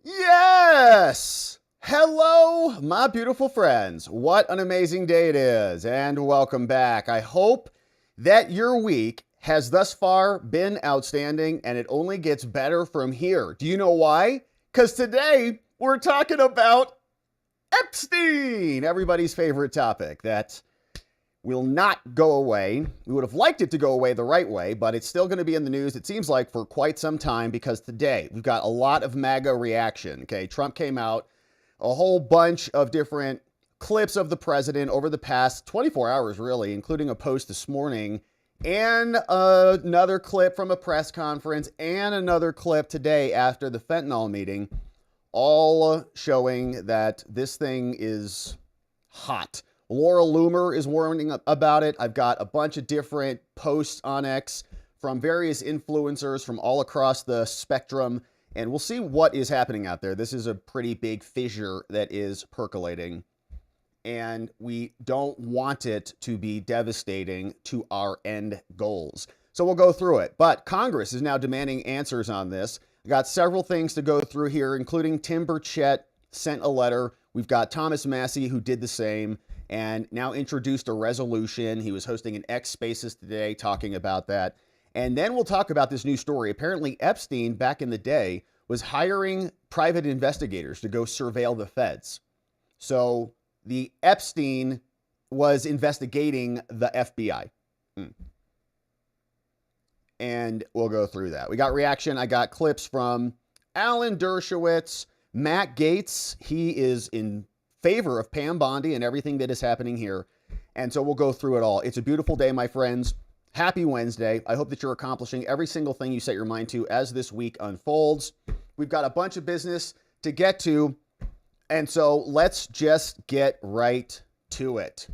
Yes! Hello, my beautiful friends. What an amazing day it is, and welcome back. I hope that your week has thus far been outstanding, and it only gets better from here. Do you know why? Because today we're talking about Epstein, everybody's favorite topic that will not go away. We would have liked it to go away the right way, but it's still going to be in the news, it seems like, for quite some time, because today we've got a lot of MAGA reaction. Okay, Trump came out, a whole bunch of different clips of the president over the past 24 hours, really, including a post this morning, and another clip from a press conference, and another clip today after the fentanyl meeting, all showing that this thing is hot. Laura Loomer is warning about it. I've got a bunch of different posts on X from various influencers from all across the spectrum, and we'll see what is happening out there. This is a pretty big fissure that is percolating, and we don't want it to be devastating to our end goals. So we'll go through it. But Congress is now demanding answers on this. I got several things to go through here, including Tim Berchett sent a letter. We've got Thomas Massie, who did the same, and now introduced a resolution. He was hosting an X Spaces today talking about that. And then we'll talk about this new story. Apparently, Epstein, back in the day, was hiring private investigators to go surveil the feds. So the Epstein was investigating the FBI. And we'll go through that. We got reaction. I got clips from Alan Dershowitz, Matt Gaetz. He is in favor of Pam Bondi and everything that is happening here. And so we'll go through it all. It's a beautiful day, my friends. Happy Wednesday. I hope that you're accomplishing every single thing you set your mind to as this week unfolds. We've got a bunch of business to get to. And so let's just get right to it.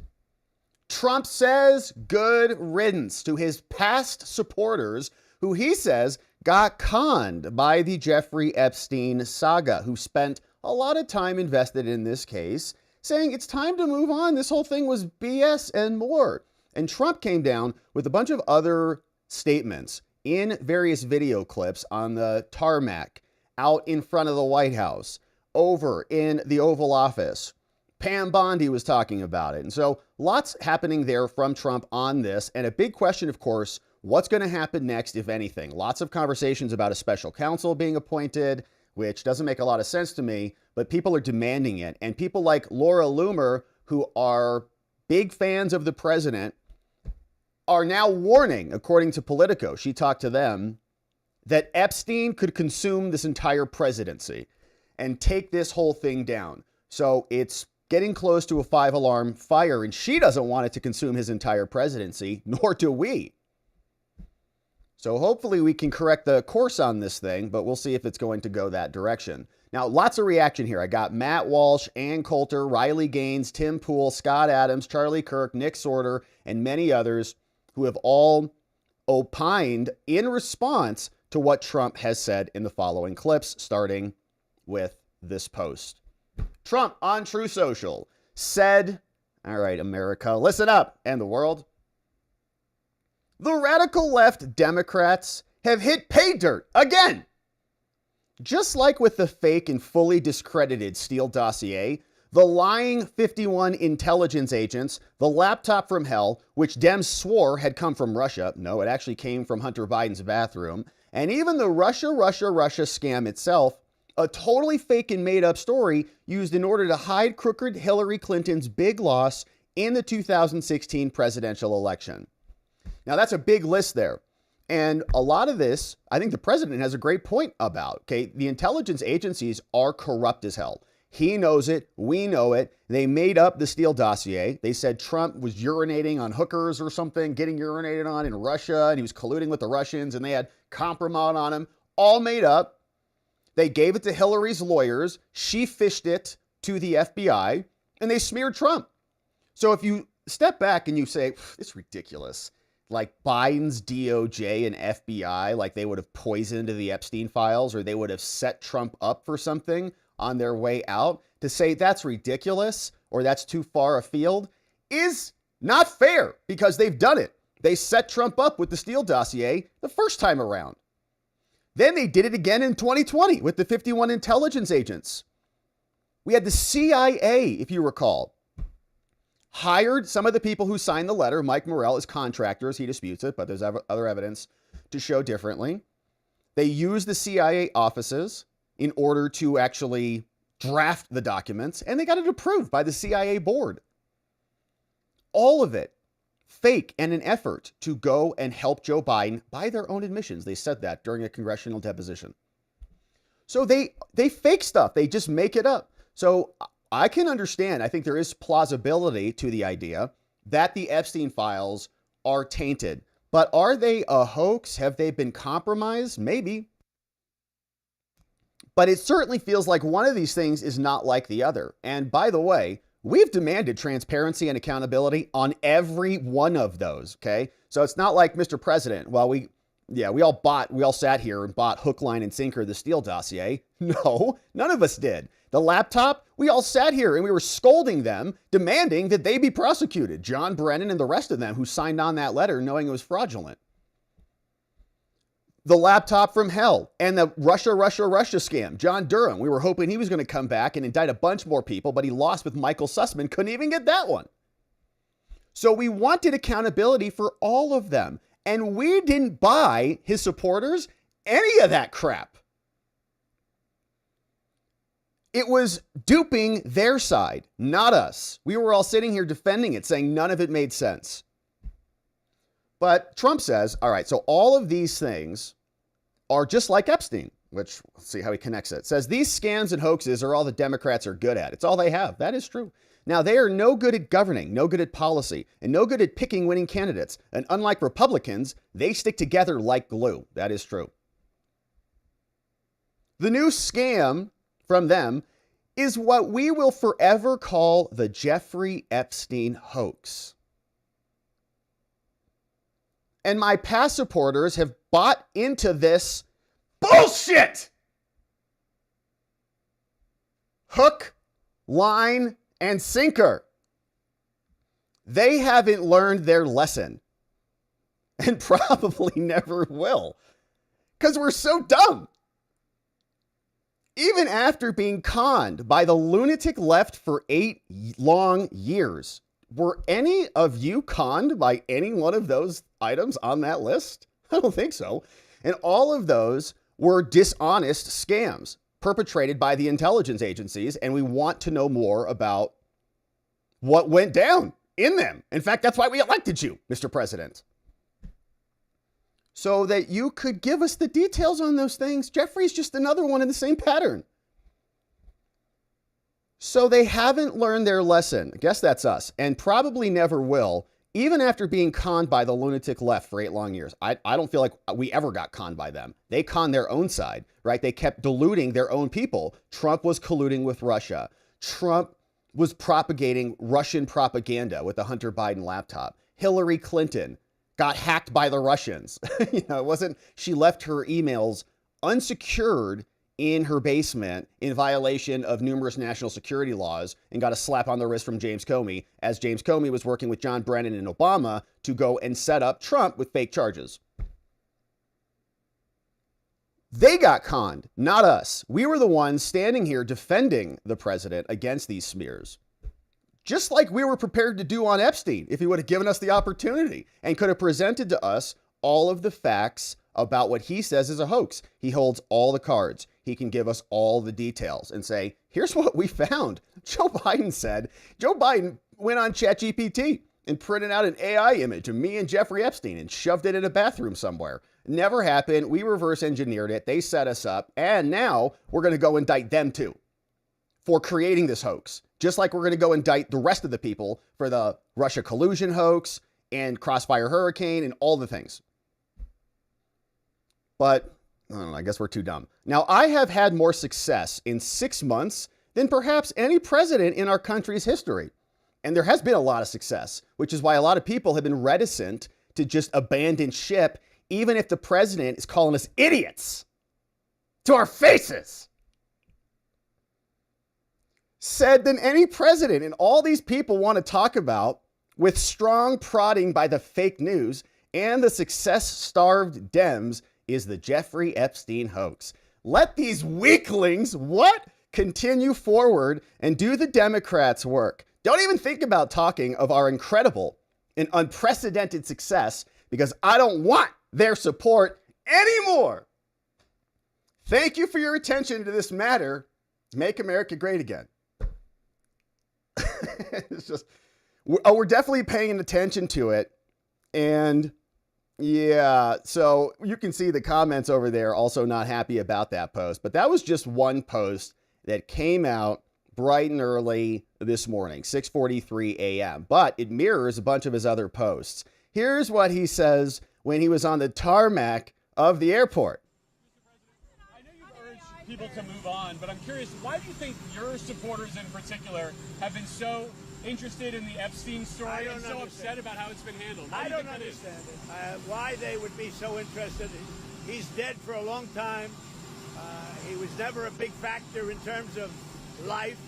Trump says good riddance to his past supporters who he says got conned by the Jeffrey Epstein saga, who spent a lot of time invested in this case, saying it's time to move on. This whole thing was BS and more. And Trump came down with a bunch of other statements in various video clips on the tarmac, out in front of the White House, over in the Oval Office. Pam Bondi was talking about it. And so lots happening there from Trump on this. And a big question, of course, what's going to happen next, if anything? Lots of conversations about a special counsel being appointed, which doesn't make a lot of sense to me, but people are demanding it. And people like Laura Loomer, who are big fans of the president, are now warning, according to Politico, she talked to them, that Epstein could consume this entire presidency and take this whole thing down. So it's getting close to a 5-alarm fire, and she doesn't want it to consume his entire presidency, nor do we. So hopefully we can correct the course on this thing, but we'll see if it's going to go that direction. Now, lots of reaction here. I got Matt Walsh, Ann Coulter, Riley Gaines, Tim Pool, Scott Adams, Charlie Kirk, Nick Sorder, and many others who have all opined in response to what Trump has said in the following clips, starting with this post. Trump on True Social said, all right, America, listen up, and the world. The radical left Democrats have hit pay dirt again. Just like with the fake and fully discredited Steele dossier, the lying 51 intelligence agents, the laptop from hell, which Dems swore had come from Russia. No, it actually came from Hunter Biden's bathroom. And even the Russia scam itself, a totally fake and made up story used in order to hide crooked Hillary Clinton's big loss in the 2016 presidential election. Now, that's a big list there. And a lot of this, I think the president has a great point about. Okay, the intelligence agencies are corrupt as hell. He knows it. We know it. They made up the Steele dossier. They said Trump was urinating on hookers or something, getting urinated on in Russia, and he was colluding with the Russians, and they had compromise on him. All made up. They gave it to Hillary's lawyers. She fished it to the FBI, and they smeared Trump. So if you step back and you say, it's ridiculous, like Biden's DOJ and FBI, like they would have poisoned the Epstein files, or they would have set Trump up for something on their way out, to say that's ridiculous or that's too far afield is not fair, because they've done it. They set Trump up with the Steele dossier the first time around. Then they did it again in 2020 with the 51 intelligence agents. We had the CIA, if you recall, hired some of the people who signed the letter, Mike Morrell, as contractors. He disputes it, but there's other evidence to show differently. They used the CIA offices in order to actually draft the documents, and they got it approved by the CIA board. All of it fake and an effort to go and help Joe Biden by their own admissions. They said that during a congressional deposition. So they fake stuff. They just make it up. So I can understand. I think there is plausibility to the idea that the Epstein files are tainted. But are they a hoax? Have they been compromised? Maybe. But it certainly feels like one of these things is not like the other. And by the way, we've demanded transparency and accountability on every one of those, okay? So it's not like, Mr. President, well, we all sat here and bought hook, line, and sinker the Steele dossier. No, none of us did. The laptop, we all sat here and we were scolding them, demanding that they be prosecuted. John Brennan and the rest of them who signed on that letter knowing it was fraudulent. The laptop from hell and the Russia scam. John Durham, we were hoping he was going to come back and indict a bunch more people, but he lost with Michael Sussman. Couldn't even get that one. So we wanted accountability for all of them. And we didn't buy his supporters any of that crap. It was duping their side, not us. We were all sitting here defending it, saying none of it made sense. But Trump says, all right, so all of these things are just like Epstein, which, let's see how he connects it. Says these scams and hoaxes are all the Democrats are good at. It's all they have. That is true. Now, they are no good at governing, no good at policy, and no good at picking winning candidates. And unlike Republicans, they stick together like glue. That is true. The new scam from them is what we will forever call the Jeffrey Epstein hoax. And my past supporters have bought into this bullshit. Hook, line, and sinker. They haven't learned their lesson and probably never will because we're so dumb. Even after being conned by the lunatic left for 8 long years, were any of you conned by any one of those items on that list? I don't think so. And all of those were dishonest scams perpetrated by the intelligence agencies, and we want to know more about what went down in them. In fact, that's why we elected you, Mr. President. So that you could give us the details on those things. Jeffrey's just another one in the same pattern. So they haven't learned their lesson. I guess that's us, and probably never will, even after being conned by the lunatic left for 8 long years. I don't feel like we ever got conned by them. They conned their own side, right? They kept deluding their own people. Trump was colluding with Russia. Trump was propagating Russian propaganda with the Hunter Biden laptop. Hillary Clinton got hacked by the Russians. It wasn't, she left her emails unsecured in her basement in violation of numerous national security laws and got a slap on the wrist from James Comey as James Comey was working with John Brennan and Obama to go and set up Trump with fake charges. They got conned, not us. We were the ones standing here defending the president against these smears. Just like we were prepared to do on Epstein if he would have given us the opportunity and could have presented to us all of the facts about what he says is a hoax. He holds all the cards. He can give us all the details and say, here's what we found. Joe Biden went on ChatGPT and printed out an AI image of me and Jeffrey Epstein and shoved it in a bathroom somewhere. Never happened. We reverse engineered it. They set us up. And now we're going to go indict them too for creating this hoax. Just like we're going to go indict the rest of the people for the Russia collusion hoax and Crossfire Hurricane and all the things. But I don't know, I guess we're too dumb. Now, I have had more success in 6 months than perhaps any president in our country's history. And there has been a lot of success, which is why a lot of people have been reticent to just abandon ship, even if the president is calling us idiots to our faces. Said than any president, and all these people want to talk about with strong prodding by the fake news and the success-starved Dems is the Jeffrey Epstein hoax. Let these weaklings, continue forward and do the Democrats' work. Don't even think about talking of our incredible and unprecedented success, because I don't want their support anymore. Thank you for your attention to this matter. Make America great again. It's just, we're definitely paying attention to it. And yeah, so you can see the comments over there also not happy about that post. But that was just one post that came out bright and early this morning, 6:43 a.m. But it mirrors a bunch of his other posts. Here's what he says when he was on the tarmac of the airport. I know you've urged people to move on, but I'm curious, why do you think your supporters in particular have been so interested in the Epstein story and so upset about how it's been handled? I don't understand it. Why they would be so interested. He's dead for a long time. He was never a big factor in terms of life.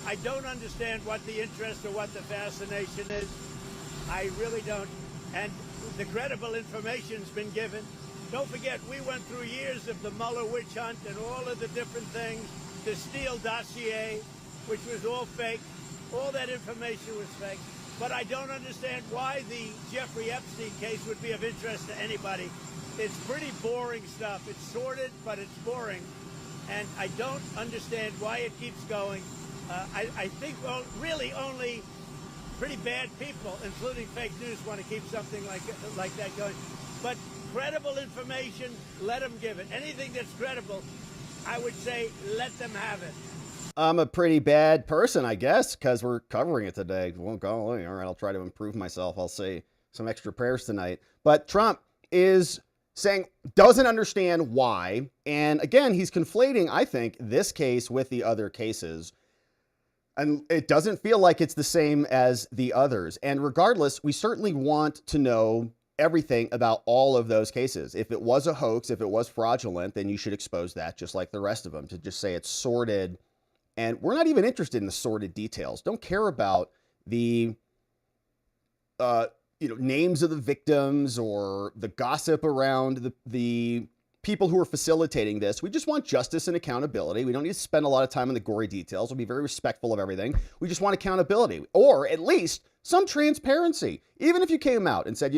I don't understand what the interest or what the fascination is. I really don't. And the credible information's been given. Don't forget, we went through years of the Mueller witch hunt and all of the different things, the Steele dossier, which was all fake. All that information was fake. But I don't understand why the Jeffrey Epstein case would be of interest to anybody. It's pretty boring stuff. It's sordid, but it's boring. And I don't understand why it keeps going. I think, well, really only pretty bad people, including fake news, want to keep something like that going. But credible information, let them give it. Anything that's credible, I would say, let them have it. I'm a pretty bad person, I guess, because we're covering it today. Well, golly, all right, I'll try to improve myself. I'll say some extra prayers tonight. But Trump is saying, doesn't understand why. And again, he's conflating, I think, this case with the other cases. And it doesn't feel like it's the same as the others. And regardless, we certainly want to know everything about all of those cases. If it was a hoax, if it was fraudulent, then you should expose that just like the rest of them. To just say it's sordid. And we're not even interested in the sordid details. Don't care about the names of the victims or the gossip around the people who are facilitating this. We just want justice and accountability. We don't need to spend a lot of time on the gory details. We'll be very respectful of everything. We just want accountability, or at least some transparency. Even if you came out and said,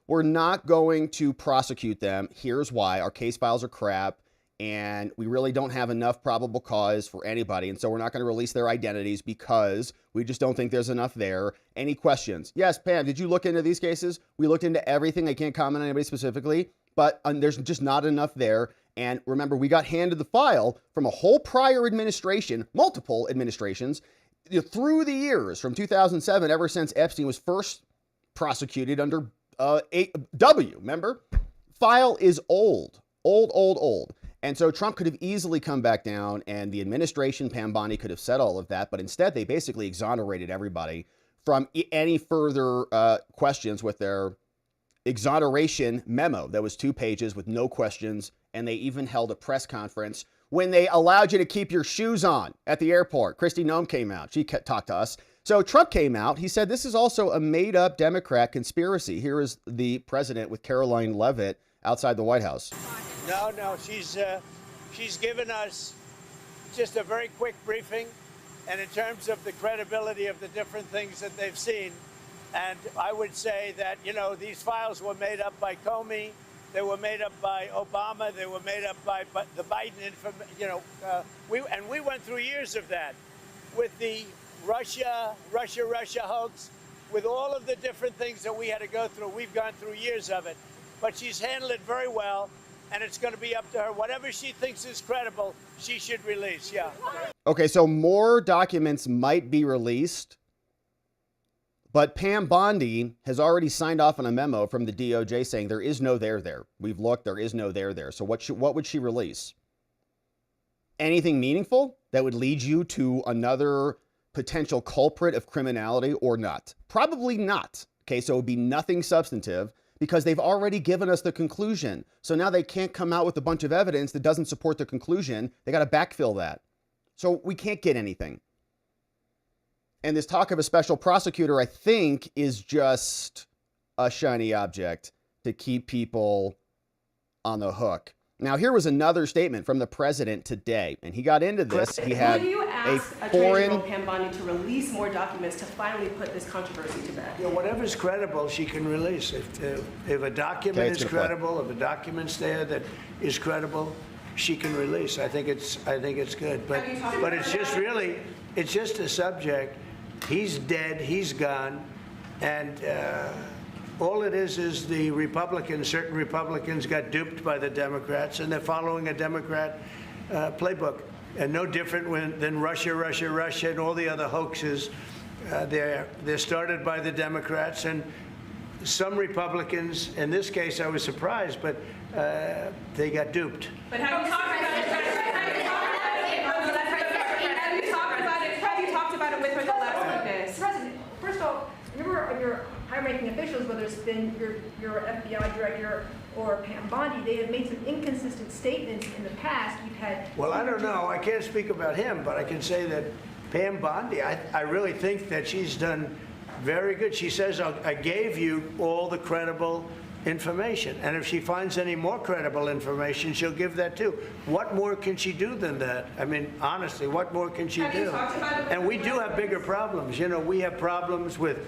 we're not going to prosecute them. Here's why. Our case files are crap. And we really don't have enough probable cause for anybody. And so we're not going to release their identities because we just don't think there's enough there. Any questions? Yes, Pam, did you look into these cases? We looked into everything. I can't comment on anybody specifically, but there's just not enough there. And remember, we got handed the file from a whole prior administration, multiple administrations, through the years from 2007, ever since Epstein was first prosecuted under W. Remember? File is old. And so Trump could have easily come back down and the administration, Pam Bondi, could have said all of that. But instead, they basically exonerated everybody from any further questions with their exoneration memo. That was 2 pages with no questions. And they even held a press conference when they allowed you to keep your shoes on at the airport. Kristi Noem came out. She talked to us. So Trump came out. He said this is also a made-up Democrat conspiracy. Here is the president with Caroline Leavitt outside the White House. No, she's given us just a very quick briefing, and in terms of the credibility of the different things that they've seen, and I would say that, these files were made up by Comey, they were made up by Obama, they were made up by the Biden, we went through years of that with the Russia hoax, with all of the different things that we had to go through. We've gone through years of it, but she's handled it very well. And it's going to be up to her. Whatever she thinks is credible, she should release, yeah. Okay, so more documents might be released, but Pam Bondi has already signed off on a memo from the DOJ saying there is no there. We've looked, there is no there. So what would she release? Anything meaningful that would lead you to another potential culprit of criminality or not? Probably not. Okay, so it would be nothing substantive, because they've already given us the conclusion. So now they can't come out with a bunch of evidence that doesn't support the conclusion. They got to backfill that. So we can't get anything. And this talk of a special prosecutor, I think, is just a shiny object to keep people on the hook. Now, here was another statement from the president today, and he got into this. He had Will you a ask foreign... Attorney General Pam Bondi to release more documents to finally put this controversy to bed? Yeah, whatever's credible, she can release. If a document is credible, if a document's there that is credible, she can release. I think it's good. But it's just really, it's just a subject. He's dead. He's gone, and all it is the Republicans. Certain Republicans got duped by the Democrats, and they're following a Democrat playbook. And no different than Russia, and all the other hoaxes. They're started by the Democrats, and some Republicans. In this case, I was surprised, but they got duped. But have you talked about it? Have you talked about it with her the last witness? President, first of all, remember your high-ranking officials, whether it's been your FBI director or Pam Bondi, they have made some inconsistent statements in the past. We've had... Well, I don't know. I can't speak about him, but I can say that Pam Bondi, I really think that she's done very good. She says, I gave you all the credible information, and if she finds any more credible information, she'll give that too. What more can she do than that? I mean, honestly, what more can she do? And we do have bigger problems. You know, we have problems with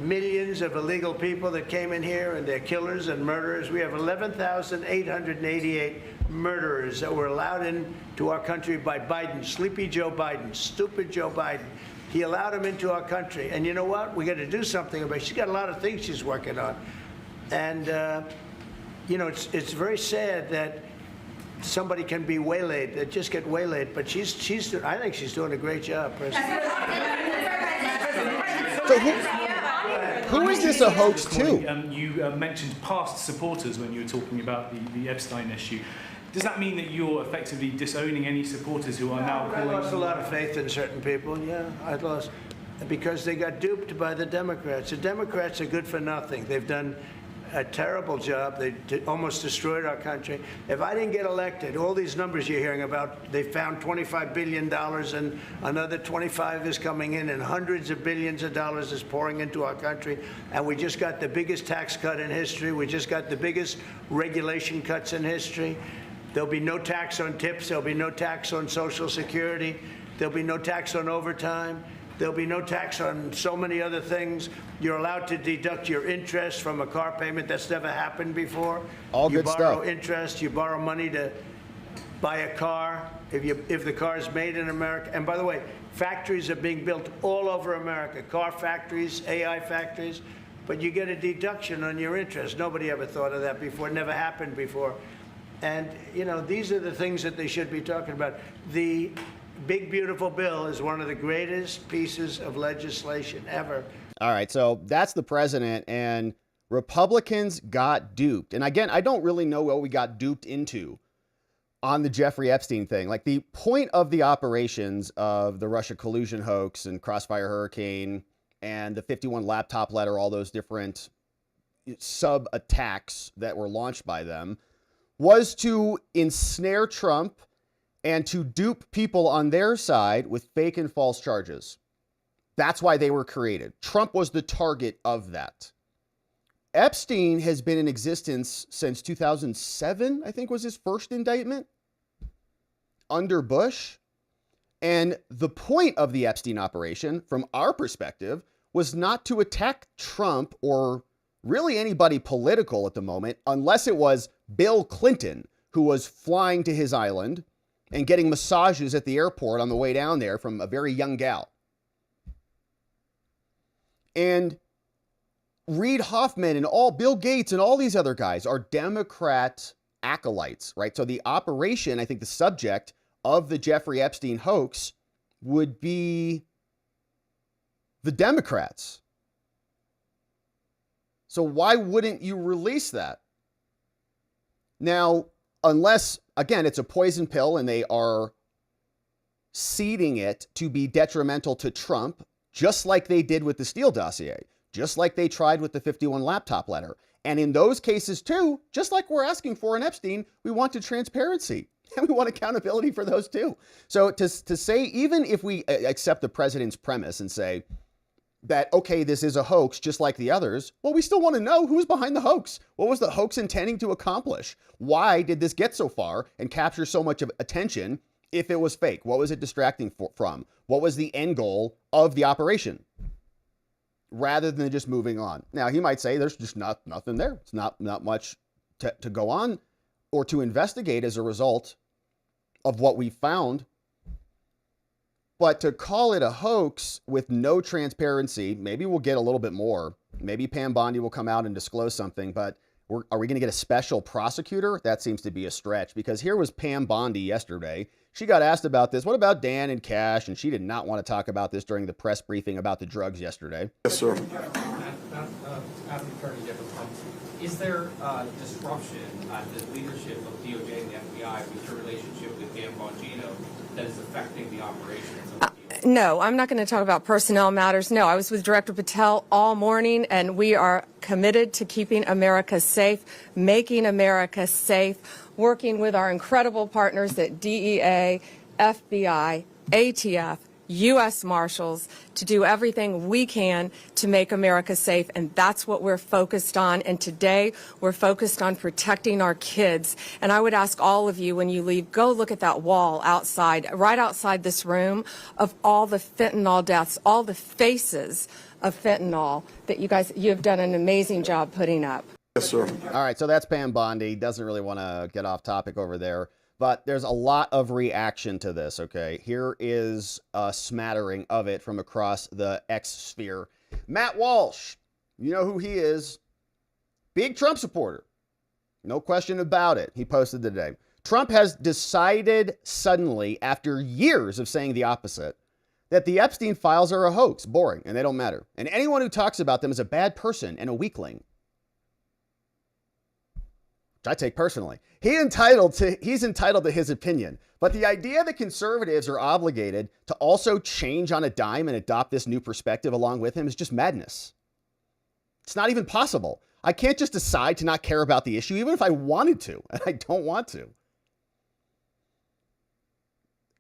millions of illegal people that came in here, and they're killers and murderers. We have 11,888 murderers that were allowed into our country by Biden, sleepy Joe Biden, stupid Joe Biden. He allowed them into our country, and you know what? We got to do something about it. She's got a lot of things she's working on. And, you know, it's very sad that somebody can be waylaid, that just get waylaid. But I think she's doing a great job, President. So who is this a hoax to? You mentioned past supporters when you were talking about the Epstein issue. Does that mean that you're effectively disowning any supporters who are now calling... I lost a lot of faith in certain people, yeah. I lost, because they got duped by the Democrats. The Democrats are good for nothing. They've done a terrible job. They almost destroyed our country. If I didn't get elected, all these numbers you're hearing about, they found $25 billion and another 25 is coming in, and hundreds of billions of dollars is pouring into our country. And we just got the biggest tax cut in history. We just got the biggest regulation cuts in history. There'll be no tax on tips. There'll be no tax on Social Security. There'll be no tax on overtime. There'll be no tax on so many other things. You're allowed to deduct your interest from a car payment. That's never happened before. All good stuff. You borrow interest. You borrow money to buy a car if the car is made in America. And by the way, factories are being built all over America. Car factories, AI factories. But you get a deduction on your interest. Nobody ever thought of that before. It never happened before. And, you know, these are the things that they should be talking about. The big, beautiful bill is one of the greatest pieces of legislation ever. All right, so that's the president, and Republicans got duped. And again, I don't really know what we got duped into on the Jeffrey Epstein thing. Like, the point of the operations of the Russia collusion hoax and Crossfire Hurricane and the 51 laptop letter, all those different sub-attacks that were launched by them, was to ensnare Trump and to dupe people on their side with fake and false charges. That's why they were created. Trump was the target of that. Epstein has been in existence since 2007, I think was his first indictment, under Bush. And the point of the Epstein operation, from our perspective, was not to attack Trump or really anybody political at the moment, unless it was Bill Clinton, who was flying to his island and getting massages at the airport on the way down there from a very young gal. And Reid Hoffman and Bill Gaetz and all these other guys are Democrat acolytes, right? So the operation, I think the subject of the Jeffrey Epstein hoax would be the Democrats. So why wouldn't you release that? Now, unless, again, it's a poison pill and they are seeding it to be detrimental to Trump, just like they did with the Steele dossier, just like they tried with the 51 laptop letter. And in those cases too, just like we're asking for in Epstein, we wanted transparency and we want accountability for those too. So to say, even if we accept the president's premise and say, that, okay, this is a hoax just like the others. Well, we still want to know who's behind the hoax. What was the hoax intending to accomplish? Why did this get so far and capture so much of attention if it was fake? What was it distracting from? What was the end goal of the operation? Rather than just moving on. Now, he might say there's just nothing there. It's not much to go on or to investigate as a result of what we found. But to call it a hoax with no transparency, maybe we'll get a little bit more. Maybe Pam Bondi will come out and disclose something, but are we going to get a special prosecutor? That seems to be a stretch, because here was Pam Bondi yesterday. She got asked about this. What about Dan and Cash? And she did not want to talk about this during the press briefing about the drugs yesterday. Yes, sir. Is there disruption at the leadership of DOJ and the FBI with your relationship with Dan Bongino that is affecting the operations of the DOJ? No, I'm not going to talk about personnel matters. No, I was with Director Patel all morning, and we are committed to keeping America safe, making America safe, working with our incredible partners at DEA, FBI, ATF, U.S. Marshals to do everything we can to make America safe, and that's what we're focused on. And today, we're focused on protecting our kids. And I would ask all of you, when you leave, go look at that wall outside, right outside this room, of all the fentanyl deaths, all the faces of fentanyl that you have done an amazing job putting up. Yes, sir. All right, so that's Pam Bondi. Doesn't really want to get off topic over there. But there's a lot of reaction to this, okay? Here is a smattering of it from across the X sphere. Matt Walsh, you know who he is. Big Trump supporter. No question about it. He posted today. Trump has decided suddenly, after years of saying the opposite, that the Epstein files are a hoax, boring, and they don't matter. And anyone who talks about them is a bad person and a weakling. Which I take personally. He's entitled to his opinion. But the idea that conservatives are obligated to also change on a dime and adopt this new perspective along with him is just madness. It's not even possible. I can't just decide to not care about the issue, even if I wanted to, and I don't want to.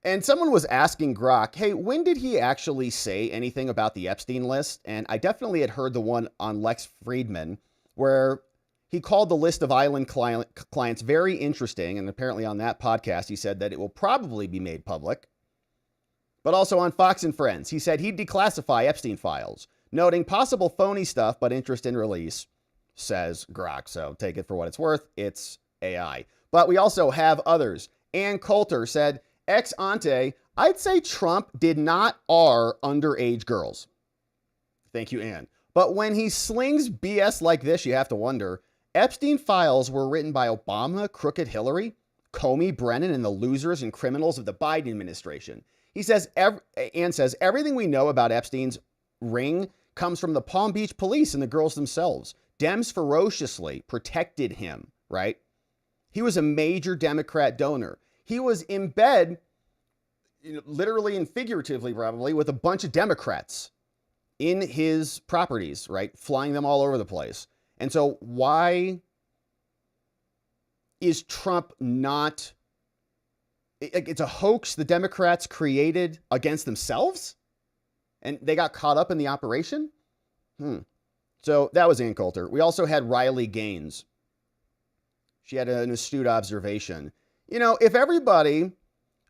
And someone was asking Grok, hey, when did he actually say anything about the Epstein list? And I definitely had heard the one on Lex Friedman, where he called the list of island clients very interesting, and apparently on that podcast, he said that it will probably be made public. But also on Fox and Friends, he said he'd declassify Epstein files, noting possible phony stuff, but interest in release, says Grok. So take it for what it's worth. It's AI. But we also have others. Ann Coulter said, ex ante, I'd say Trump did not R underage girls. Thank you, Ann. But when he slings BS like this, you have to wonder, Epstein files were written by Obama, crooked Hillary, Comey, Brennan, and the losers and criminals of the Biden administration. He says, Ann says, everything we know about Epstein's ring comes from the Palm Beach police and the girls themselves. Dems ferociously protected him, right? He was a major Democrat donor. He was in bed, literally and figuratively probably, with a bunch of Democrats in his properties, right? Flying them all over the place. And so why is Trump not... It's a hoax the Democrats created against themselves? And they got caught up in the operation? So that was Ann Coulter. We also had Riley Gaines. She had an astute observation. You know, if everybody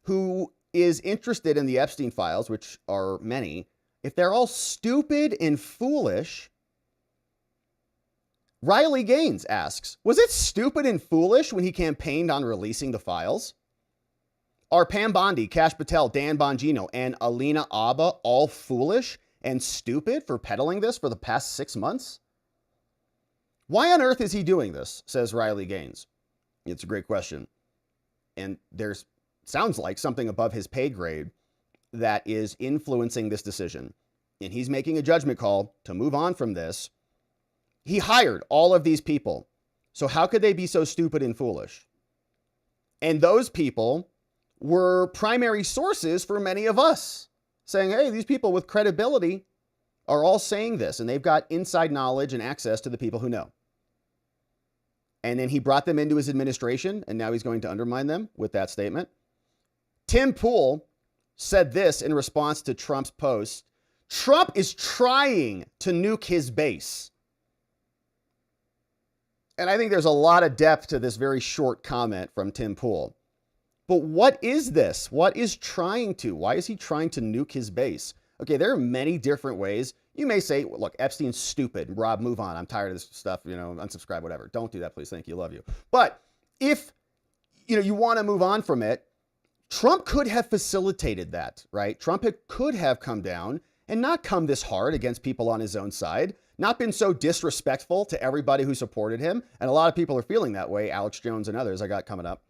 who is interested in the Epstein files, which are many, if they're all stupid and foolish... Riley Gaines asks, was it stupid and foolish when he campaigned on releasing the files? Are Pam Bondi, Kash Patel, Dan Bongino, and Alina Abba all foolish and stupid for peddling this for the past 6 months? Why on earth is he doing this, says Riley Gaines. It's a great question. And there's sounds like something above his pay grade that is influencing this decision. And he's making a judgment call to move on from this. He hired all of these people. So how could they be so stupid and foolish? And those people were primary sources for many of us, saying, hey, these people with credibility are all saying this, and they've got inside knowledge and access to the people who know. And then he brought them into his administration, and now he's going to undermine them with that statement. Tim Pool said this in response to Trump's post. Trump is trying to nuke his base. And I think there's a lot of depth to this very short comment from Tim Pool. But what is this? What is trying to? Why is he trying to nuke his base? Okay, there are many different ways. You may say, look, Epstein's stupid. Rob, move on. I'm tired of this stuff. Unsubscribe, whatever. Don't do that, please. Thank you. Love you. But if, you want to move on from it, Trump could have facilitated that, right? Trump could have come down and not come this hard against people on his own side, not been so disrespectful to everybody who supported him. And a lot of people are feeling that way. Alex Jones and others I got coming up.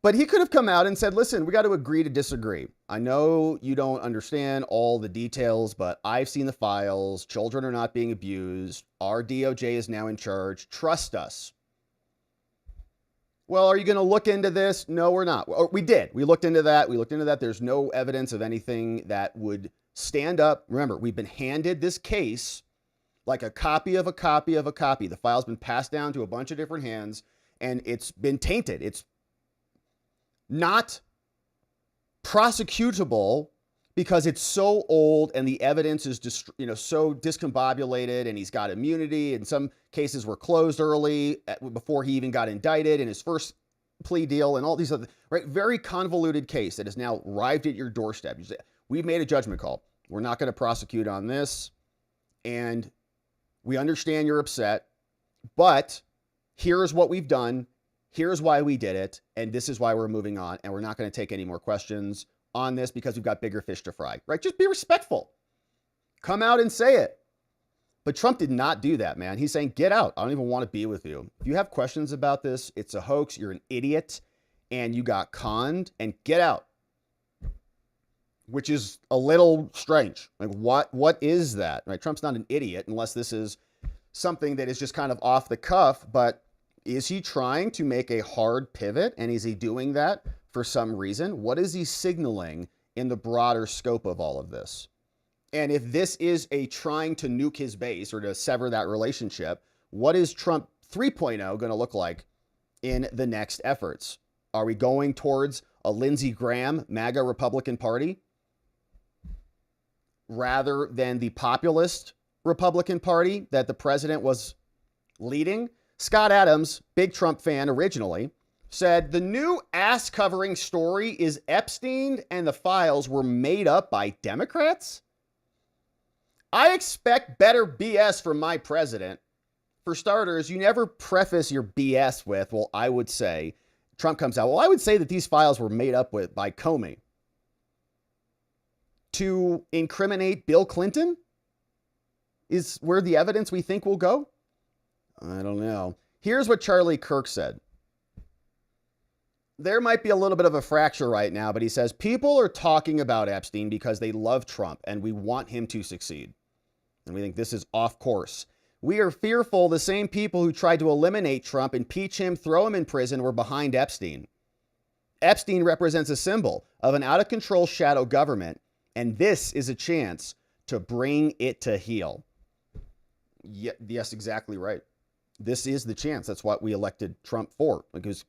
But he could have come out and said, listen, we got to agree to disagree. I know you don't understand all the details, but I've seen the files. Children are not being abused. Our DOJ is now in charge. Trust us. Well, are you going to look into this? No, we're not. Or we did. We looked into that. There's no evidence of anything that would stand up. Remember, we've been handed this case like a copy of a copy of a copy. The file's been passed down to a bunch of different hands, and it's been tainted. It's not prosecutable because it's so old and the evidence is just, so discombobulated, and he's got immunity, and some cases were closed early before he even got indicted in his first plea deal, and all these other, right? Very convoluted case that has now arrived at your doorstep. You say, we've made a judgment call. We're not going to prosecute on this, and we understand you're upset, but here's what we've done. Here's why we did it, and this is why we're moving on, and we're not going to take any more questions on this because we've got bigger fish to fry, right? Just be respectful. Come out and say it. But Trump did not do that, man. He's saying, get out. I don't even want to be with you. If you have questions about this, it's a hoax, you're an idiot, and you got conned, and get out. Which is a little strange. Like, what is that? Right? Trump's not an idiot unless this is something that is just kind of off the cuff, but is he trying to make a hard pivot? And is he doing that for some reason? What is he signaling in the broader scope of all of this? And if this is a trying to nuke his base or to sever that relationship, what is Trump 3.0 going to look like in the next efforts? Are we going towards a Lindsey Graham MAGA Republican Party rather than the populist Republican Party that the president was leading? Scott Adams, big Trump fan originally, said the new ass-covering story is Epstein and the files were made up by Democrats. I expect better BS from my president. For starters, you never preface your BS with, well, I would say. Trump comes out, well, I would say that these files were made up by Comey. To incriminate Bill Clinton is where the evidence we think will go? I don't know. Here's what Charlie Kirk said. There might be a little bit of a fracture right now, but he says, people are talking about Epstein because they love Trump and we want him to succeed. And we think this is off course. We are fearful the same people who tried to eliminate Trump, impeach him, throw him in prison were behind Epstein. Epstein represents a symbol of an out-of-control shadow government, and this is a chance to bring it to heel. Yes, exactly right. This is the chance. That's what we elected Trump for, because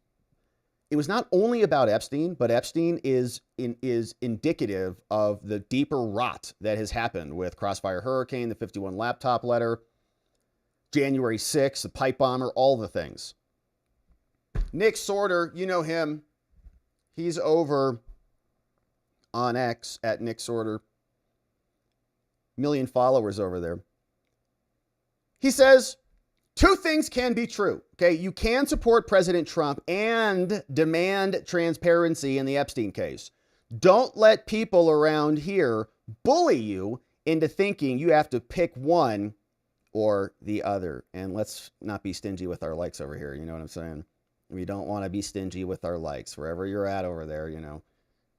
it was not only about Epstein, but Epstein is indicative of the deeper rot that has happened with Crossfire Hurricane, the 51 laptop letter, January 6th, the pipe bomber, all the things. Nick Sorder, you know him. He's over on X at Nick Sorder. 1 million followers over there. He says, two things can be true. Okay, you can support President Trump and demand transparency in the Epstein case. Don't let people around here bully you into thinking you have to pick one or the other. And let's not be stingy with our likes over here. You know what I'm saying? We don't want to be stingy with our likes. Wherever you're at over there, you know,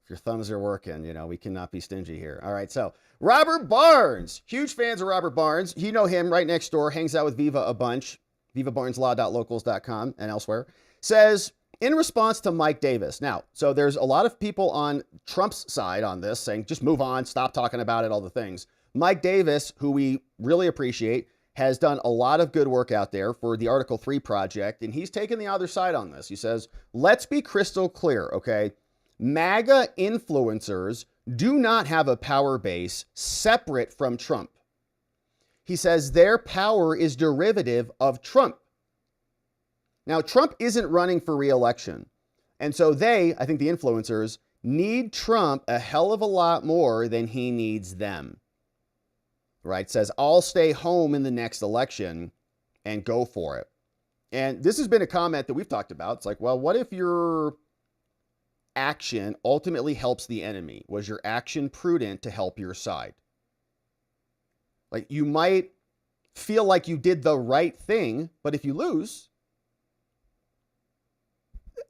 if your thumbs are working, you know, we cannot be stingy here. All right, so Robert Barnes, huge fans of Robert Barnes. You know him right next door, hangs out with Viva a bunch. VivaBarnesLaw.locals.com and elsewhere, says, in response to Mike Davis. Now, so there's a lot of people on Trump's side on this saying, just move on, stop talking about it, all the things. Mike Davis, who we really appreciate, has done a lot of good work out there for the Article 3 project, and he's taken the other side on this. He says, let's be crystal clear, okay? MAGA influencers do not have a power base separate from Trump. He says their power is derivative of Trump. Now, Trump isn't running for re-election. And so they, I think the influencers, need Trump a hell of a lot more than he needs them. Right? Says, I'll stay home in the next election and go for it. And this has been a comment that we've talked about. It's like, well, what if your action ultimately helps the enemy? Was your action prudent to help your side? Like, you might feel like you did the right thing, but if you lose,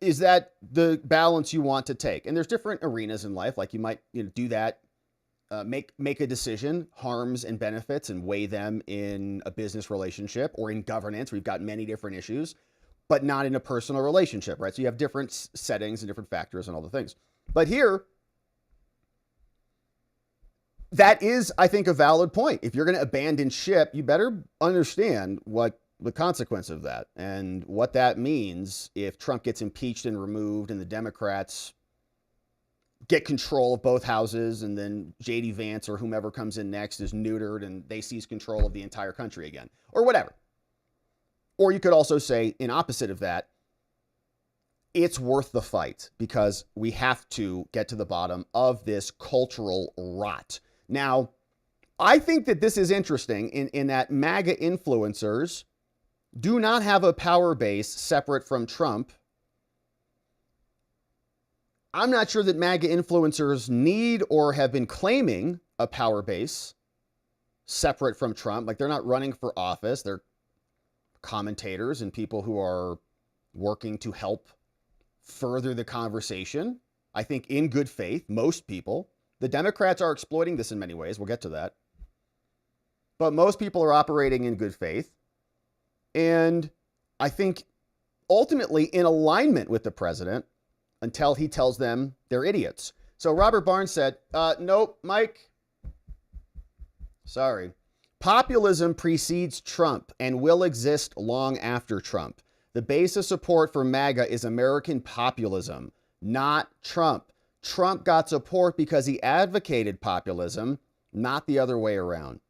is that the balance you want to take? And there's different arenas in life. Like, you might do that, make a decision, harms and benefits, and weigh them in a business relationship or in governance. We've got many different issues, but not in a personal relationship, right? So you have different settings and different factors and all the things. But here, that is, I think, a valid point. If you're going to abandon ship, you better understand what the consequence of that and what that means if Trump gets impeached and removed and the Democrats get control of both houses, and then J.D. Vance or whomever comes in next is neutered and they seize control of the entire country again, or whatever. Or you could also say, in opposite of that, it's worth the fight because we have to get to the bottom of this cultural rot. Now, I think that this is interesting in that MAGA influencers do not have a power base separate from Trump. I'm not sure that MAGA influencers need or have been claiming a power base separate from Trump. Like, they're not running for office. They're commentators and people who are working to help further the conversation. I think in good faith, most people. The Democrats are exploiting this in many ways. We'll get to that. But most people are operating in good faith. And I think ultimately in alignment with the president until he tells them they're idiots. So Robert Barnes said, nope, Mike, sorry. Populism precedes Trump and will exist long after Trump. The base of support for MAGA is American populism, not Trump. Trump got support because he advocated populism, not the other way around.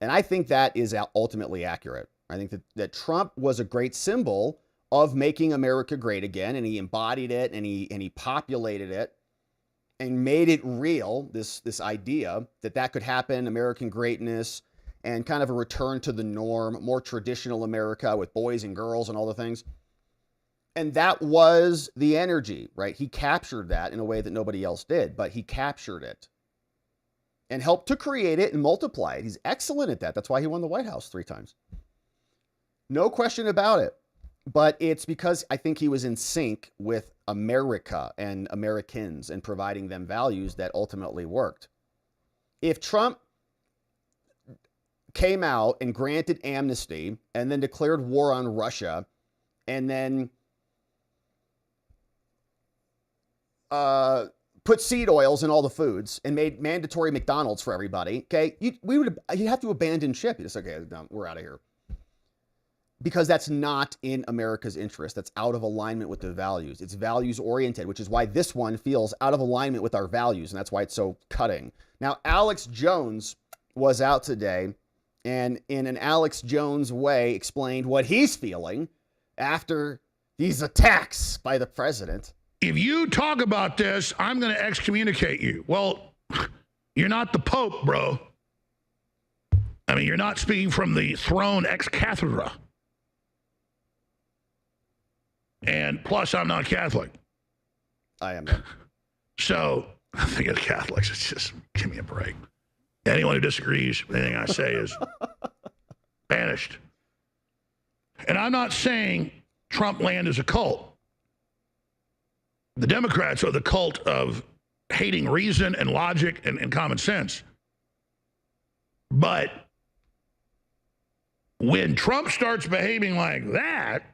And I think that is ultimately accurate. I think that Trump was a great symbol of making America great again, and he embodied it, and he populated it, and made it real, this idea that could happen, American greatness, and kind of a return to the norm, more traditional America with boys and girls and all the things. And that was the energy, right? He captured that in a way that nobody else did, but he captured it and helped to create it and multiply it. He's excellent at that. That's why he won the White House 3 times. No question about it. But it's because I think he was in sync with America and Americans and providing them values that ultimately worked. If Trump came out and granted amnesty and then declared war on Russia and then put seed oils in all the foods and made mandatory McDonald's for everybody, okay, you'd have to abandon ship. You just, okay, no, we're out of here. Because that's not in America's interest. That's out of alignment with the values. It's values oriented, which is why this one feels out of alignment with our values. And that's why it's so cutting. Now, Alex Jones was out today and in an Alex Jones way explained what he's feeling after these attacks by the president. If you talk about this, I'm going to excommunicate you. Well, you're not the Pope, bro. I mean, you're not speaking from the throne ex cathedra. And plus, I'm not Catholic. I am not. So, I think of Catholics, it's just, give me a break. Anyone who disagrees with anything I say is banished. And I'm not saying Trump land is a cult. The Democrats are the cult of hating reason and logic and common sense. But when Trump starts behaving like that,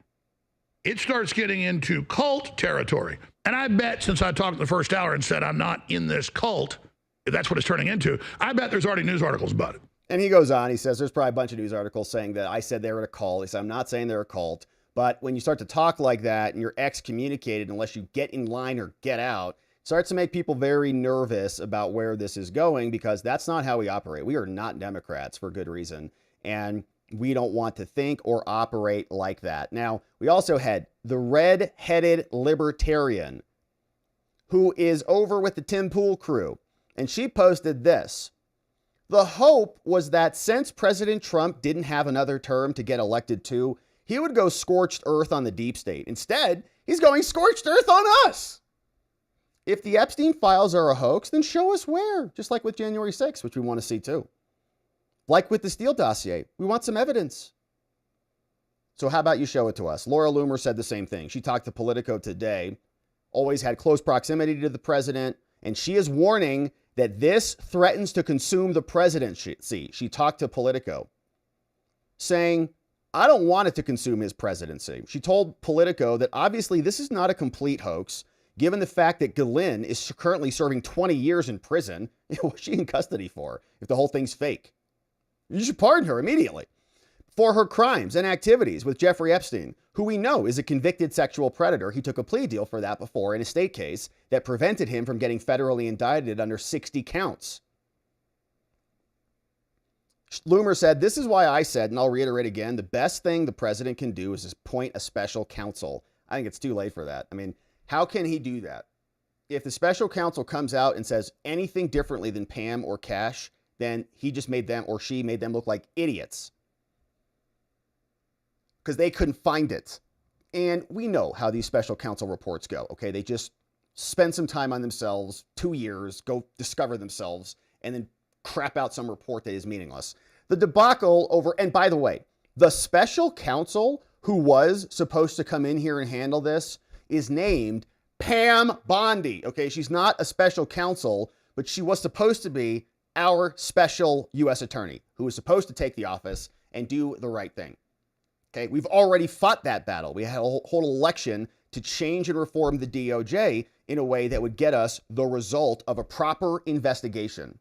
it starts getting into cult territory. And I bet, since I talked in the first hour and said I'm not in this cult, if that's what it's turning into, I bet there's already news articles about it. And he goes on, he says there's probably a bunch of news articles saying that I said they were a cult. He said, I'm not saying they're a cult. But when you start to talk like that and you're excommunicated unless you get in line or get out, starts to make people very nervous about where this is going, because that's not how we operate. We are not Democrats for good reason. And we don't want to think or operate like that. Now, we also had the red-headed libertarian who is over with the Tim Pool crew. And she posted this. The hope was that since President Trump didn't have another term to get elected to, he would go scorched earth on the deep state. Instead, he's going scorched earth on us. If the Epstein files are a hoax, then show us where, just like with January 6th, which we want to see too. Like with the Steele dossier, we want some evidence. So how about you show it to us? Laura Loomer said the same thing. She talked to Politico today, always had close proximity to the president, and she is warning that this threatens to consume the presidency. She talked to Politico, saying, I don't want it to consume his presidency. She told Politico that obviously this is not a complete hoax, given the fact that Ghislaine is currently serving 20 years in prison. What's she in custody for if the whole thing's fake? You should pardon her immediately for her crimes and activities with Jeffrey Epstein, who we know is a convicted sexual predator. He took a plea deal for that before in a state case that prevented him from getting federally indicted under 60 counts. Loomer said, this is why I said, and I'll reiterate again, the best thing the president can do is appoint a special counsel. I think it's too late for that. I mean, how can he do that? If the special counsel comes out and says anything differently than Pam or Cash, then he just made them, or she made them, look like idiots because they couldn't find it. And we know how these special counsel reports go, okay? They just spend some time on themselves, 2 years, go discover themselves, and then crap out some report that is meaningless. The debacle over, and by the way, the special counsel who was supposed to come in here and handle this is named Pam Bondi, okay? She's not a special counsel, but she was supposed to be our special U.S. attorney who was supposed to take the office and do the right thing. Okay, we've already fought that battle. We had a whole election to change and reform the DOJ in a way that would get us the result of a proper investigation.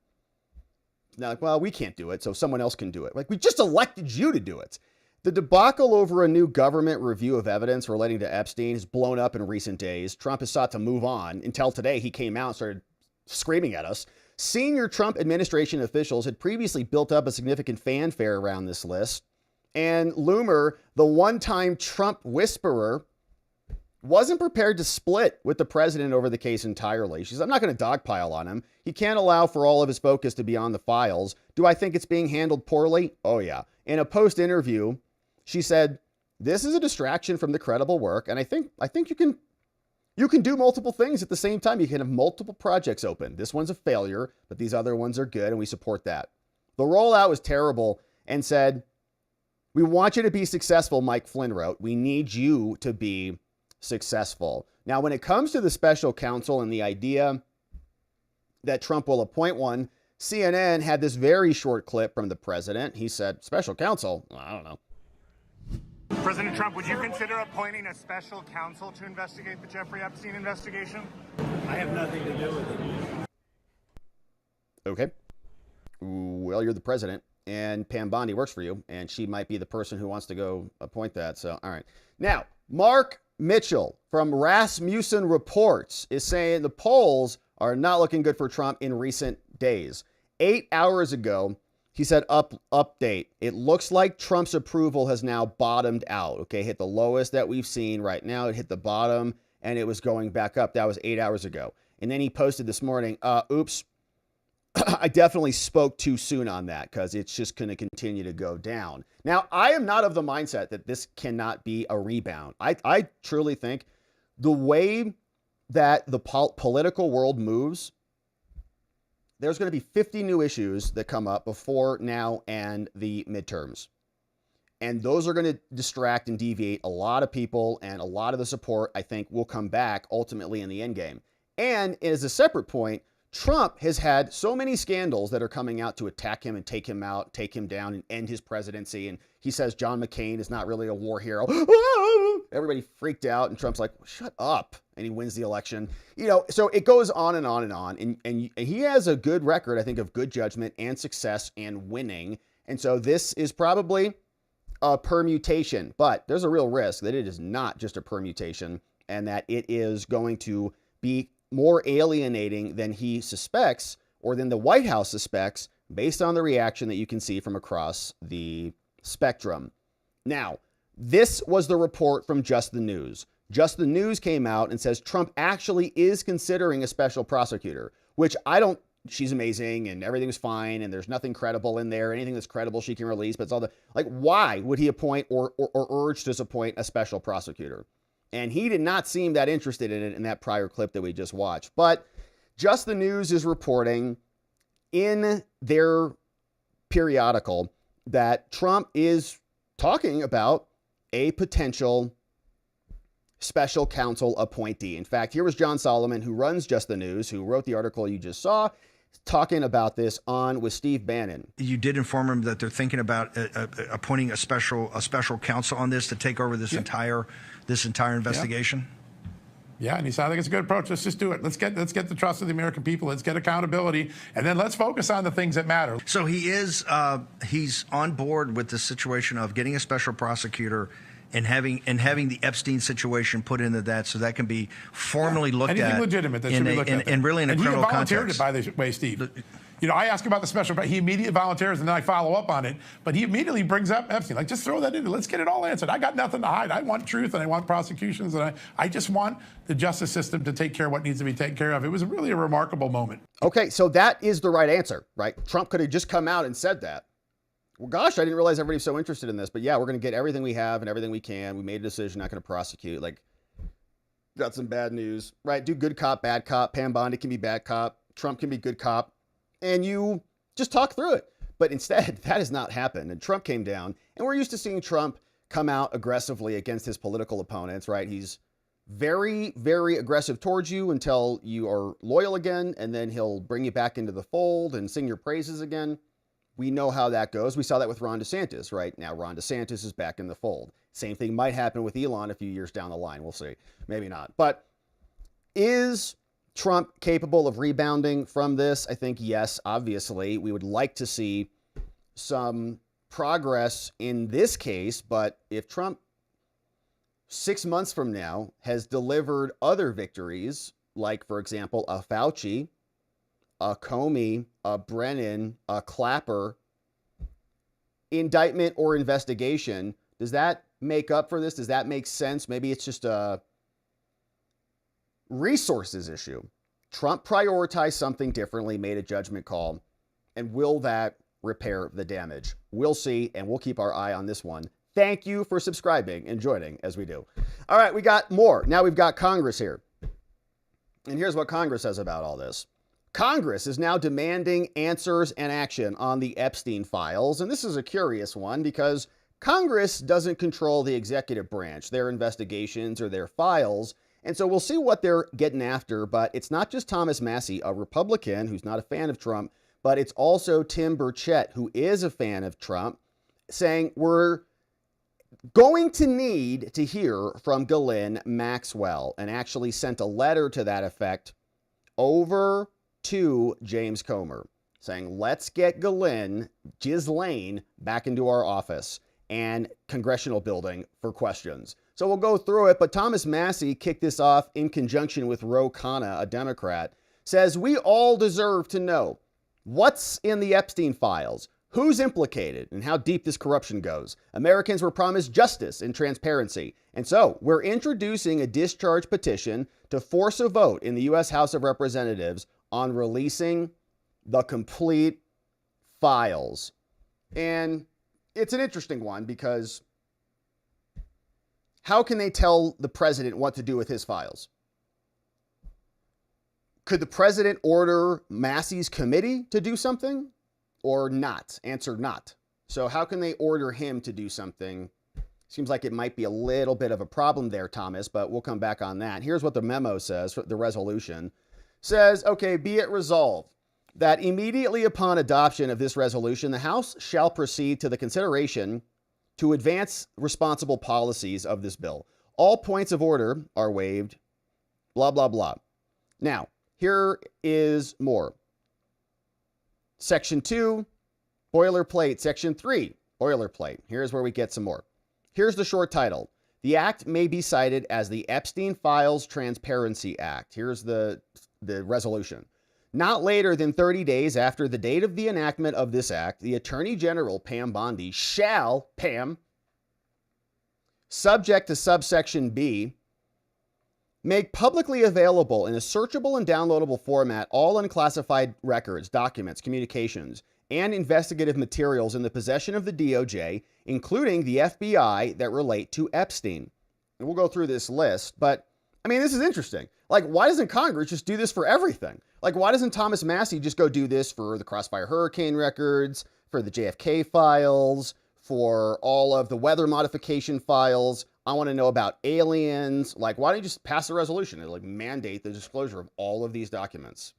Now, like, well, we can't do it, so someone else can do it. Like, we just elected you to do it. The debacle over a new government review of evidence relating to Epstein has blown up in recent days. Trump has sought to move on. Until today, he came out and started screaming at us. Senior Trump administration officials had previously built up a significant fanfare around this list. And Loomer, the one-time Trump whisperer, wasn't prepared to split with the president over the case entirely. She said, I'm not going to dogpile on him. He can't allow for all of his focus to be on the files. Do I think it's being handled poorly? Oh, yeah. In a post-interview, she said, this is a distraction from the credible work, and I think you can do multiple things at the same time. You can have multiple projects open. This one's a failure, but these other ones are good, and we support that. The rollout was terrible, and said, we want you to be successful, Mike Flynn wrote. We need you to be successful. Now, when it comes to the special counsel and the idea that Trump will appoint one, CNN had this very short clip from the president. He said, special counsel? I don't know. President Trump, would you consider appointing a special counsel to investigate the Jeffrey Epstein investigation? I have nothing to do with it. Okay. Well, you're the president, and Pam Bondi works for you, and she might be the person who wants to go appoint that. So, all right. Now, Mark Mitchell from Rasmussen Reports is saying the polls are not looking good for Trump in recent days. 8 hours ago, he said, update. It looks like Trump's approval has now bottomed out. Okay, hit the lowest that we've seen right now. It hit the bottom, and it was going back up. That was 8 hours ago. And then he posted this morning, oops, I definitely spoke too soon on that because it's just going to continue to go down. Now, I am not of the mindset that this cannot be a rebound. I truly think the way that the political world moves, there's going to be 50 new issues that come up before now and the midterms. And those are going to distract and deviate a lot of people, and a lot of the support, I think, will come back ultimately in the end game. And as a separate point, Trump has had so many scandals that are coming out to attack him and take him out, take him down, and end his presidency. And he says John McCain is not really a war hero. Everybody freaked out, and Trump's like, shut up. And he wins the election. You know, so it goes on and on and on. And he has a good record, I think, of good judgment and success and winning. And so this is probably a permutation, but there's a real risk that it is not just a permutation and that it is going to be more alienating than he suspects or than the White House suspects based on the reaction that you can see from across the spectrum. Now, this was the report from Just the News. Just the News came out and says Trump actually is considering a special prosecutor, which she's amazing and everything's fine and there's nothing credible in there. Anything that's credible she can release, but it's all why would he appoint or urge to appoint a special prosecutor? And he did not seem that interested in it in that prior clip that we just watched. But Just the News is reporting in their periodical that Trump is talking about a potential special counsel appointee. In fact, here was John Solomon, who runs Just the News, who wrote the article you just saw, talking about this with Steve Bannon. You did inform him that they're thinking about appointing a special counsel on this to take over this entire investigation. Yeah, and he said, I think it's a good approach. Let's just do it. Let's get the trust of the American people. Let's get accountability, and then let's focus on the things that matter. So he's on board with the situation of getting a special prosecutor and having the Epstein situation put into that, so that can be formally looked at. Anything legitimate that should be looked at. And really in a criminal context. And he volunteered it, by the way, Steve. You know, I ask about the special, he immediately volunteers, and then I follow up on it. But he immediately brings up Epstein. Like, just throw that in. Let's get it all answered. I got nothing to hide. I want truth, and I want prosecutions, and I just want the justice system to take care of what needs to be taken care of. It was really a remarkable moment. Okay, so that is the right answer, right? Trump could have just come out and said that. Well, gosh, I didn't realize everybody's so interested in this. But yeah, we're going to get everything we have and everything we can. We made a decision, not going to prosecute. Like, got some bad news, right? Do good cop, bad cop. Pam Bondi can be bad cop. Trump can be good cop. And you just talk through it. But instead, that has not happened. And Trump came down. And we're used to seeing Trump come out aggressively against his political opponents, right? He's very, very aggressive towards you until you are loyal again. And then he'll bring you back into the fold and sing your praises again. We know how that goes. We saw that with Ron DeSantis, right? Now Ron DeSantis is back in the fold. Same thing might happen with Elon a few years down the line. We'll see. Maybe not. But is Trump capable of rebounding from this? I think yes, obviously. We would like to see some progress in this case. But if Trump 6 months from now has delivered other victories, like, for example, a Fauci, a Comey, a Brennan, a Clapper, indictment or investigation, does that make up for this? Does that make sense? Maybe it's just a resources issue. Trump prioritized something differently, made a judgment call, and will that repair the damage? We'll see, and we'll keep our eye on this one. Thank you for subscribing and joining as we do. All right, we got more. Now we've got Congress here. And here's what Congress says about all this. Congress is now demanding answers and action on the Epstein files. And this is a curious one because Congress doesn't control the executive branch, their investigations or their files. And so we'll see what they're getting after. But it's not just Thomas Massie, a Republican who's not a fan of Trump, but it's also Tim Berchett, who is a fan of Trump, saying we're going to need to hear from Ghislaine Maxwell, and actually sent a letter to that effect over to James Comer, saying, let's get Ghislaine back into our office and Congressional building for questions. So we'll go through it, but Thomas Massie kicked this off in conjunction with Ro Khanna, a Democrat, says, we all deserve to know what's in the Epstein files, who's implicated, and how deep this corruption goes. Americans were promised justice and transparency. And so we're introducing a discharge petition to force a vote in the U.S. House of Representatives on releasing the complete files. And it's an interesting one because how can they tell the president what to do with his files? Could the president order Massie's committee to do something or not? Answer not. So how can they order him to do something? Seems like it might be a little bit of a problem there, Thomas, but we'll come back on that. Here's what the memo says, the resolution. Says, okay, be it resolved that immediately upon adoption of this resolution, the House shall proceed to the consideration to advance responsible policies of this bill. All points of order are waived, blah, blah, blah. Now, here is more. Section 2, boilerplate. Section 3, boilerplate. Here's where we get some more. Here's the short title. The act may be cited as the Epstein Files Transparency Act. Here's the resolution. Not later than 30 days after the date of the enactment of this act, the Attorney General, Pam Bondi, shall, subject to subsection B, make publicly available in a searchable and downloadable format all unclassified records, documents, communications, and investigative materials in the possession of the DOJ, including the FBI, that relate to Epstein. And we'll go through this list, but I mean, this is interesting. Like, why doesn't Congress just do this for everything? Like, why doesn't Thomas Massie just go do this for the Crossfire Hurricane records, for the JFK files, for all of the weather modification files? I want to know about aliens. Like, why don't you just pass a resolution and like mandate the disclosure of all of these documents?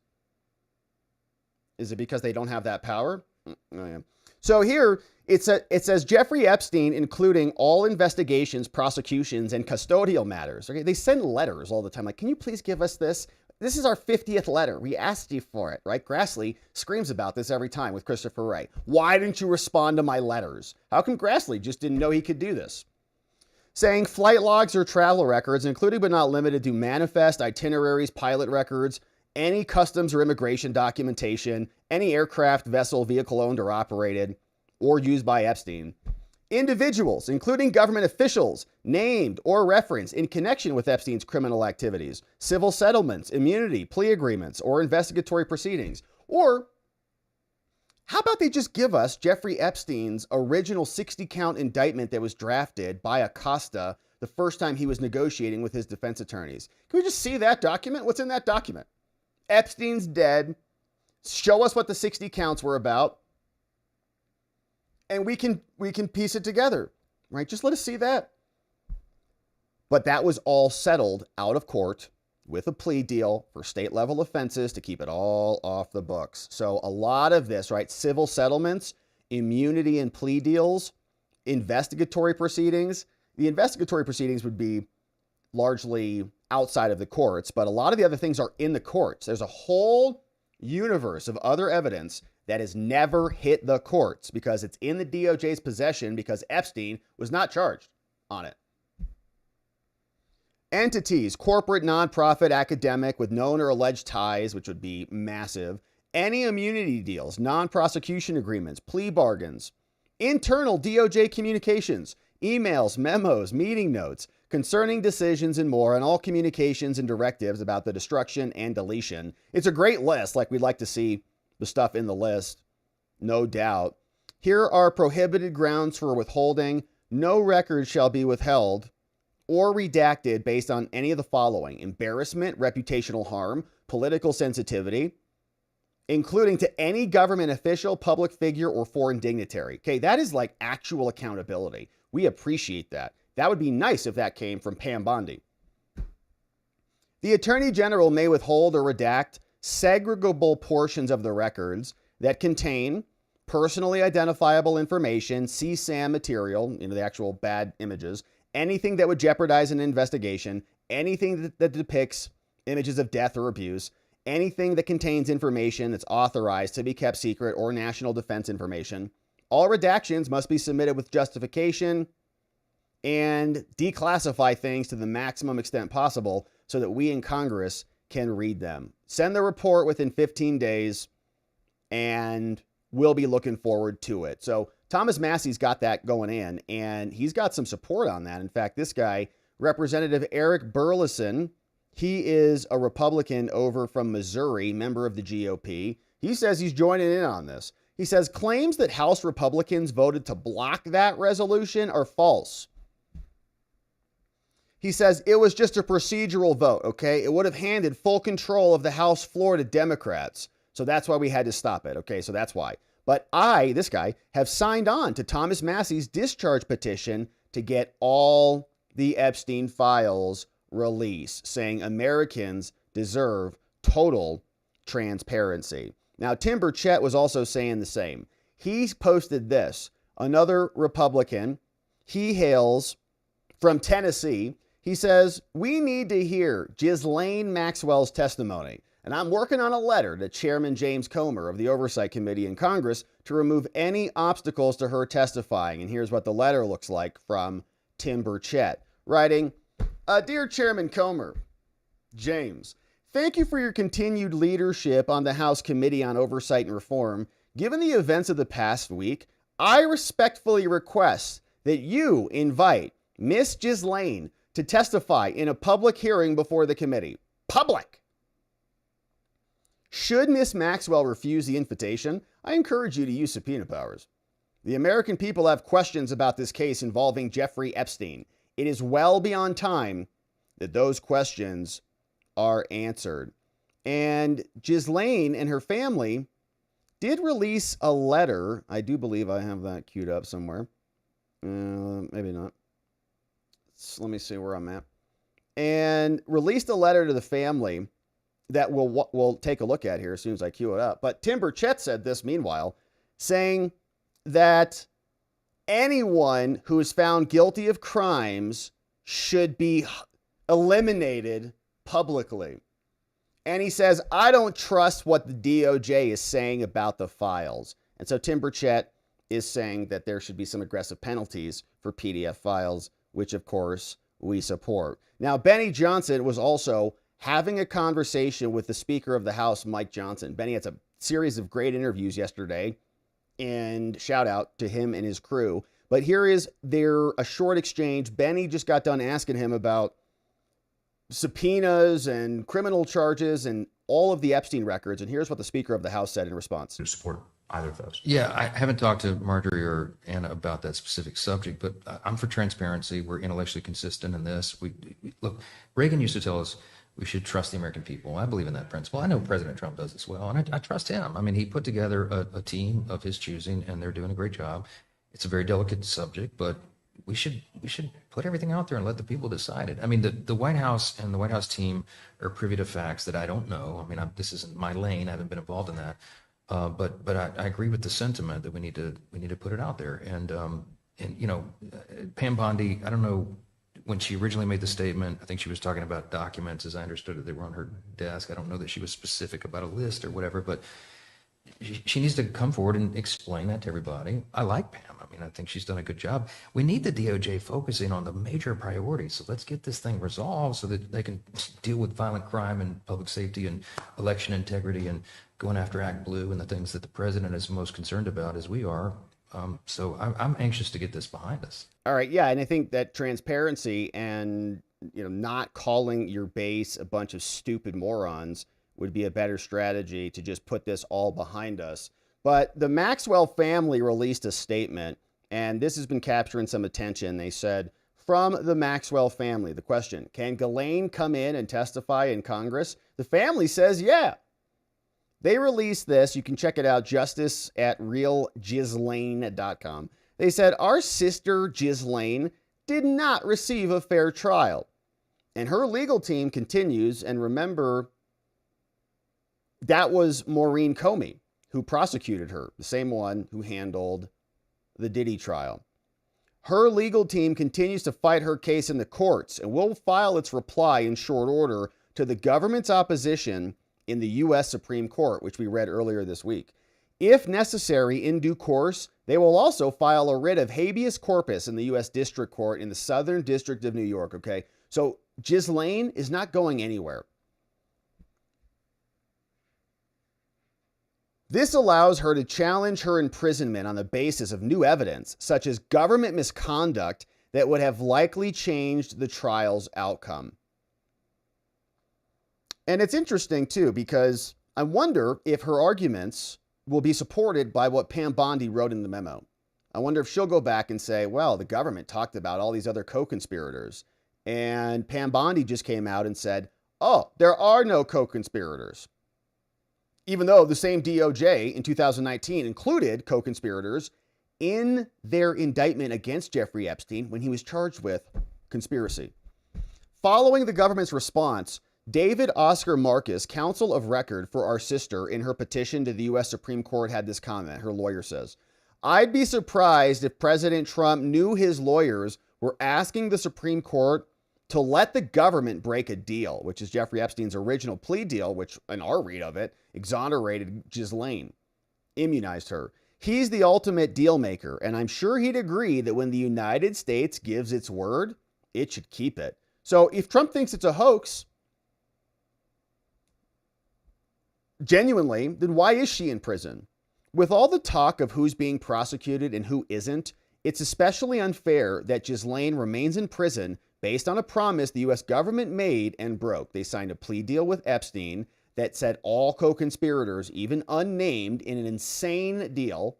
Is it because they don't have that power? Oh, yeah. So here it says Jeffrey Epstein, including all investigations, prosecutions, and custodial matters. Okay, they send letters all the time. Like, can you please give us this? This is our 50th letter. We asked you for it, right? Grassley screams about this every time with Christopher Wray. Why didn't you respond to my letters? How come Grassley just didn't know he could do this? Saying flight logs or travel records, including but not limited to manifest, itineraries, pilot records, any customs or immigration documentation, any aircraft, vessel, vehicle owned or operated or used by Epstein. Individuals, including government officials, named or referenced in connection with Epstein's criminal activities, civil settlements, immunity, plea agreements, or investigatory proceedings. Or how about they just give us Jeffrey Epstein's original 60-count indictment that was drafted by Acosta the first time he was negotiating with his defense attorneys? Can we just see that document? What's in that document? Epstein's dead. Show us what the 60 counts were about. And we can piece it together, right? Just let us see that. But that was all settled out of court with a plea deal for state level offenses to keep it all off the books. So a lot of this, right? Civil settlements, immunity and plea deals, investigatory proceedings. The investigatory proceedings would be largely outside of the courts, but a lot of the other things are in the courts. There's a whole universe of other evidence that has never hit the courts because it's in the DOJ's possession because Epstein was not charged on it. Entities, corporate, nonprofit, academic, with known or alleged ties, which would be massive. Any immunity deals, non-prosecution agreements, plea bargains. Internal DOJ communications, emails, memos, meeting notes, concerning decisions and more, and all communications and directives about the destruction and deletion. It's a great list. Like, we'd like to see the stuff in the list, no doubt. Here are prohibited grounds for withholding. No record shall be withheld or redacted based on any of the following: embarrassment, reputational harm, political sensitivity, including to any government official, public figure, or foreign dignitary. Okay, that is like actual accountability. We appreciate that. That would be nice if that came from Pam Bondi. The Attorney General may withhold or redact segregable portions of the records that contain personally identifiable information, CSAM material, the actual bad images, anything that would jeopardize an investigation, anything that depicts images of death or abuse, anything that contains information that's authorized to be kept secret or national defense information. All redactions must be submitted with justification and declassify things to the maximum extent possible so that we in Congress can read them. Send the report within 15 days and we'll be looking forward to it. So Thomas Massie's got that going in and he's got some support on that. In fact, this guy, Representative Eric Burleson, he is a Republican over from Missouri, member of the GOP. He says he's joining in on this. He says claims that House Republicans voted to block that resolution are false. He says it was just a procedural vote, okay? It would have handed full control of the House floor to Democrats. So that's why we had to stop it, okay? So that's why. But this guy, have signed on to Thomas Massie's discharge petition to get all the Epstein files released, saying Americans deserve total transparency. Now, Tim Berchett was also saying the same. He's posted this. Another Republican, he hails from Tennessee. He says, we need to hear Ghislaine Maxwell's testimony. And I'm working on a letter to Chairman James Comer of the Oversight Committee in Congress to remove any obstacles to her testifying. And here's what the letter looks like from Tim Berchett. writing, Dear Chairman Comer, James, thank you for your continued leadership on the House Committee on Oversight and Reform. Given the events of the past week, I respectfully request that you invite Miss Ghislaine to testify in a public hearing before the committee. Public! Should Miss Maxwell refuse the invitation, I encourage you to use subpoena powers. The American people have questions about this case involving Jeffrey Epstein. It is well beyond time that those questions are answered. And Ghislaine and her family did release a letter. I do believe I have that queued up somewhere. Maybe not. Let me see where I'm at. And released a letter to the family that we'll take a look at here as soon as I queue it up. But Tim Berchett said this meanwhile, saying that anyone who is found guilty of crimes should be eliminated publicly. And he says, I don't trust what the DOJ is saying about the files. And so Tim Berchett is saying that there should be some aggressive penalties for PDF files, which of course we support. Now, Benny Johnson was also having a conversation with the Speaker of the House, Mike Johnson. Benny had a series of great interviews yesterday, and shout out to him and his crew. But here is a short exchange. Benny just got done asking him about subpoenas and criminal charges and all of the Epstein records. And here's what the Speaker of the House said in response. To support either of those. Yeah, I haven't talked to Marjorie or Anna about that specific subject, but I'm for transparency. We're intellectually consistent in this. Look, Reagan used to tell us we should trust the American people. I believe in that principle. I know President Trump does as well, and I trust him. I mean, he put together a team of his choosing, and they're doing a great job. It's a very delicate subject, but we should put everything out there and let the people decide it. I mean, the White House and the White House team are privy to facts that I don't know. I mean, this isn't my lane. I haven't been involved in that. But I agree with the sentiment that we need to put it out there. And you know, Pam Bondi, I don't know, when she originally made the statement, I think she was talking about documents, as I understood it, they were on her desk. I don't know that she was specific about a list or whatever, but she needs to come forward and explain that to everybody. I like Pam. I mean, I think she's done a good job. We need the DOJ focusing on the major priorities. So let's get this thing resolved so that they can deal with violent crime and public safety and election integrity and going after Act Blue and the things that the president is most concerned about, as we are. So I'm anxious to get this behind us. All right. Yeah. And I think that transparency and, not calling your base a bunch of stupid morons would be a better strategy to just put this all behind us. But the Maxwell family released a statement, and this has been capturing some attention. They said, from the Maxwell family, the question, can Ghislaine come in and testify in Congress? The family says, yeah. They released this. You can check it out, justice@realghislaine.com. They said, our sister Ghislaine did not receive a fair trial. And her legal team continues, and remember, that was Maureen Comey who prosecuted her, the same one who handled the Diddy trial. Her legal team continues to fight her case in the courts and will file its reply in short order to the government's opposition in the U.S. Supreme Court, which we read earlier this week. If necessary, in due course, they will also file a writ of habeas corpus in the U.S. District Court in the Southern District of New York, okay? So Ghislaine is not going anywhere. This allows her to challenge her imprisonment on the basis of new evidence, such as government misconduct that would have likely changed the trial's outcome. And it's interesting, too, because I wonder if her arguments will be supported by what Pam Bondi wrote in the memo. I wonder if she'll go back and say, well, the government talked about all these other co-conspirators. And Pam Bondi just came out and said, oh, there are no co-conspirators. Even though the same DOJ in 2019 included co-conspirators in their indictment against Jeffrey Epstein when he was charged with conspiracy. Following the government's response, David Oscar Marcus, counsel of record for our sister in her petition to the U.S. Supreme Court, had this comment. Her lawyer says, I'd be surprised if President Trump knew his lawyers were asking the Supreme Court to let the government break a deal, which is Jeffrey Epstein's original plea deal, which in our read of it, exonerated Ghislaine, immunized her. He's the ultimate deal maker, and I'm sure he'd agree that when the United States gives its word, it should keep it. So if Trump thinks it's a hoax, genuinely, then why is she in prison? With all the talk of who's being prosecuted and who isn't, it's especially unfair that Ghislaine remains in prison based on a promise the U.S. government made and broke. They signed a plea deal with Epstein that said all co-conspirators, even unnamed, in an insane deal,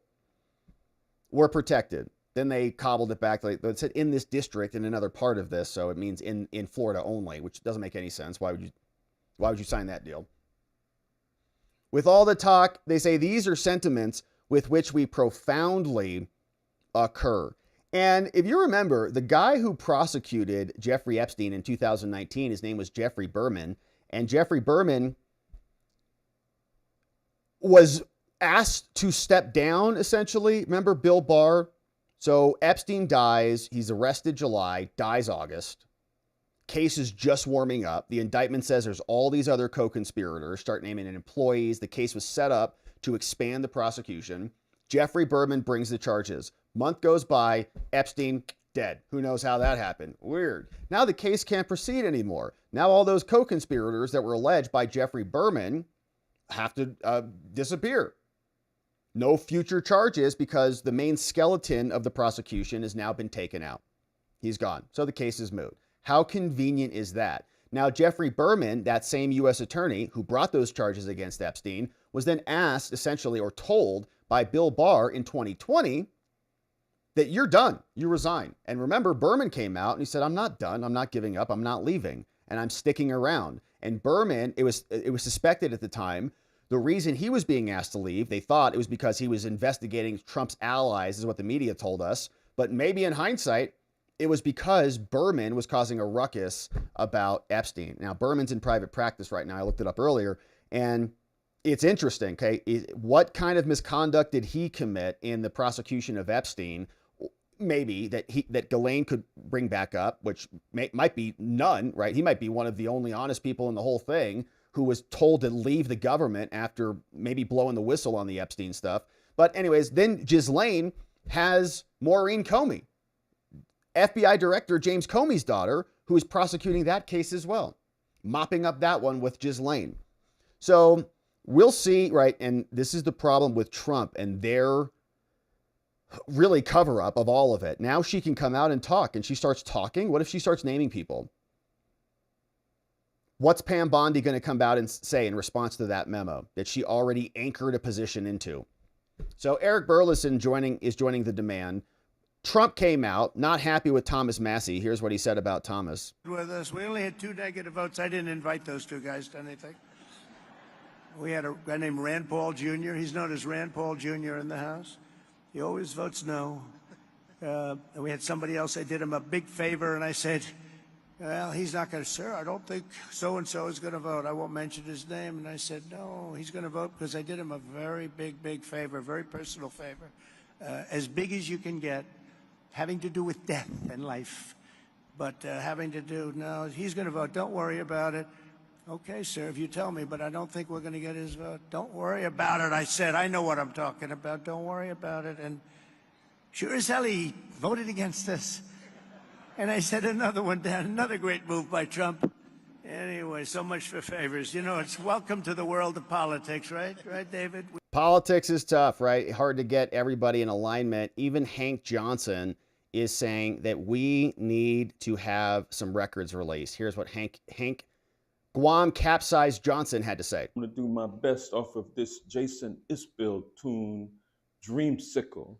were protected. Then they cobbled it back. They said in this district, in another part of this, so it means in Florida only, which doesn't make any sense. Why would you sign that deal? With all the talk, they say these are sentiments with which we profoundly occur. And if you remember, the guy who prosecuted Jeffrey Epstein in 2019, his name was Jeffrey Berman, and Jeffrey Berman was asked to step down, essentially. Remember Bill Barr? So Epstein dies. He's arrested July, dies August. Case is just warming up. The indictment says there's all these other co-conspirators, start naming employees. The case was set up to expand the prosecution. Jeffrey Berman brings the charges. Month goes by, Epstein dead. Who knows how that happened? Weird. Now the case can't proceed anymore. Now all those co-conspirators that were alleged by Jeffrey Berman have to disappear. No future charges because the main skeleton of the prosecution has now been taken out. He's gone. So the case is moot. How convenient is that? Now, Jeffrey Berman, that same U.S. attorney who brought those charges against Epstein, was then asked, essentially, or told by Bill Barr in 2020 that you're done, you resign. And remember, Berman came out and he said, I'm not done, I'm not giving up, I'm not leaving, and I'm sticking around. And Berman, it was suspected at the time, the reason he was being asked to leave, they thought it was because he was investigating Trump's allies, is what the media told us. But maybe in hindsight, it was because Berman was causing a ruckus about Epstein. Now, Berman's in private practice right now. I looked it up earlier, and it's interesting, okay? What kind of misconduct did he commit in the prosecution of Epstein? Maybe that Ghislaine could bring back up, which might be none, right? He might be one of the only honest people in the whole thing who was told to leave the government after maybe blowing the whistle on the Epstein stuff. But anyways, then Ghislaine has Maureen Comey, FBI Director James Comey's daughter, who is prosecuting that case as well, mopping up that one with Ghislaine. So we'll see, right? And this is the problem with Trump and their really cover up of all of it. Now she can come out and talk, and she starts talking. What if she starts naming people? What's Pam Bondi going to come out and say in response to that memo that she already anchored a position into? So Eric Burleson is joining the demand. Trump came out, not happy with Thomas Massie. Here's what he said about Thomas. With us, we only had 2 negative votes. I didn't invite those 2 guys to anything. We had a guy named Rand Paul Jr. He's known as Rand Paul Jr. in the House. He always votes no. And we had somebody else. I did him a big favor, and I said, well, he's not going to, sir, I don't think so-and-so is going to vote. I won't mention his name. And I said, no, he's going to vote because I did him a very big favor, very personal favor, as big as you can get, having to do with death and life. But having to do, no, he's going to vote. Don't worry about it. Okay, sir, if you tell me, but I don't think we're going to get his vote. Don't worry about it, I said. I know what I'm talking about. Don't worry about it. And sure as hell, he voted against us. And I said another one down, another great move by Trump. Anyway, so much for favors. You know, it's welcome to the world of politics, right? Right, David? Politics is tough, right? Hard to get everybody in alignment. Even Hank Johnson is saying that we need to have some records released. Here's what Hank Guam Capsized Johnson had to say. I'm going to do my best off of this Jason Isbell tune, Dreamsicle.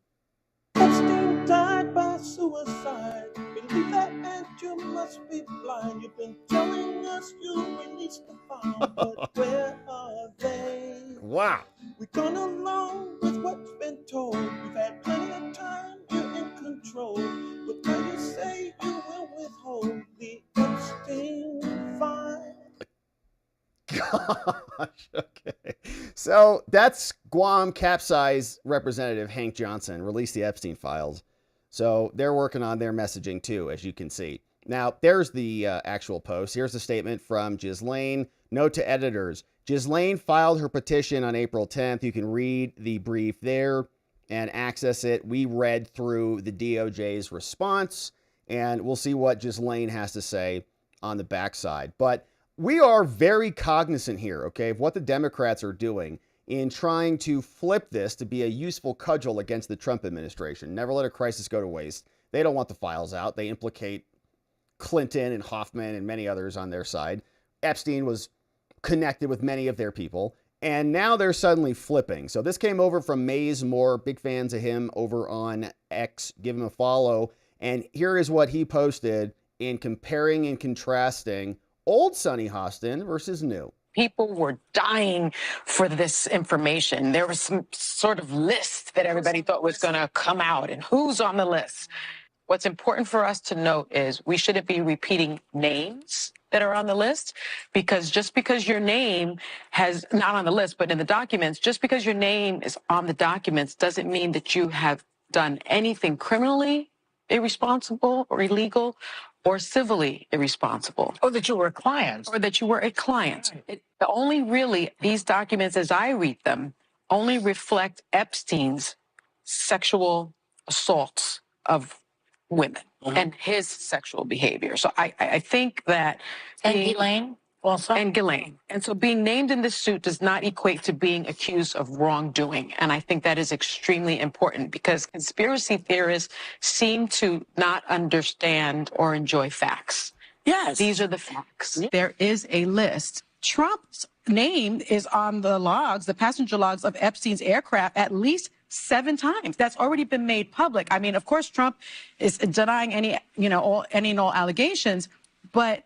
Epstein died by suicide. Believe that and you must be blind. You've been telling us you released the file, but where are they? Wow. We've gone along with what's been told. We've had plenty of time, you're in control. But now you say you will withhold the Epstein file. Gosh, okay. So that's Guam Capsize Representative Hank Johnson released the Epstein files. So they're working on their messaging too, as you can see. Now, there's the actual post. Here's the statement from Ghislaine. Note to editors. Ghislaine filed her petition on April 10th. You can read the brief there and access it. We read through the DOJ's response, and we'll see what Ghislaine has to say on the backside. But we are very cognizant here, okay, of what the Democrats are doing in trying to flip this to be a useful cudgel against the Trump administration. Never let a crisis go to waste. They don't want the files out. They implicate Clinton and Hoffman and many others on their side. Epstein was connected with many of their people, and now they're suddenly flipping. So this came over from Maze Moore, big fans of him over on X. Give him a follow. And here is what he posted in comparing and contrasting old Sonny Hostin versus new. People were dying for this information. There was some sort of list that everybody thought was going to come out, and who's on the list. What's important for us to note is we shouldn't be repeating names that are on the list, because just because your name has, not on the list, but in the documents, just because your name is on the documents doesn't mean that you have done anything criminally irresponsible or illegal or civilly irresponsible. Or that you were a client. Or that you were a client. These documents, as I read them, only reflect Epstein's sexual assaults of women and his sexual behavior. So I think that... And Ghislaine also? And Ghislaine. And so being named in this suit does not equate to being accused of wrongdoing. And I think that is extremely important, because conspiracy theorists seem to not understand or enjoy facts. Yes. These are the facts. There is a list. Trump's name is on the logs, the passenger logs of Epstein's aircraft at least 7 times. That's already been made public. I mean, of course, Trump is denying any and all allegations, but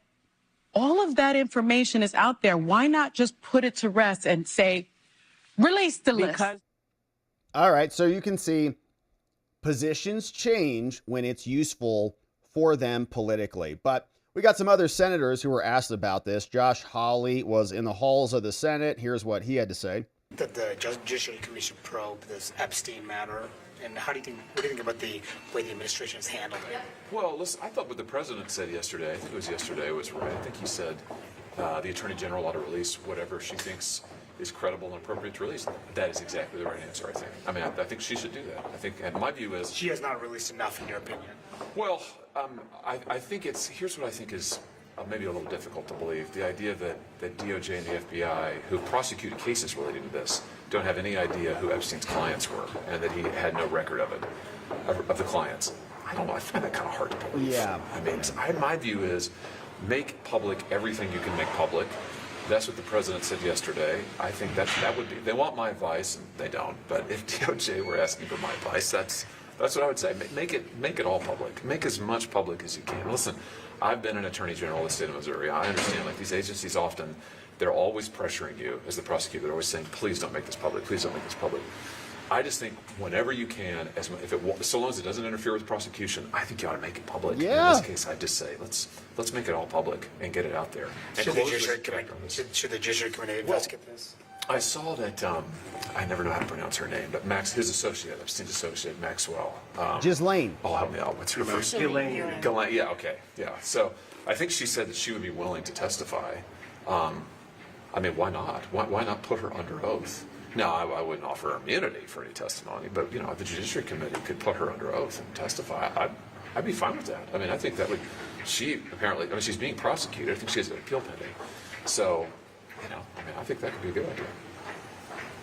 all of that information is out there. Why not just put it to rest and say, release the list? All right, so you can see positions change when it's useful for them politically. But we got some other senators who were asked about this. Josh Hawley was in the halls of the Senate. Here's what he had to say. That the Judiciary Commission probe this Epstein matter, and what do you think about the way the administration has handled it? Well, listen, I thought what the president said yesterday, I think it was yesterday, was right. I think he said the Attorney General ought to release whatever she thinks is credible and appropriate to release. That is exactly the right answer, I think. I mean, I think she should do that. I think, and my view is... She has not released enough, in your opinion? Well, I think here's what I think is maybe a little difficult to believe. The idea that DOJ and the FBI, who prosecuted cases relating to this, don't have any idea who Epstein's clients were, and that he had no record of it, of the clients. I don't know, I find that kind of hard to believe. Yeah. I mean, my view is make public everything you can make public. That's what the president said yesterday. I think that would be, they want my advice, and they don't, but if DOJ were asking for my advice, that's what I would say. Make it all public. Make as much public as you can. Listen, I've been an attorney general of the state of Missouri. I understand, like, these agencies often, they're always pressuring you as the prosecutor. They're always saying, please don't make this public. Please don't make this public. I just think whenever you can, so long as it doesn't interfere with prosecution, I think you ought to make it public. Yeah. In this case, I'd just say, let's make it all public and get it out there. And Should the Judiciary Committee investigate this? I saw that, I never know how to pronounce her name, but his associate, Epstein's associate, Maxwell. Ghislaine. Oh, help me out. What's her first name? Ghislaine. Yeah, okay. Yeah. So I think she said that she would be willing to testify. I mean, why not? Why not put her under oath? Now, I wouldn't offer her immunity for any testimony, but, the Judiciary Committee could put her under oath and testify. I'd be fine with that. I mean, I think that would, she's being prosecuted. I think she has an appeal pending. So, I think that could be a good idea.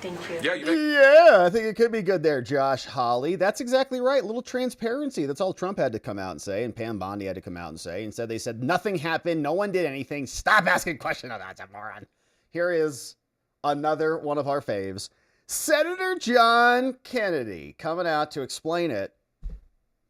Thank you. Yeah, I think it could be good there, Josh Hawley. That's exactly right. A little transparency. That's all Trump had to come out and say, and Pam Bondi had to come out and say. Instead, they said nothing happened. No one did anything. Stop asking questions about that, moron. Here is another one of our faves. Senator John Kennedy coming out to explain it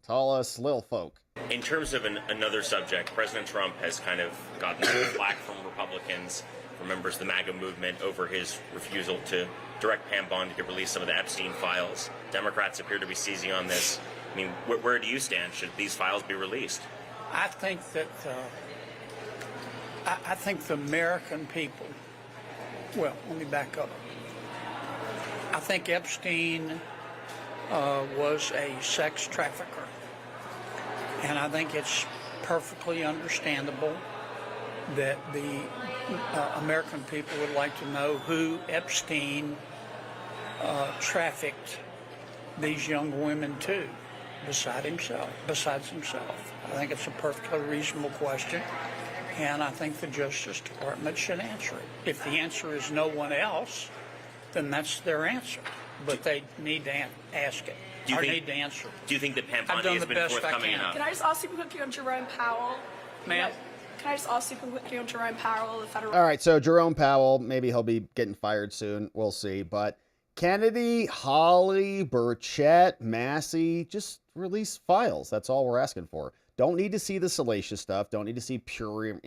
to all us little folk. In terms of another subject, President Trump has kind of gotten some flack from Republicans, from members of the MAGA movement, over his refusal to direct Pam Bondi to release some of the Epstein files. Democrats appear to be seizing on this. I mean, where do you stand? Should these files be released? I think that I think the American people. Well, let me back up. I think Epstein was a sex trafficker, and I think it's perfectly understandable that the American people would like to know who Epstein trafficked these young women to. besides himself. I think it's a perfectly reasonable question, and I think the Justice Department should answer it. If the answer is no one else, then that's their answer. But they need to ask it. Need to answer it. Do you think that Pam I've Bondi done has the been best I forthcoming can. enough? Can I just ask you quickly on Jerome Powell? Ma'am? Can I just ask you quickly on Jerome Powell, the federal... All right, so Jerome Powell, maybe he'll be getting fired soon. We'll see. But Kennedy, Hawley, Berchett, Massie, just release files. That's all we're asking for. Don't need to see the salacious stuff. Don't need to see pure...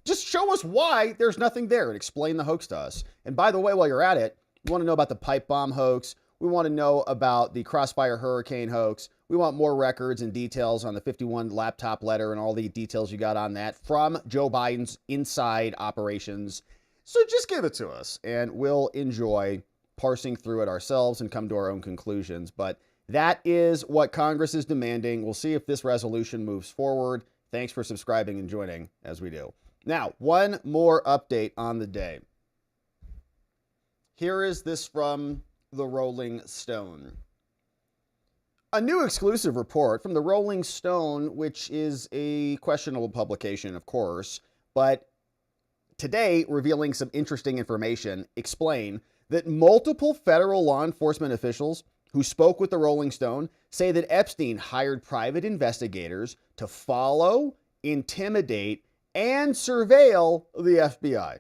Just show us why there's nothing there and explain the hoax to us. And by the way, while you're at it, we want to know about the pipe bomb hoax. We want to know about the Crossfire Hurricane hoax. We want more records and details on the 51 laptop letter and all the details you got on that from Joe Biden's inside operations. So just give it to us and we'll enjoy parsing through it ourselves and come to our own conclusions. But that is what Congress is demanding. We'll see if this resolution moves forward. Thanks for subscribing and joining as we do. Now, one more update on the day. Here is this from the Rolling Stone. A new exclusive report from the Rolling Stone, which is a questionable publication, of course, but today revealing some interesting information, explain that multiple federal law enforcement officials who spoke with the Rolling Stone say that Epstein hired private investigators to follow, intimidate, and surveil the FBI.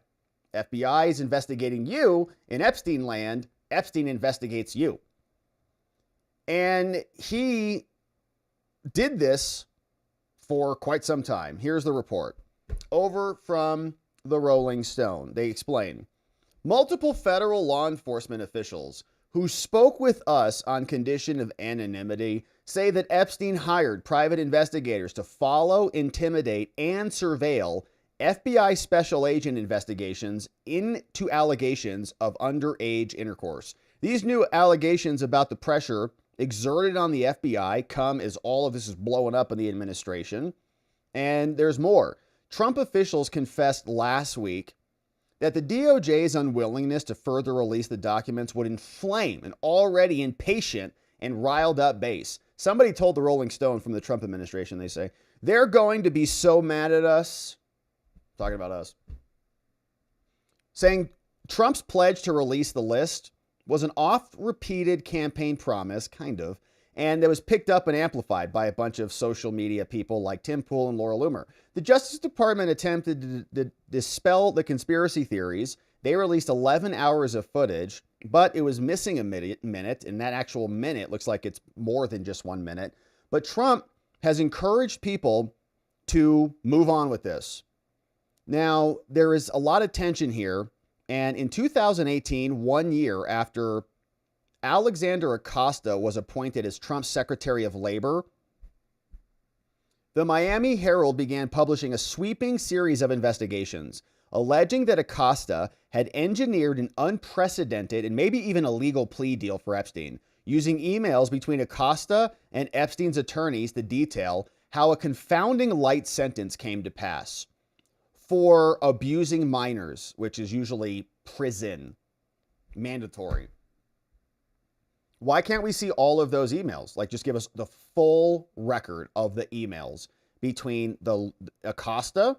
FBI is investigating you in Epstein land. Epstein investigates you. And he did this for quite some time. Here's the report. Over from the Rolling Stone. They explain, multiple federal law enforcement officials who spoke with us on condition of anonymity say that Epstein hired private investigators to follow, intimidate, and surveil FBI special agent investigations into allegations of underage intercourse. These new allegations about the pressure exerted on the FBI come as all of this is blowing up in the administration. And there's more. Trump officials confessed last week that the DOJ's unwillingness to further release the documents would inflame an already impatient and riled up base. Somebody told the Rolling Stone from the Trump administration, they say, they're going to be so mad at us. Talking about us. Saying Trump's pledge to release the list was an oft-repeated campaign promise, kind of, and that was picked up and amplified by a bunch of social media people like Tim Pool and Laura Loomer. The Justice Department attempted to dispel the conspiracy theories. They released 11 hours of footage, but it was missing a minute, and that actual minute looks like it's more than just 1 minute. But Trump has encouraged people to move on with this. Now, there is a lot of tension here, and in 2018, 1 year after Alexander Acosta was appointed as Trump's Secretary of Labor, the Miami Herald began publishing a sweeping series of investigations alleging that Acosta had engineered an unprecedented and maybe even illegal plea deal for Epstein, using emails between Acosta and Epstein's attorneys to detail how a confounding light sentence came to pass for abusing minors, which is usually prison, mandatory. Why can't we see all of those emails? Like, just give us the full record of the emails between the Acosta,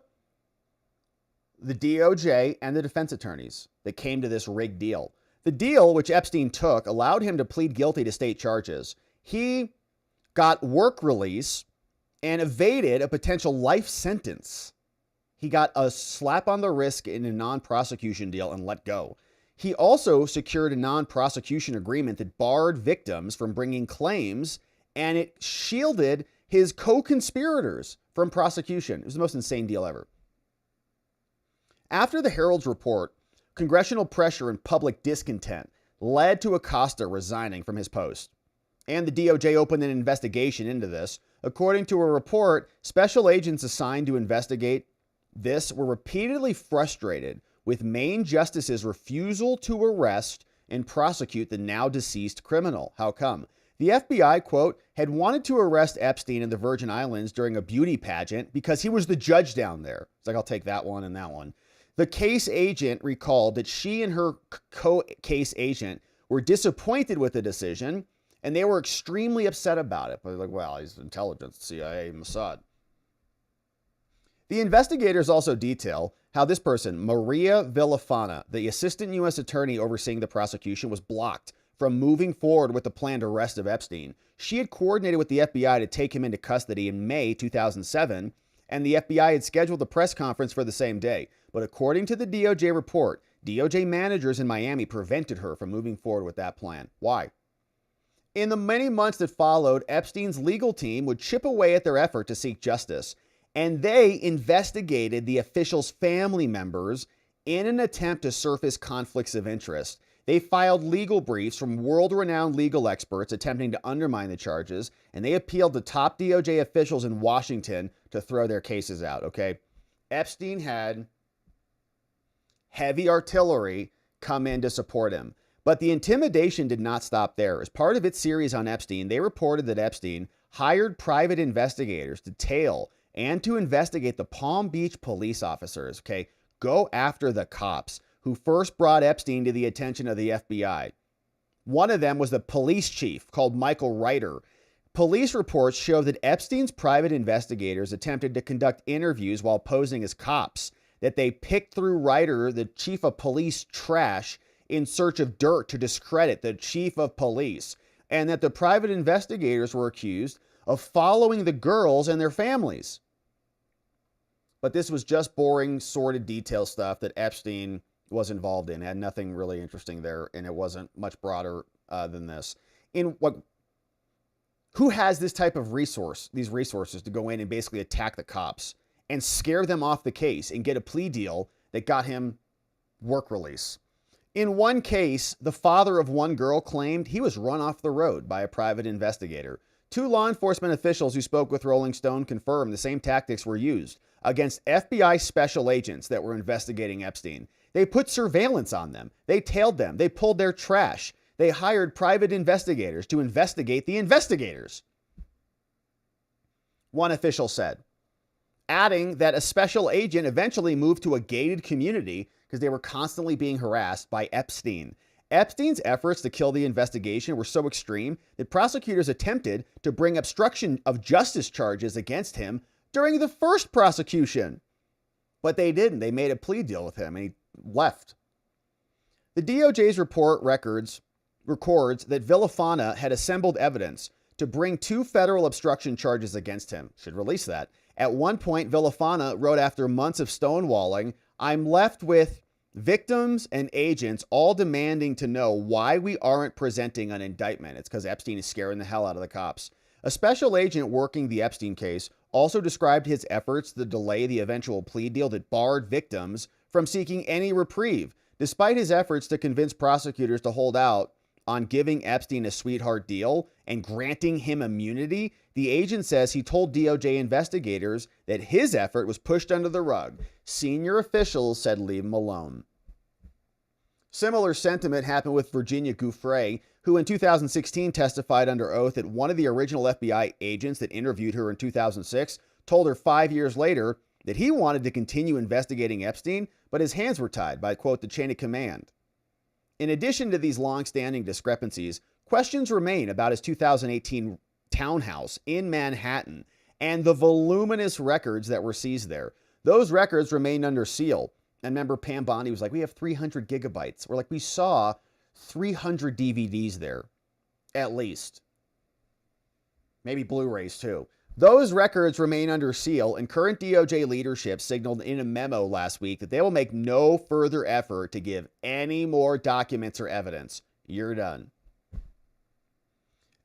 the DOJ, and the defense attorneys that came to this rigged deal. The deal, which Epstein took, allowed him to plead guilty to state charges. He got work release and evaded a potential life sentence. He got a slap on the wrist in a non-prosecution deal and let go. He also secured a non-prosecution agreement that barred victims from bringing claims, and it shielded his co-conspirators from prosecution. It was the most insane deal ever. After the Herald's report, congressional pressure and public discontent led to Acosta resigning from his post. And the DOJ opened an investigation into this. According to a report, special agents assigned to investigate this were repeatedly frustrated with Maine justice's refusal to arrest and prosecute the now deceased criminal. How come? The FBI, quote, had wanted to arrest Epstein in the Virgin Islands during a beauty pageant because he was the judge down there. It's like, I'll take that one and that one. The case agent recalled that she and her co-case agent were disappointed with the decision And they were extremely upset about it. But like, well, he's intelligence, CIA, Mossad. The investigators also detail how this person, Maria Villafana, the assistant U.S. attorney overseeing the prosecution, was blocked from moving forward with the planned arrest of Epstein. She had coordinated with the FBI to take him into custody in May 2007, and the FBI had scheduled a press conference for the same day. But according to the DOJ report, DOJ managers in Miami prevented her from moving forward with that plan. Why? In the many months that followed, Epstein's legal team would chip away at their effort to seek justice, and they investigated the officials' family members in an attempt to surface conflicts of interest. They filed legal briefs from world-renowned legal experts attempting to undermine the charges, and they appealed to top DOJ officials in Washington to throw their cases out, okay? Epstein had heavy artillery come in to support him. But the intimidation did not stop there. As part of its series on Epstein, they reported that Epstein hired private investigators to tail and to investigate the Palm Beach police officers, okay? Go after the cops who first brought Epstein to the attention of the FBI. One of them was the police chief called Michael Reiter. Police reports show that Epstein's private investigators attempted to conduct interviews while posing as cops, that they picked through Reiter, the chief of police, trash in search of dirt to discredit the chief of police, and that the private investigators were accused of following the girls and their families. But this was just boring, sordid detail stuff that Epstein was involved in. It had nothing really interesting there, and it wasn't much broader than this. Who has this type of these resources to go in and basically attack the cops and scare them off the case and get a plea deal that got him work release? In one case, the father of one girl claimed he was run off the road by a private investigator. Two law enforcement officials who spoke with Rolling Stone confirmed the same tactics were used against FBI special agents that were investigating Epstein. They put surveillance on them. They tailed them. They pulled their trash. They hired private investigators to investigate the investigators. One official said, adding that a special agent eventually moved to a gated community because they were constantly being harassed by Epstein. Epstein's efforts to kill the investigation were so extreme that prosecutors attempted to bring obstruction of justice charges against him during the first prosecution. But they didn't. They made a plea deal with him and he left. The DOJ's report records that Villafana had assembled evidence to bring 2 federal obstruction charges against him. Should release that. At one point, Villafana wrote, after months of stonewalling, "I'm left with victims and agents all demanding to know why we aren't presenting an indictment." It's because Epstein is scaring the hell out of the cops. A special agent working the Epstein case also described his efforts to delay the eventual plea deal that barred victims from seeking any reprieve. Despite his efforts to convince prosecutors to hold out on giving Epstein a sweetheart deal and granting him immunity, the agent says he told DOJ investigators that his effort was pushed under the rug. Senior officials said leave him alone. Similar sentiment happened with Virginia Gouveia, who in 2016 testified under oath that one of the original FBI agents that interviewed her in 2006 told her 5 years later that he wanted to continue investigating Epstein, but his hands were tied by, quote, the chain of command. In addition to these long-standing discrepancies, questions remain about his 2018 townhouse in Manhattan and the voluminous records that were seized there. Those records remained under seal. And remember, Pam Bondi was like, we have 300 gigabytes. We're like, we saw 300 DVDs there, at least. Maybe Blu-rays too. Those records remain under seal, and current DOJ leadership signaled in a memo last week that they will make no further effort to give any more documents or evidence. You're done.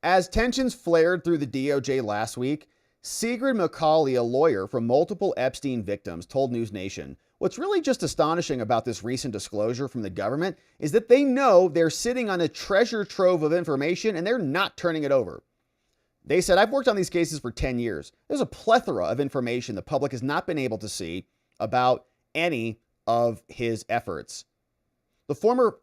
As tensions flared through the DOJ last week, Sigrid McCauley, a lawyer from multiple Epstein victims, told News Nation, what's really just astonishing about this recent disclosure from the government is that they know they're sitting on a treasure trove of information and they're not turning it over. They said, I've worked on these cases for 10 years. There's a plethora of information the public has not been able to see about any of his efforts. The former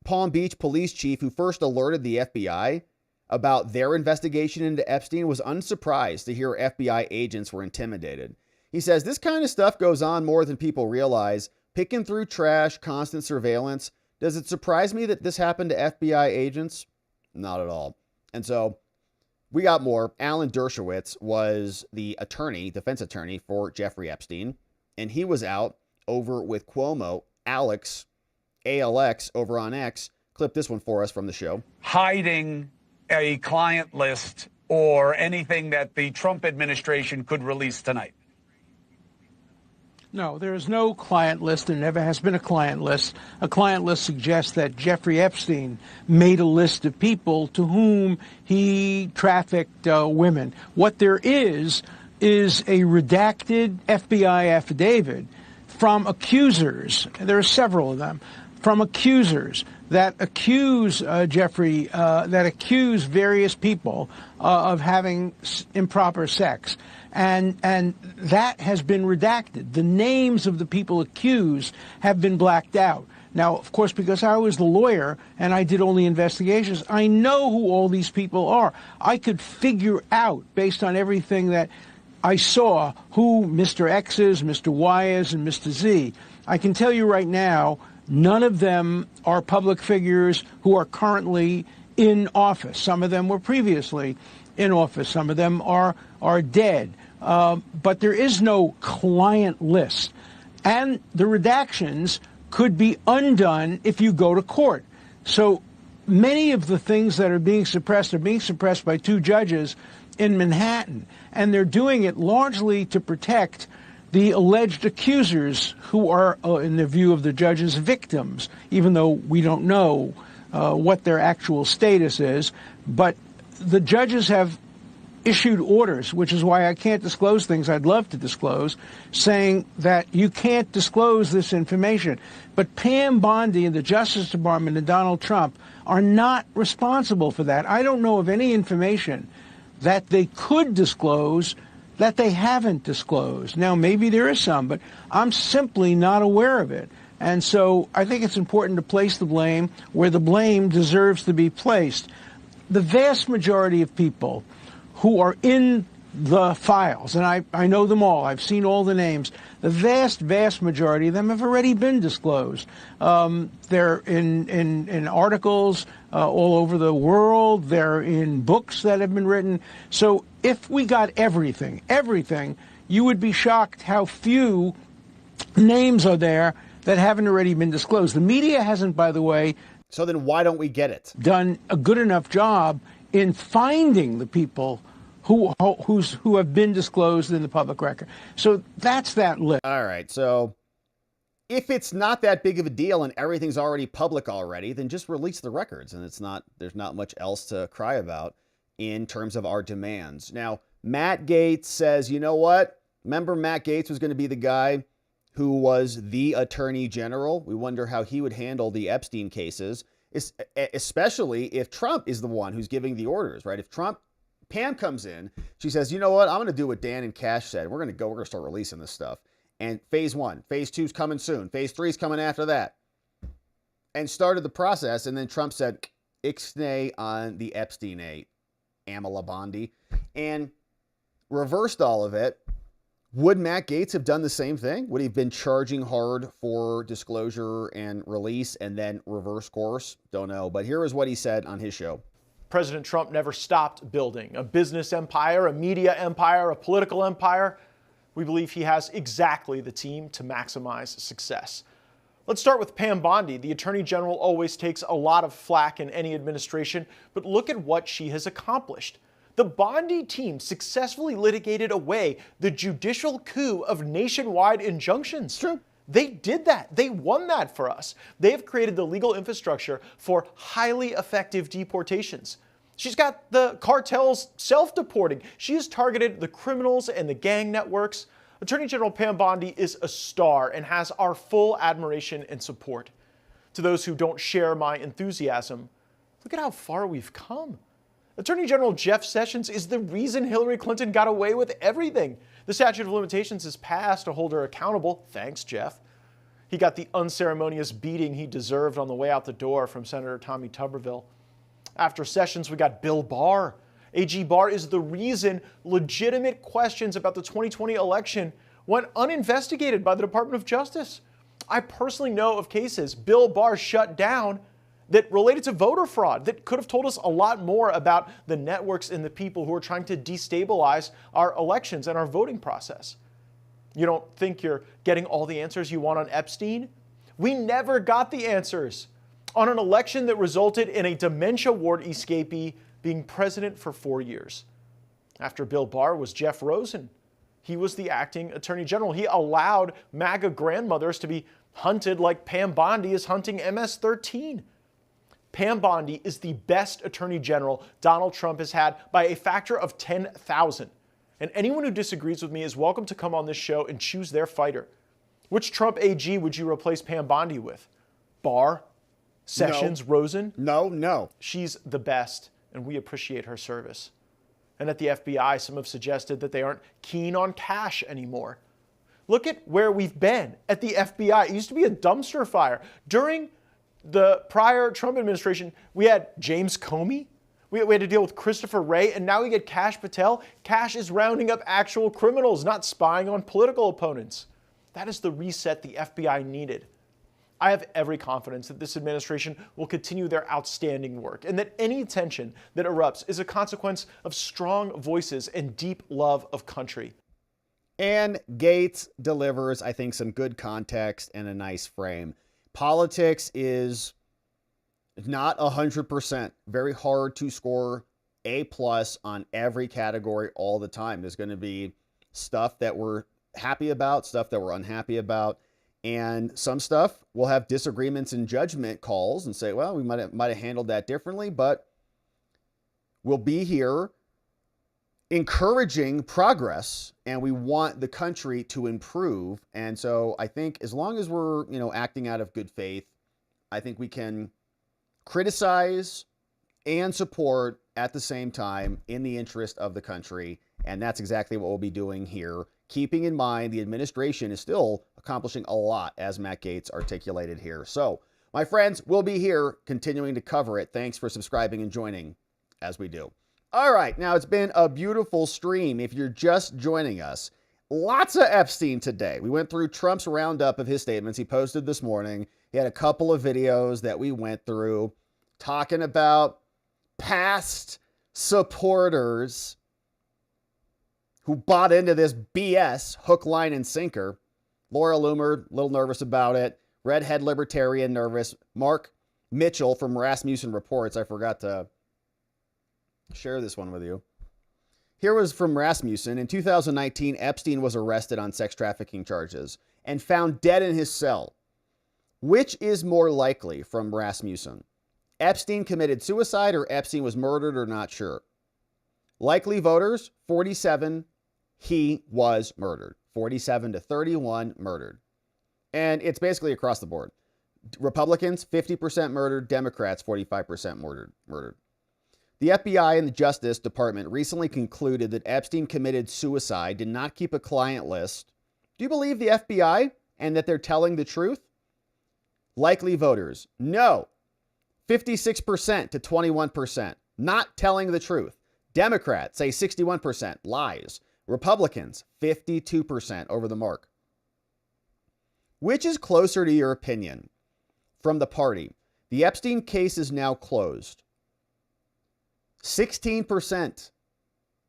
Palm Beach police chief who first alerted the FBI about their investigation into Epstein was unsurprised to hear FBI agents were intimidated. He says, this kind of stuff goes on more than people realize. Picking through trash, constant surveillance. Does it surprise me that this happened to FBI agents? Not at all. And so we got more. Alan Dershowitz was the defense attorney for Jeffrey Epstein, and he was out over with Cuomo, ALX over on X. Clip this one for us from the show. Hiding a client list or anything that the Trump administration could release tonight? No, there is no client list. There never has been a client list. A client list suggests that Jeffrey Epstein made a list of people to whom he trafficked women. What there is a redacted FBI affidavit from accusers. There are several of them. From accusers that accuse that accuse various people of having improper sex. And that has been redacted. The names of the people accused have been blacked out. Now, of course, because I was the lawyer and I did all the investigations, I know who all these people are. I could figure out, based on everything that I saw, who Mr. X is, Mr. Y is, and Mr. Z. I can tell you right now, none of them are public figures who are currently in office. Some of them were previously in office. Some of them are dead. But there is no client list. And the redactions could be undone if you go to court. So many of the things that are being suppressed by two judges in Manhattan. And they're doing it largely to protect the alleged accusers who are, in the view of the judges, victims, even though we don't know what their actual status is. But the judges have issued orders, which is why I can't disclose things I'd love to disclose, saying that you can't disclose this information. But Pam Bondi and the Justice Department and Donald Trump are not responsible for that. I don't know of any information that they could disclose that they haven't disclosed. Now, maybe there is some, but I'm simply not aware of it. And so I think it's important to place the blame where the blame deserves to be placed. The vast majority of people who are in the files, and I know them all, I've seen all the names, the vast majority of them have already been disclosed. They're in articles all over the world. They're in books that have been written. So if we got everything, you would be shocked how few names are there that haven't already been disclosed. The media hasn't, by the way. So then why don't we get it? Done a good enough job in finding the people who have been disclosed in the public record. So that's that list. All right. So if it's not that big of a deal and everything's already public already, then just release the records. And there's not much else to cry about in terms of our demands. Now, Matt Gaetz says, you know what? Remember Matt Gaetz was going to be the guy who was the attorney general? We wonder how he would handle the Epstein cases, especially if Trump is the one who's giving the orders, right? If Pam comes in, she says, you know what? I'm going to do what Dan and Cash said. We're going to start releasing this stuff. And phase 1, phase 2 is coming soon. Phase 3 is coming after that. And started the process. And then Trump said, ixnay on the Epstein Amala Bondi, and reversed all of it. Would Matt Gaetz have done the same thing? Would he have been charging hard for disclosure and release and then reverse course? Don't know. But here is what he said on his show. President Trump never stopped building a business empire, a media empire, a political empire. We believe he has exactly the team to maximize success. Let's start with Pam Bondi. The Attorney General always takes a lot of flack in any administration, but look at what she has accomplished. The Bondi team successfully litigated away the judicial coup of nationwide injunctions. True. They did that. They won that for us. They have created the legal infrastructure for highly effective deportations. She's got the cartels self-deporting. She has targeted the criminals and the gang networks. Attorney General Pam Bondi is a star and has our full admiration and support. To those who don't share my enthusiasm, look at how far we've come. Attorney General Jeff Sessions is the reason Hillary Clinton got away with everything. The statute of limitations is passed to hold her accountable. Thanks, Jeff. He got the unceremonious beating he deserved on the way out the door from Senator Tommy Tuberville. After Sessions, we got Bill Barr. AG Barr is the reason legitimate questions about the 2020 election went uninvestigated by the Department of Justice. I personally know of cases Bill Barr shut down that related to voter fraud, that could have told us a lot more about the networks and the people who are trying to destabilize our elections and our voting process. You don't think you're getting all the answers you want on Epstein? We never got the answers on an election that resulted in a dementia ward escapee being president for 4 years. After Bill Barr was Jeff Rosen. He was the acting attorney general. He allowed MAGA grandmothers to be hunted like Pam Bondi is hunting MS-13. Pam Bondi is the best attorney general Donald Trump has had by a factor of 10,000. And anyone who disagrees with me is welcome to come on this show and choose their fighter. Which Trump AG would you replace Pam Bondi with? Barr? Sessions? No. Rosen? No. She's the best, and we appreciate her service. And at the FBI, some have suggested that they aren't keen on cash anymore. Look at where we've been at the FBI. It used to be a dumpster fire. During the prior Trump administration, we had James Comey. We had to deal with Christopher Wray, and now we get Kash Patel. Kash is rounding up actual criminals, not spying on political opponents. That is the reset the FBI needed. I have every confidence that this administration will continue their outstanding work, and that any tension that erupts is a consequence of strong voices and deep love of country. And Gaetz delivers, I think, some good context and a nice frame. Politics is not 100%. Very hard to score A+ on every category all the time. There's going to be stuff that we're happy about, stuff that we're unhappy about, and some stuff we'll have disagreements and judgment calls and say, well, we might have handled that differently, but we'll be here encouraging progress, and we want the country to improve. And so I think as long as we're, acting out of good faith, I think we can criticize and support at the same time in the interest of the country. And that's exactly what we'll be doing here, keeping in mind the administration is still accomplishing a lot, as Matt Gaetz articulated here. So, my friends, we'll be here continuing to cover it. Thanks for subscribing and joining as we do. All right, now it's been a beautiful stream. If you're just joining us, lots of Epstein today. We went through Trump's roundup of his statements he posted this morning. He had a couple of videos that we went through talking about past supporters who bought into this BS, hook, line, and sinker. Laura Loomer, a little nervous about it. Redhead Libertarian, nervous. Mark Mitchell from Rasmussen Reports. I forgot to share this one with you. Here was from Rasmussen. In 2019, Epstein was arrested on sex trafficking charges and found dead in his cell. Which is more likely, from Rasmussen? Epstein committed suicide or Epstein was murdered or not sure? Likely voters, 47. He was murdered. 47 to 31 murdered. And it's basically across the board. Republicans, 50% murdered. Democrats, 45% murdered. The FBI and the Justice Department recently concluded that Epstein committed suicide, did not keep a client list. Do you believe the FBI and that they're telling the truth? Likely voters, no. 56% to 21%, not telling the truth. Democrats say 61%, lies. Republicans, 52% over the mark. Which is closer to your opinion? From the party, the Epstein case is now closed. 16%,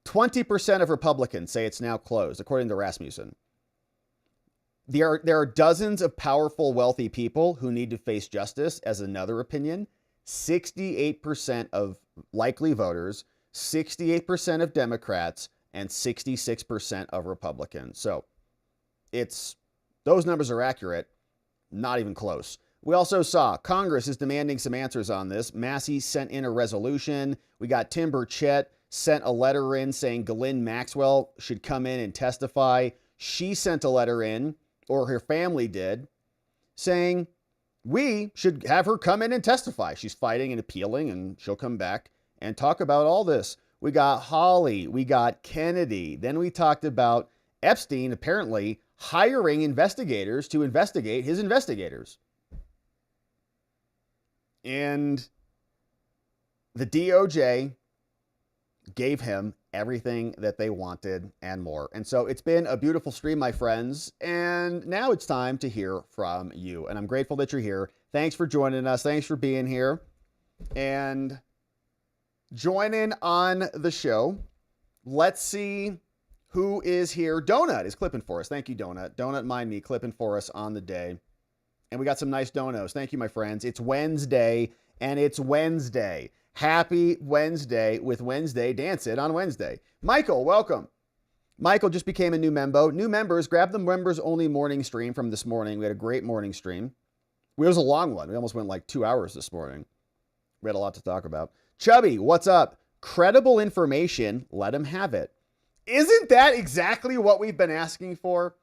20% of Republicans say it's now closed, according to Rasmussen. There are dozens of powerful, wealthy people who need to face justice, as another opinion. 68% of likely voters, 68% of Democrats, and 66% of Republicans. So those numbers are accurate, not even close. We also saw Congress is demanding some answers on this. Massie sent in a resolution. We got Tim Berchett sent a letter in saying Ghislaine Maxwell should come in and testify. She sent a letter in, or her family did, saying we should have her come in and testify. She's fighting and appealing, and she'll come back and talk about all this. We got Hawley. We got Kennedy. Then we talked about Epstein apparently hiring investigators to investigate his investigators. And the DOJ gave him everything that they wanted and more. And so it's been a beautiful stream, my friends. And now it's time to hear from you. And I'm grateful that you're here. Thanks for joining us. Thanks for being here. And joining on the show, let's see who is here. Donut is clipping for us. Thank you, Donut. Donut, mind me, clipping for us on the day. And we got some nice donos. Thank you, my friends. It's Wednesday, and it's Wednesday. Happy Wednesday with Wednesday Dancing on Wednesday. Michael, welcome. Michael just became a new member. New members, grab the members-only morning stream from this morning. We had a great morning stream. It was a long one. We almost went like 2 hours this morning. We had a lot to talk about. Chubby, what's up? Credible information, let him have it. Isn't that exactly what we've been asking for?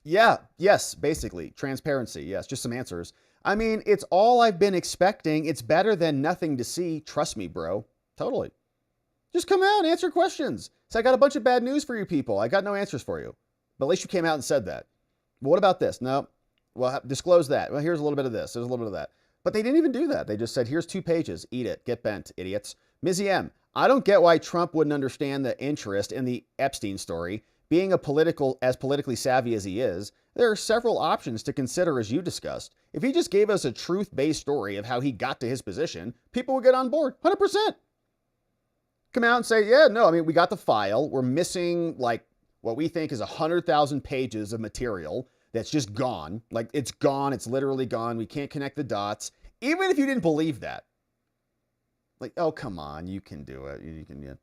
Yeah, yes, basically. Transparency, yes, just some answers. I mean, it's all I've been expecting. It's better than nothing to see. Trust me, bro. Totally. Just come out and answer questions. So I got a bunch of bad news for you people. I got no answers for you. But at least you came out and said that. But what about this? No. Well, disclose that. Well, here's a little bit of this. There's a little bit of that. But they didn't even do that. They just said, here's 2 pages. Eat it. Get bent, idiots. Mizzy M. I don't get why Trump wouldn't understand the interest in the Epstein story. Being as politically savvy as he is, there are several options to consider as you discussed. If he just gave us a truth-based story of how he got to his position, people would get on board. 100%. Come out and say, yeah, no, I mean, we got the file. We're missing like what we think is 100,000 pages of material that's just gone. Like it's gone. It's literally gone. We can't connect the dots. Even if you didn't believe that. Like, oh, come on. You can do it. You can, yeah.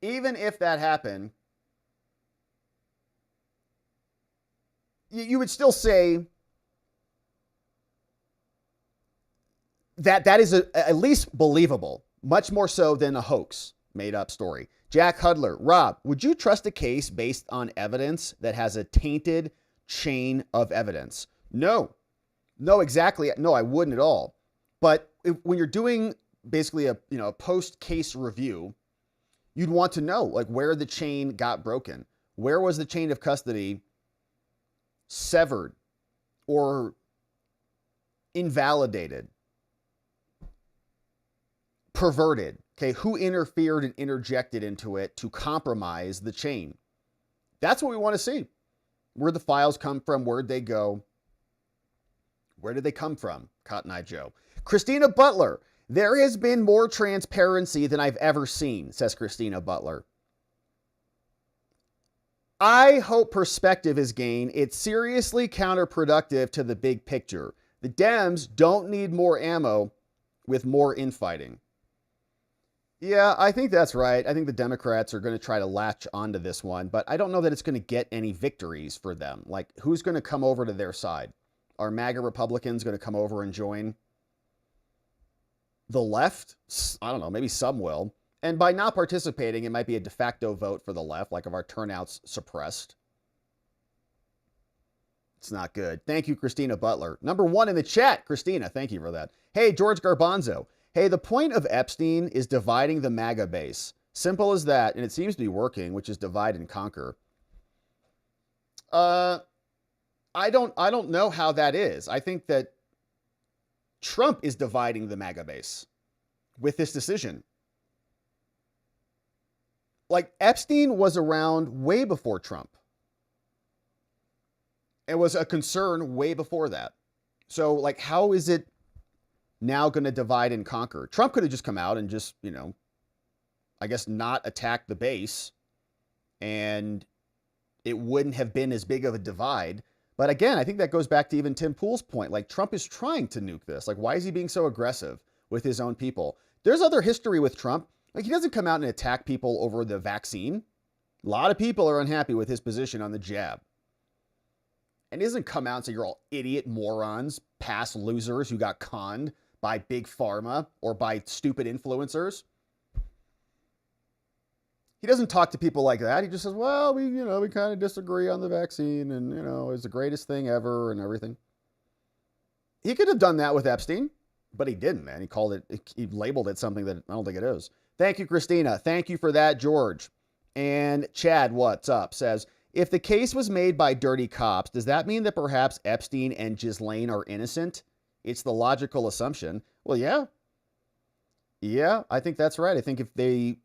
Even if that happened, you would still say that that is at least believable. Much more so than a hoax, made up story. Jack Hudler, Rob, would you trust a case based on evidence that has a tainted chain of evidence? No. No, exactly. No, I wouldn't at all. But when you're doing basically a post-case review, you'd want to know like where the chain got broken. Where was the chain of custody severed or invalidated? Perverted. Okay, who interfered and interjected into it to compromise the chain? That's what we want to see. Where the files come from, where'd they go? Where did they come from? Cotton Eye Joe. Christina Butler. There has been more transparency than I've ever seen, says Christina Butler. I hope perspective is gained. It's seriously counterproductive to the big picture. The Dems don't need more ammo with more infighting. Yeah, I think that's right. I think the Democrats are going to try to latch onto this one, but I don't know that it's going to get any victories for them. Like, who's going to come over to their side? Are MAGA Republicans going to come over and join the left? I don't know. Maybe some will. And by not participating, it might be a de facto vote for the left, like if our turnout's suppressed. It's not good. Thank you, Christina Butler. Number 1 in the chat. Christina, thank you for that. Hey, George Garbanzo. Hey, the point of Epstein is dividing the MAGA base. Simple as that, and it seems to be working, which is divide and conquer. I don't know how that is. I think that Trump is dividing the MAGA base with this decision. Like, Epstein was around way before Trump. It was a concern way before that. So, like, how is it now going to divide and conquer? Trump could have just come out and just, I guess not attack the base, and it wouldn't have been as big of a divide. But again, I think that goes back to even Tim Pool's point. Like, Trump is trying to nuke this. Like, why is he being so aggressive with his own people? There's other history with Trump. Like, he doesn't come out and attack people over the vaccine. A lot of people are unhappy with his position on the jab. And he doesn't come out and say, you're all idiot morons, past losers who got conned by big pharma or by stupid influencers. He doesn't talk to people like that. He just says, well, we kind of disagree on the vaccine and, it's the greatest thing ever and everything. He could have done that with Epstein, but he didn't, man. He labeled it something that I don't think it is. Thank you, Christina. Thank you for that, George. And Chad, what's up, says, if the case was made by dirty cops, does that mean that perhaps Epstein and Ghislaine are innocent? It's the logical assumption. Well, yeah. Yeah, I think that's right. I think if they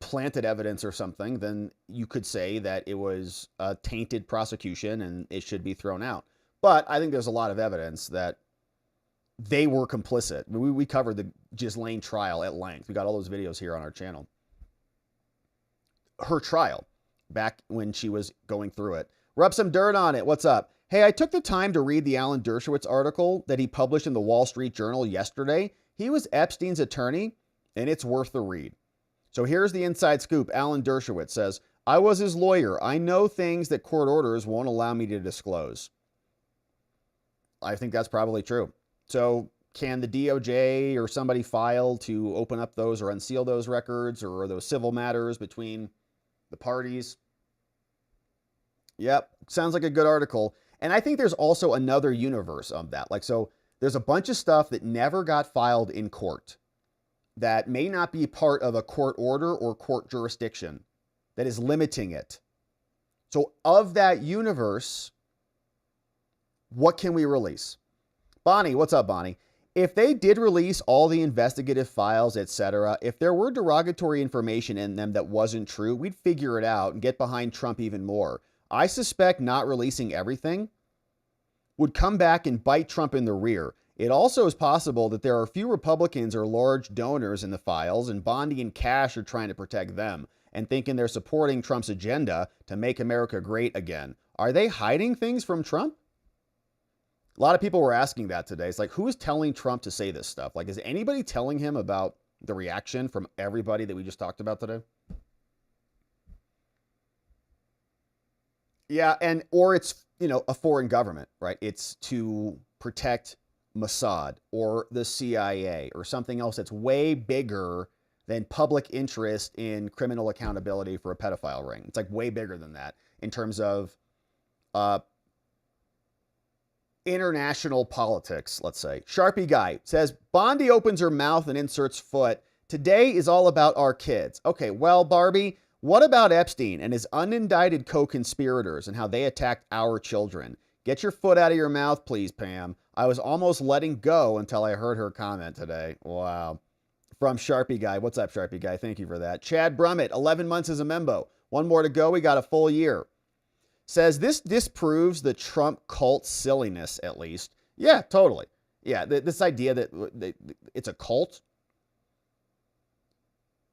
planted evidence or something, then you could say that it was a tainted prosecution and it should be thrown out. But I think there's a lot of evidence that they were complicit. We covered the Ghislaine trial at length. We got all those videos here on our channel. Her trial, back when she was going through it. Rub some dirt on it. What's up? Hey, I took the time to read the Alan Dershowitz article that he published in the Wall Street Journal yesterday. He was Epstein's attorney, and it's worth the read. So here's the inside scoop. Alan Dershowitz says, I was his lawyer. I know things that court orders won't allow me to disclose. I think that's probably true. So can the DOJ or somebody file to open up those or unseal those records, or are those civil matters between the parties? Yep, sounds like a good article. And I think there's also another universe of that. Like, so there's a bunch of stuff that never got filed in court that may not be part of a court order or court jurisdiction that is limiting it. So of that universe, what can we release? Bonnie, what's up, Bonnie? If they did release all the investigative files, etc., if there were derogatory information in them that wasn't true, we'd figure it out and get behind Trump even more. I suspect not releasing everything would come back and bite Trump in the rear. It also is possible that there are a few Republicans or large donors in the files, and Bondi and Cash are trying to protect them and thinking they're supporting Trump's agenda to make America great again. Are they hiding things from Trump? A lot of people were asking that today. It's like, who is telling Trump to say this stuff? Like, is anybody telling him about the reaction from everybody that we just talked about today? Yeah, or it's, a foreign government, right? It's to protect Mossad or the CIA or something else that's way bigger than public interest in criminal accountability for a pedophile ring. It's like way bigger than that in terms of international politics, let's say. Sharpie Guy says, Bondi opens her mouth and inserts foot. Today is all about our kids. Okay, well, Barbie, what about Epstein and his unindicted co-conspirators and how they attacked our children? Get your foot out of your mouth, please, Pam. I was almost letting go until I heard her comment today. Wow. From Sharpie Guy. What's up, Sharpie Guy? Thank you for that. Chad Brummett, 11 months as a membo. One more to go. We got a full year. Says this disproves the Trump cult silliness, at least. Yeah, totally. Yeah, this idea that it's a cult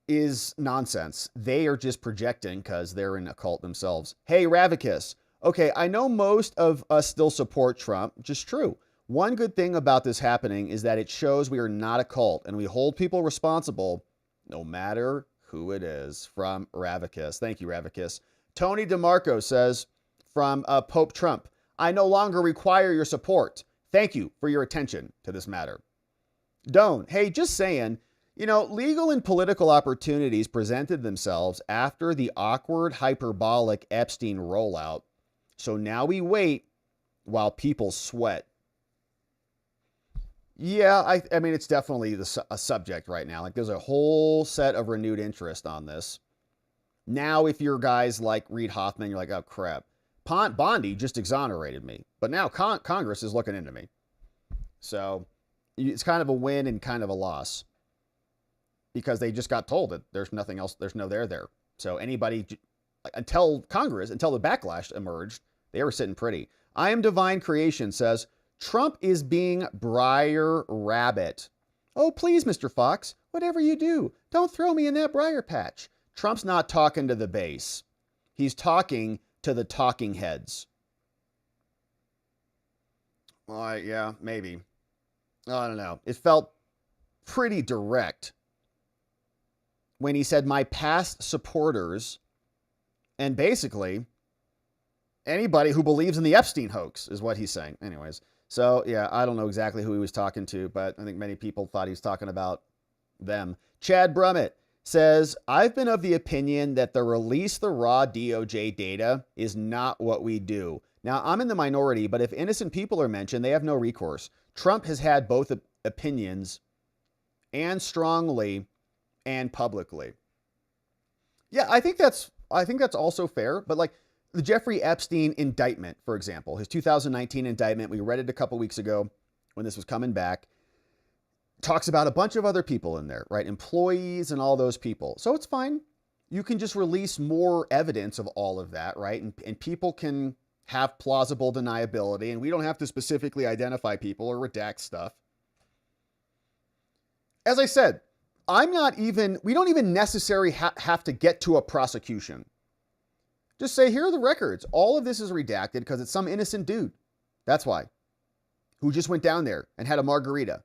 is nonsense. They are just projecting because they're in a cult themselves. Hey, Ravicus. Okay, I know most of us still support Trump, which is true. One good thing about this happening is that it shows we are not a cult and we hold people responsible no matter who it is. From Ravicus. Thank you, Ravicus. Tony DeMarco says, from Pope Trump, I no longer require your support. Thank you for your attention to this matter. Doan, hey, just saying, legal and political opportunities presented themselves after the awkward, hyperbolic Epstein rollout. So now we wait while people sweat. Yeah, I mean, it's definitely a subject right now. Like, there's a whole set of renewed interest on this. Now, if you're guys like Reid Hoffman, you're like, oh, crap. Bondi just exonerated me. But now Congress is looking into me. So it's kind of a win and kind of a loss. Because they just got told that there's nothing else, there's no there. So anybody, until the backlash emerged, they were sitting pretty. I Am Divine Creation says, Trump is being Briar Rabbit. Oh, please, Mr. Fox, whatever you do, don't throw me in that briar patch. Trump's not talking to the base. He's talking to the talking heads. Well, yeah, maybe. I don't know. It felt pretty direct when he said my past supporters, and basically anybody who believes in the Epstein hoax is what he's saying. Anyways, so yeah, I don't know exactly who he was talking to, but I think many people thought he was talking about them. Chad Brummett says, I've been of the opinion that the release the raw DOJ data is not what we do. Now, I'm in the minority, but if innocent people are mentioned, they have no recourse. Trump has had both opinions, and strongly and publicly. Yeah, I think that's also fair, but like the Jeffrey Epstein indictment, for example, his 2019 indictment, we read it a couple weeks ago when this was coming back, talks about a bunch of other people in there, right? Employees and all those people. So it's fine. You can just release more evidence of all of that, right? And people can have plausible deniability, and we don't have to specifically identify people or redact stuff. as I said, we don't even necessarily have to get to a prosecution. Just say, here are the records. All of this is redacted because it's some innocent dude. That's why. Who just went down there and had a margarita.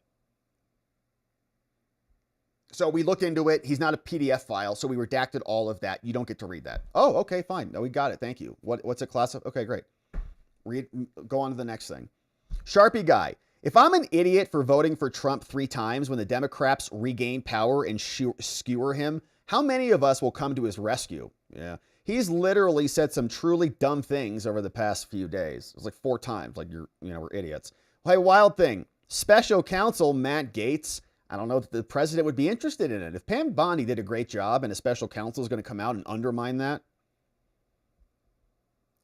So we looked into it. He's not a PDF file, so we redacted all of that. You don't get to read that. Oh, okay, fine. No, we got it. Thank you. What's a class of? Okay, great. Go on to the next thing. Sharpie guy. If I'm an idiot for voting for Trump 3 times when the Democrats regain power and skewer him, how many of us will come to his rescue? Yeah. He's literally said some truly dumb things over the past few days. It's like 4 times, like we're idiots. Hey, wild thing. Special counsel Matt Gaetz. I don't know if the president would be interested in it. If Pam Bondi did a great job and a special counsel is going to come out and undermine that,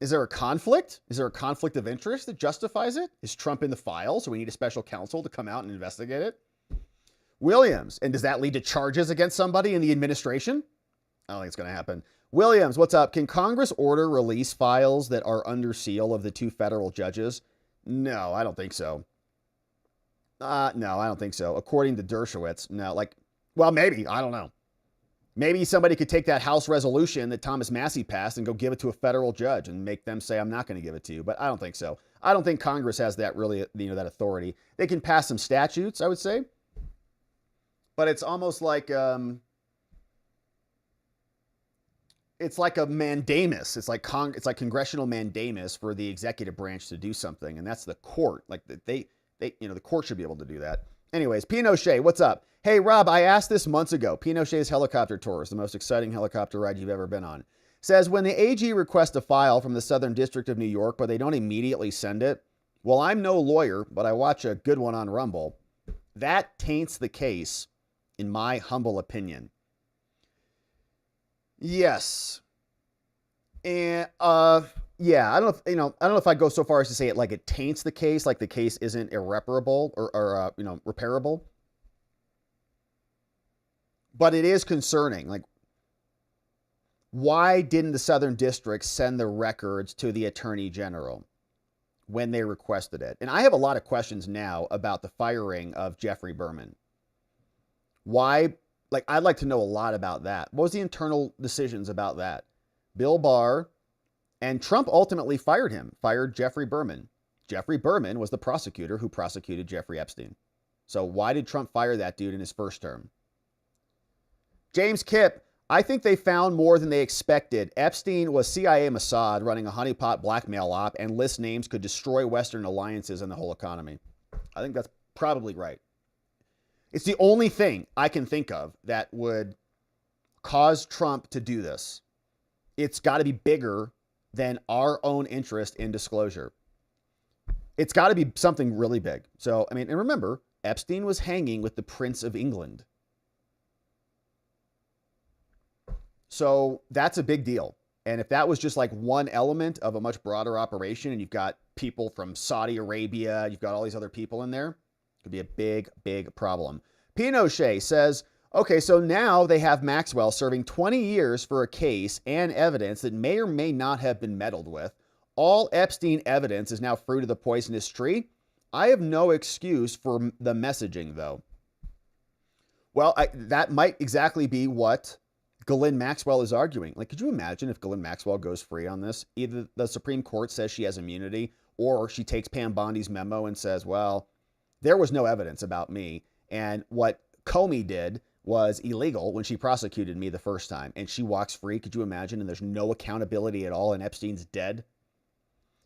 is there a conflict? Is there a conflict of interest that justifies it? Is Trump in the file, so we need a special counsel to come out and investigate it? Williams, and does that lead to charges against somebody in the administration? I don't think it's going to happen. Williams, what's up? Can Congress order release files that are under seal of the 2 federal judges? No, I don't think so. No, I don't think so. According to Dershowitz, no. Well, maybe. I don't know. Maybe somebody could take that House resolution that Thomas Massie passed and go give it to a federal judge and make them say, I'm not going to give it to you. But I don't think so. I don't think Congress has that really, that authority. They can pass some statutes, I would say. But it's almost like, it's like a mandamus. It's like congressional mandamus for the executive branch to do something. And that's the court. Like the court should be able to do that. Anyways, Pinochet, what's up? Hey, Rob, I asked this months ago. Pinochet's helicopter tour is the most exciting helicopter ride you've ever been on. Says, when the AG requests a file from the Southern District of New York, but they don't immediately send it, well, I'm no lawyer, but I watch a good one on Rumble. That taints the case, in my humble opinion. Yes. And, yeah, I don't know if I go so far as to say it like it taints the case, like the case isn't irreparable or repairable. But it is concerning. Like, why didn't the Southern District send the records to the Attorney General when they requested it? And I have a lot of questions now about the firing of Jeffrey Berman. Why? Like, I'd like to know a lot about that. What was the internal decisions about that? Bill Barr and Trump ultimately fired Jeffrey Berman. Jeffrey Berman was the prosecutor who prosecuted Jeffrey Epstein. So why did Trump fire that dude in his first term? James Kipp, I think they found more than they expected. Epstein was CIA Mossad running a honeypot blackmail op, and list names could destroy Western alliances and the whole economy. I think that's probably right. It's the only thing I can think of that would cause Trump to do this. It's got to be bigger than our own interest in disclosure. It's got to be something really big. So, I mean, and remember, Epstein was hanging with the Prince of England. So that's a big deal. And if that was just like one element of a much broader operation, and you've got people from Saudi Arabia, you've got all these other people in there, it could be a big, big problem. Pinochet says, okay, so now they have Maxwell serving 20 years for a case and evidence that may or may not have been meddled with. All Epstein evidence is now fruit of the poisonous tree. I have no excuse for the messaging, though. Well, that might exactly be what Ghislaine Maxwell is arguing. Like, could you imagine if Ghislaine Maxwell goes free on this? Either the Supreme Court says she has immunity, or she takes Pam Bondi's memo and says, well, there was no evidence about me, and what Comey did was illegal when she prosecuted me the first time, and she walks free. Could you imagine? And there's no accountability at all, and Epstein's dead.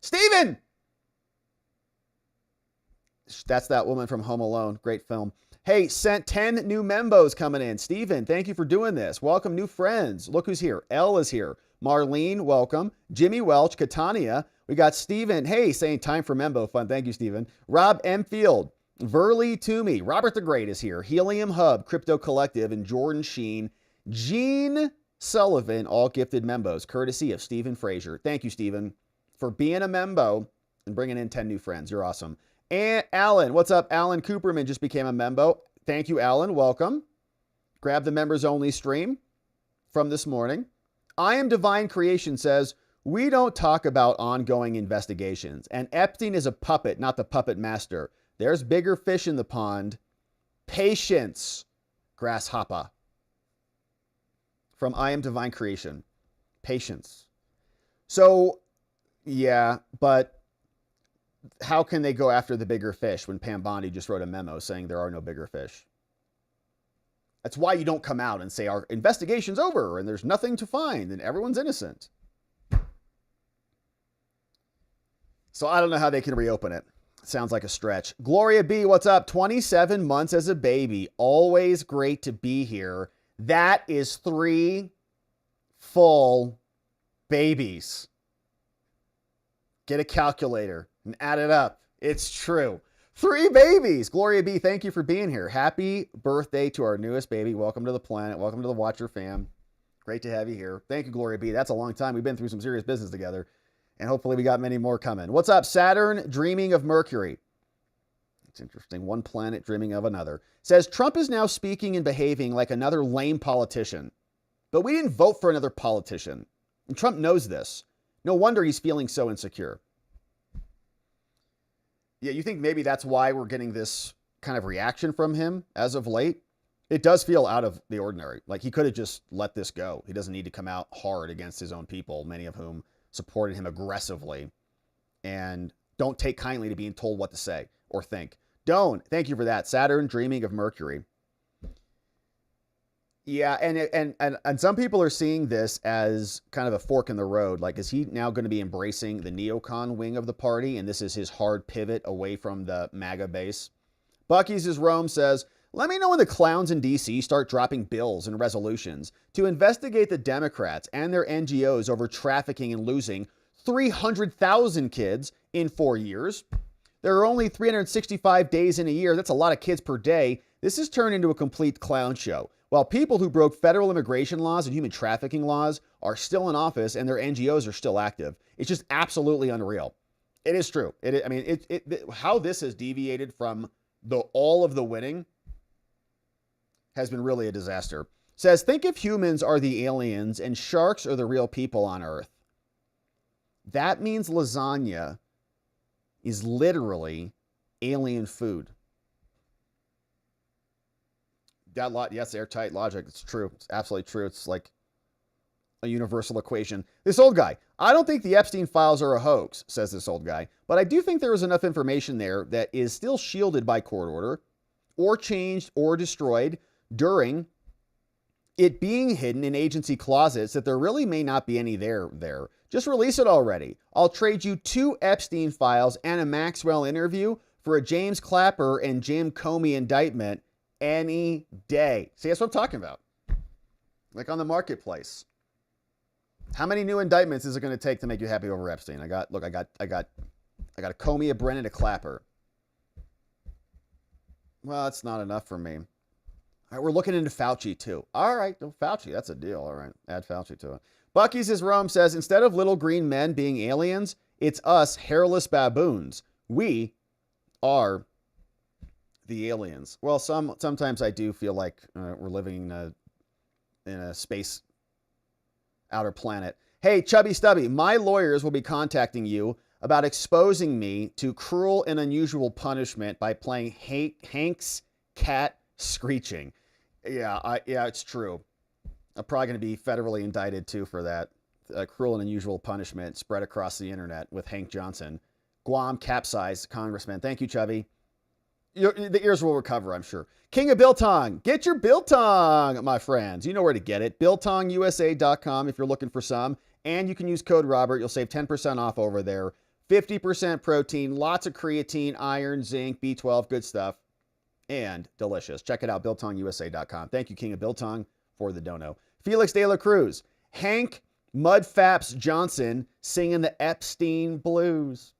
Steven! That's that woman from Home Alone. Great film. Hey, sent 10 new membos coming in. Steven, thank you for doing this. Welcome, new friends. Look who's here. Elle is here. Marlene, welcome. Jimmy Welch, Catania. We got Steven. Hey, saying time for membo fun. Thank you, Steven. Rob M. Field. Verley Toomey. Robert the Great is here. Helium Hub, Crypto Collective, and Jordan Sheen. Gene Sullivan, all gifted membos, courtesy of Stephen Frazier. Thank you, Stephen, for being a membo and bringing in 10 new friends. You're awesome. And Alan, what's up? Alan Cooperman just became a membo. Thank you, Alan. Welcome. Grab the members only stream from this morning. I Am Divine Creation says, we don't talk about ongoing investigations, and Epstein is a puppet, not the puppet master. There's bigger fish in the pond. Patience. Grasshopper. From I Am Divine Creation. Patience. So, yeah, but how can they go after the bigger fish when Pam Bondi just wrote a memo saying there are no bigger fish? That's why you don't come out and say our investigation's over and there's nothing to find and everyone's innocent. So I don't know how they can reopen it. Sounds like a stretch. Gloria B, what's up? 27 months as a baby. Always great to be here. That is 3 full babies. Get a calculator and add it up. It's true. 3 babies. Gloria B, thank you for being here. Happy birthday to our newest baby. Welcome to the planet. Welcome to the Watcher fam. Great to have you here. Thank you, Gloria B. That's a long time. We've been through some serious business together. And hopefully we got many more coming. What's up, Saturn dreaming of Mercury? It's interesting. One planet dreaming of another. Says Trump is now speaking and behaving like another lame politician. But we didn't vote for another politician. And Trump knows this. No wonder he's feeling so insecure. Yeah, you think maybe that's why we're getting this kind of reaction from him as of late? It does feel out of the ordinary. Like he could have just let this go. He doesn't need to come out hard against his own people, many of whom supported him aggressively and don't take kindly to being told what to say or think. Don't. Thank you for that. Saturn dreaming of Mercury. Yeah, and some people are seeing this as kind of a fork in the road. Like, is he now going to be embracing the neocon wing of the party, and this is his hard pivot away from the MAGA base? Bucky's is Rome says, let me know when the clowns in D.C. start dropping bills and resolutions to investigate the Democrats and their NGOs over trafficking and losing 300,000 kids in 4 years. There are only 365 days in a year. That's a lot of kids per day. This has turned into a complete clown show. While people who broke federal immigration laws and human trafficking laws are still in office and their NGOs are still active. It's just absolutely unreal. It is true. How this has deviated from all of the winning has been really a disaster. Says, think if humans are the aliens and sharks are the real people on Earth. That means lasagna is literally alien food. Yes, airtight logic. It's true. It's absolutely true. It's like a universal equation. This old guy. I don't think the Epstein files are a hoax, says this old guy. But I do think there is enough information there that is still shielded by court order or changed or destroyed during it being hidden in agency closets that there really may not be any there. Just release it already. I'll trade you 2 Epstein files and a Maxwell interview for a James Clapper and Jim Comey indictment any day. See, that's what I'm talking about. Like on the marketplace. How many new indictments is it going to take to make you happy over Epstein? I got a Comey, a Brennan, a Clapper. Well, that's not enough for me. All right, we're looking into Fauci too. All right, Fauci, that's a deal. All right, add Fauci to it. Bucky's is Rome says, instead of little green men being aliens, it's us hairless baboons. We are the aliens. Well, sometimes I do feel like we're living in a space outer planet. Hey, Chubby Stubby, my lawyers will be contacting you about exposing me to cruel and unusual punishment by playing Hank's cat screeching. Yeah, it's true. I'm probably going to be federally indicted too for that. Cruel and unusual punishment spread across the internet with Hank Johnson. Guam capsized Congressman. Thank you, Chubby. The ears will recover, I'm sure. King of Biltong. Get your Biltong, my friends. You know where to get it. BiltongUSA.com if you're looking for some. And you can use code Robert. You'll save 10% off over there. 50% protein, lots of creatine, iron, zinc, B12, good stuff. And delicious. Check it out, BiltongUSA.com. Thank you, King of Biltong, for the dono. Felix De La Cruz. Hank Mudfaps Johnson singing the Epstein blues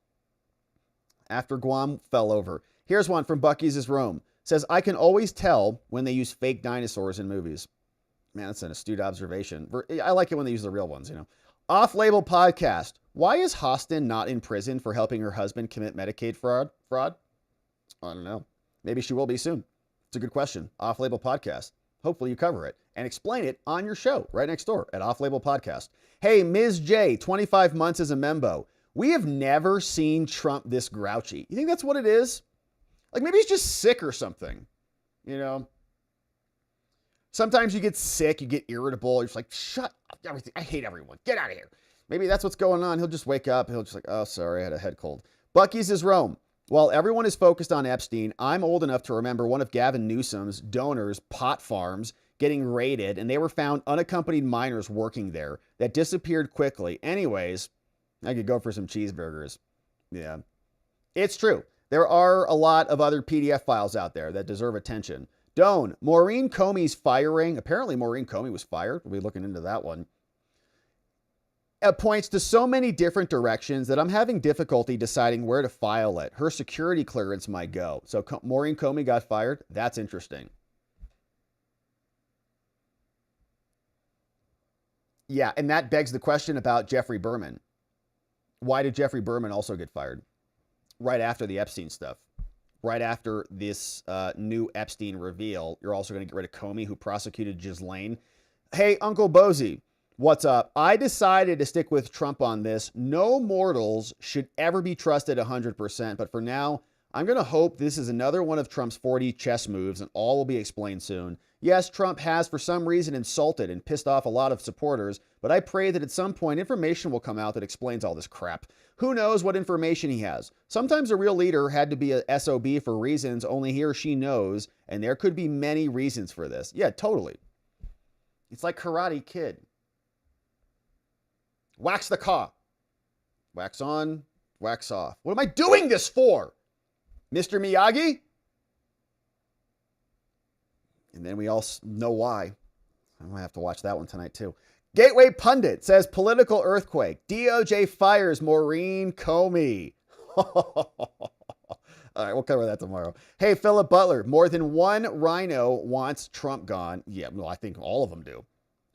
after Guam fell over. Here's one from Bucky's is Rome. Says, I can always tell when they use fake dinosaurs in movies. Man, that's an astute observation. I like it when they use the real ones, you know. Off-label podcast. Why is Hostin not in prison for helping her husband commit Medicaid fraud? I don't know. Maybe she will be soon. It's a good question. Off-label podcast. Hopefully you cover it and explain it on your show right next door at Off-label podcast. Hey, Ms. J, 25 months as a membo. We have never seen Trump this grouchy. You think that's what it is? Like maybe he's just sick or something, you know? Sometimes you get sick, you get irritable. You're just like, shut up, everything. I hate everyone. Get out of here. Maybe that's what's going on. He'll just wake up. He'll just like, oh, sorry, I had a head cold. Bucky's is Rome. While everyone is focused on Epstein, I'm old enough to remember one of Gavin Newsom's donors' pot farms getting raided, and they were found unaccompanied minors working there that disappeared quickly. Anyways, I could go for some cheeseburgers. Yeah. It's true. There are a lot of other PDF files out there that deserve attention. Doan, Maureen Comey's firing. Apparently Maureen Comey was fired. We'll be looking into that one. It points to so many different directions that I'm having difficulty deciding where to file it. Her security clearance might go. So Maureen Comey got fired. That's interesting. Yeah, and that begs the question about Jeffrey Berman. Why did Jeffrey Berman also get fired? Right after the Epstein stuff. Right after this new Epstein reveal, you're also going to get rid of Comey, who prosecuted Ghislaine. Hey, Uncle Bozy, what's up? I decided to stick with Trump on this. No mortals should ever be trusted 100%, but for now, I'm going to hope this is another one of Trump's 40 chess moves, and all will be explained soon. Yes, Trump has for some reason insulted and pissed off a lot of supporters, but I pray that at some point information will come out that explains all this crap. Who knows what information he has? Sometimes a real leader had to be a SOB for reasons only he or she knows, and there could be many reasons for this. Yeah, totally. It's like Karate Kid. Wax the car. Wax on, wax off. What am I doing this for? Mr. Miyagi? And then we all know why. I'm going to have to watch that one tonight too. Gateway Pundit says political earthquake. DOJ fires Maureen Comey. All right, we'll cover that tomorrow. Hey, Philip Butler. More than one rhino wants Trump gone. Yeah, well, I think all of them do.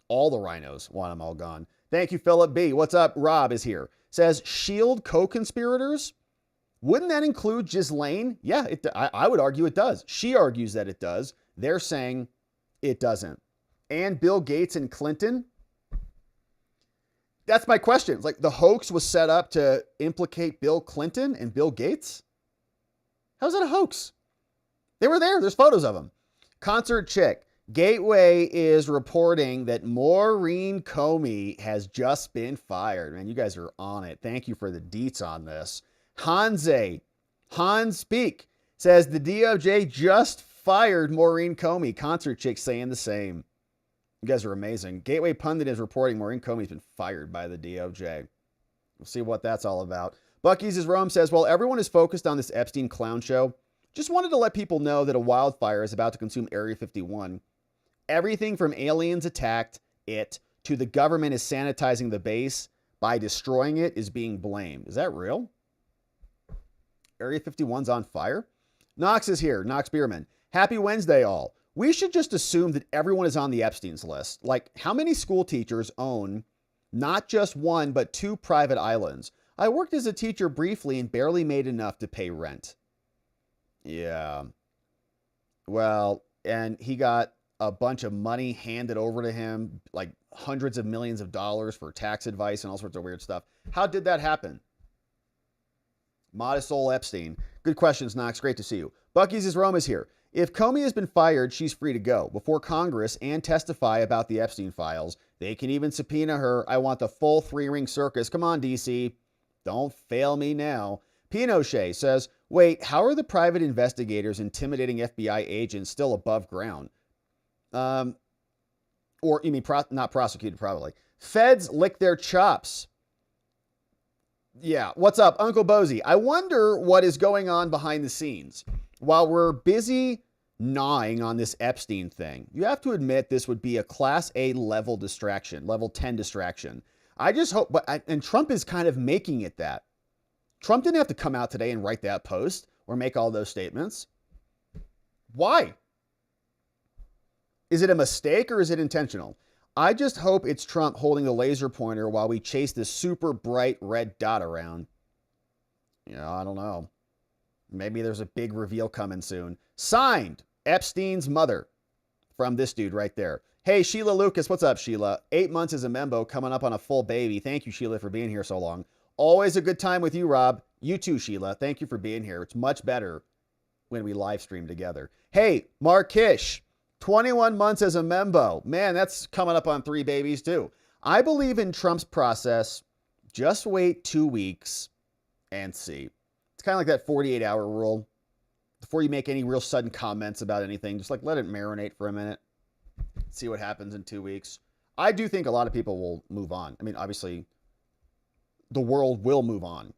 All the rhinos want them all gone. Thank you, Philip B. What's up? Rob is here. Says, shield co-conspirators? Wouldn't that include Ghislaine? Yeah, I would argue it does. She argues that it does. They're saying it doesn't. And Bill Gates and Clinton? That's my question. It's like the hoax was set up to implicate Bill Clinton and Bill Gates? How's that a hoax? They were there. There's photos of them. Concert Chick. Gateway is reporting that Maureen Comey has just been fired. Man, you guys are on it. Thank you for the deets on this. Hans Speak says the DOJ just fired Maureen Comey. Concert Chick saying the same. You guys are amazing. Gateway Pundit is reporting Maureen Comey's been fired by the DOJ. We'll see what that's all about. Bucky's is Rome says, while everyone is focused on this Epstein clown show, just wanted to let people know that a wildfire is about to consume Area 51. Everything from aliens attacked it to the government is sanitizing the base by destroying it is being blamed. Is that real? Area 51's on fire? Knox is here. Knox Bierman. Happy Wednesday, all. We should just assume that everyone is on the Epstein's list. Like, how many school teachers own not just one, but 2 private islands? I worked as a teacher briefly and barely made enough to pay rent. Yeah. Well, and he got a bunch of money handed over to him, like hundreds of millions of dollars for tax advice and all sorts of weird stuff. How did that happen? Modest old Epstein. Good questions, Knox. Great to see you. Bucky's is Rome is here. If Comey has been fired, she's free to go before Congress and testify about the Epstein files. They can even subpoena her. I want the full 3-ring circus. Come on, DC. Don't fail me now. Pinochet says, wait, how are the private investigators intimidating FBI agents still above ground? Or you mean not prosecuted, probably. Feds lick their chops. Yeah, what's up, Uncle Bozy? I wonder what is going on behind the scenes. While we're busy gnawing on this Epstein thing, you have to admit this would be a Class A level distraction, level 10 distraction. I just hope, and Trump is kind of making it that. Trump didn't have to come out today and write that post or make all those statements. Why? Is it a mistake or is it intentional? I just hope it's Trump holding the laser pointer while we chase this super bright red dot around. Yeah, I don't know. Maybe there's a big reveal coming soon. Signed, Epstein's mother. From this dude right there. Hey, Sheila Lucas. What's up, Sheila? 8 months as a membo, coming up on a full baby. Thank you, Sheila, for being here so long. Always a good time with you, Rob. You too, Sheila. Thank you for being here. It's much better when we live stream together. Hey, Mark Kish. 21 months as a membo. Man, that's coming up on 3 babies too. I believe in Trump's process. Just wait 2 weeks and see. It's kind of like that 48-hour rule. Before you make any real sudden comments about anything, just like let it marinate for a minute. See what happens in 2 weeks. I do think a lot of people will move on. I mean, obviously, the world will move on.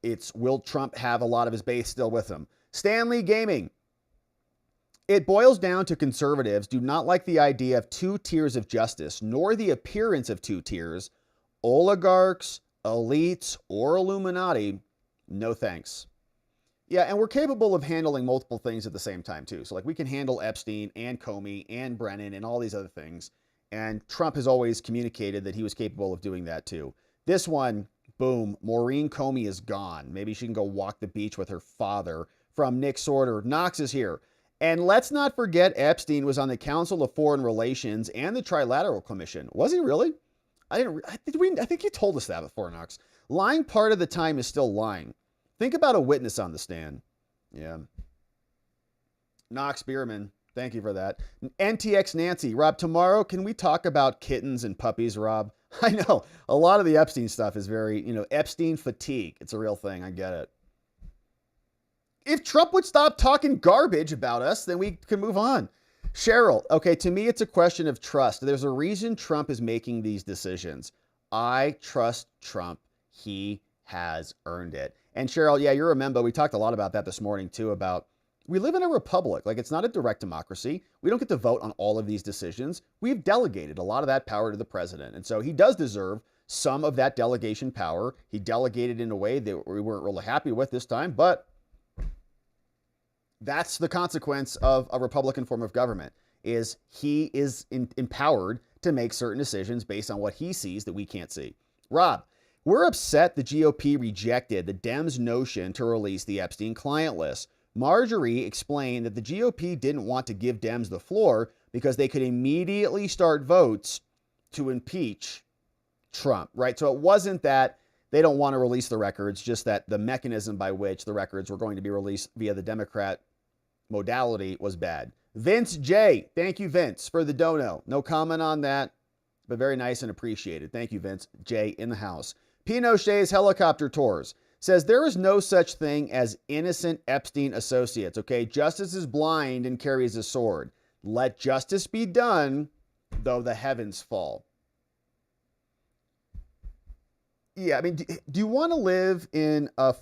It's will Trump have a lot of his base still with him? Stanley Gaming. It boils down to conservatives do not like the idea of 2 tiers of justice, nor the appearance of 2 tiers. Oligarchs, elites, or Illuminati, no thanks. Yeah, and we're capable of handling multiple things at the same time, too. So, like, we can handle Epstein and Comey and Brennan and all these other things. And Trump has always communicated that he was capable of doing that, too. This one, boom, Maureen Comey is gone. Maybe she can go walk the beach with her father. From Nick Sorder, Knox is here. And let's not forget Epstein was on the Council of Foreign Relations and the Trilateral Commission. Was he really? I think you told us that before, Knox. Lying part of the time is still lying. Think about a witness on the stand. Yeah. Knox Bierman, thank you for that. NTX Nancy, Rob, tomorrow, can we talk about kittens and puppies, Rob? I know, a lot of the Epstein stuff is very, Epstein fatigue. It's a real thing. I get it. If Trump would stop talking garbage about us, then we can move on. Cheryl, okay, to me, it's a question of trust. There's a reason Trump is making these decisions. I trust Trump. He has earned it. And Cheryl, yeah, you remember, we talked a lot about that this morning too, about we live in a republic. Like, it's not a direct democracy. We don't get to vote on all of these decisions. We've delegated a lot of that power to the president. And so he does deserve some of that delegation power. He delegated in a way that we weren't really happy with this time, but that's the consequence of a Republican form of government, is he is empowered to make certain decisions based on what he sees that we can't see. Rob, we're upset the GOP rejected the Dems' notion to release the Epstein client list. Marjorie explained that the GOP didn't want to give Dems the floor because they could immediately start votes to impeach Trump, right? So it wasn't that they don't want to release the records, just that the mechanism by which the records were going to be released via the Democrat modality was bad. Vince J. Thank you, Vince, for the dono. No comment on that, but very nice and appreciated. Thank you, Vince J. in the house. Pinochet's helicopter tours says there is no such thing as innocent Epstein associates. Okay, justice is blind and carries a sword. Let justice be done, though the heavens fall. Yeah, I mean, do you want to live in a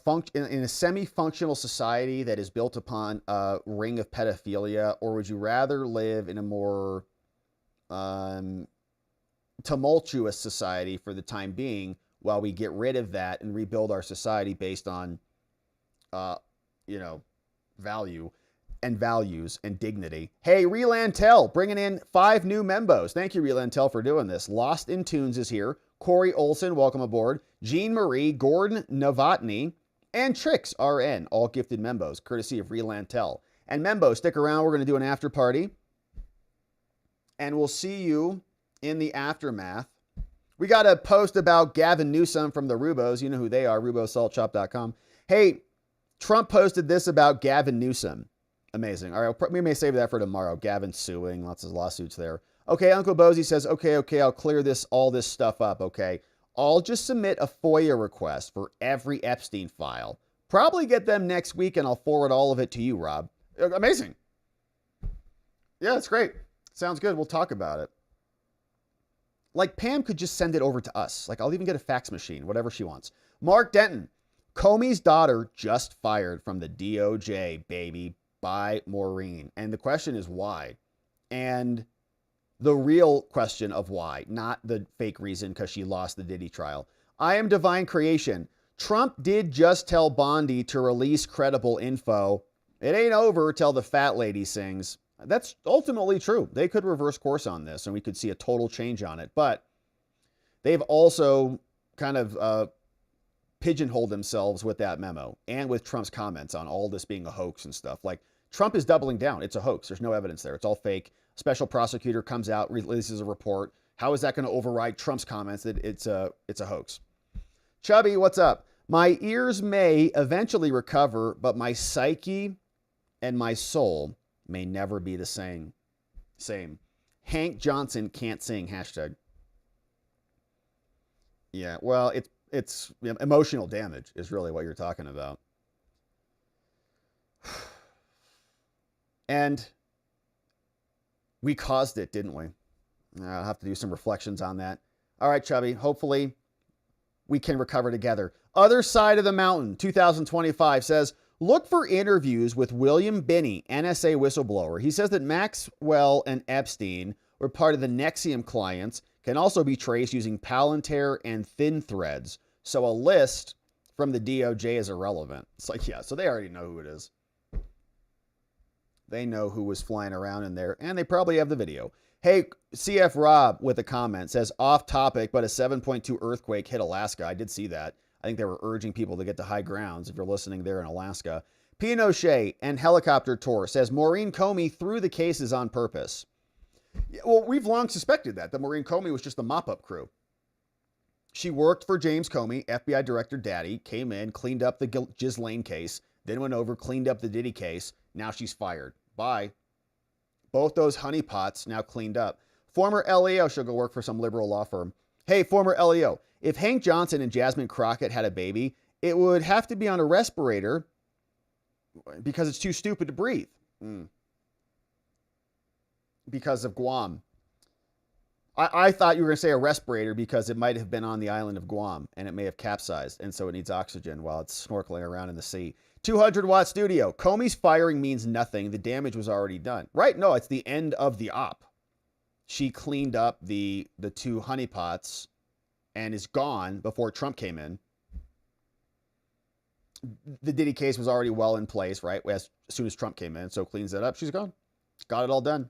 semi-functional society that is built upon a ring of pedophilia, or would you rather live in a more tumultuous society for the time being, while we get rid of that and rebuild our society based on, value and values and dignity? Hey, Relantel, bringing in 5 new membos. Thank you, Relantel, for doing this. Lost in Tunes is here. Corey Olson, welcome aboard. Jean Marie, Gordon Novotny, and Trix RN, all gifted membos, courtesy of Relantel. And Membo, stick around. We're going to do an after party. And we'll see you in the aftermath. We got a post about Gavin Newsom from the Rubos. You know who they are, rubosaltshop.com. Hey, Trump posted this about Gavin Newsom. Amazing. All right, we may save that for tomorrow. Gavin suing, lots of lawsuits there. Okay, Uncle Bozy says, okay, I'll clear all this stuff up, okay? I'll just submit a FOIA request for every Epstein file. Probably get them next week, and I'll forward all of it to you, Rob. Amazing. Yeah, it's great. Sounds good. We'll talk about it. Like, Pam could just send it over to us. Like, I'll even get a fax machine, whatever she wants. Mark Denton, Comey's daughter just fired from the DOJ, baby, by Maureen. And the question is why? And the real question of why, not the fake reason because she lost the Diddy trial. I am divine creation. Trump did just tell Bondi to release credible info. It ain't over till the fat lady sings. That's ultimately true. They could reverse course on this and we could see a total change on it. But they've also kind of pigeonholed themselves with that memo and with Trump's comments on all this being a hoax and stuff. Like, Trump is doubling down. It's a hoax. There's no evidence there. It's all fake. Special prosecutor comes out, releases a report. How is that going to override Trump's comments that it's a hoax? Chubby, what's up? My ears may eventually recover, but my psyche and my soul may never be the same. Hank Johnson can't sing, hashtag. Yeah, well, it's emotional damage is really what you're talking about. And we caused it, didn't we? I'll have to do some reflections on that. All right, Chubby, hopefully we can recover together. Other Side of the Mountain, 2025 says, look for interviews with William Binney, NSA whistleblower. He says that Maxwell and Epstein were part of the Nexium clients, can also be traced using Palantir and thin threads. So a list from the DOJ is irrelevant. It's like, yeah, so they already know who it is. They know who was flying around in there, and they probably have the video. Hey, CF Rob with a comment says, off topic, but a 7.2 earthquake hit Alaska. I did see that. I think they were urging people to get to high grounds if you're listening there in Alaska. Pinochet and Helicopter Tour says, Maureen Comey threw the cases on purpose. Yeah, well, we've long suspected that Maureen Comey was just the mop-up crew. She worked for James Comey, FBI Director Daddy, came in, cleaned up the Ghislaine case, then went over, cleaned up the Diddy case. Now she's fired. Bye. Both those honeypots now cleaned up. Former LEO should go work for some liberal law firm. Hey, former LEO, if Hank Johnson and Jasmine Crockett had a baby, it would have to be on a respirator because it's too stupid to breathe. Because of Guam. I thought you were going to say a respirator because it might have been on the island of Guam and it may have capsized, and so it needs oxygen while it's snorkeling around in the sea. 200-watt studio. Comey's firing means nothing. The damage was already done. Right? No, it's the end of the op. She cleaned up the two honeypots and is gone before Trump came in. The Diddy case was already well in place, right? As soon as Trump came in, so cleans that up. She's gone. Got it all done.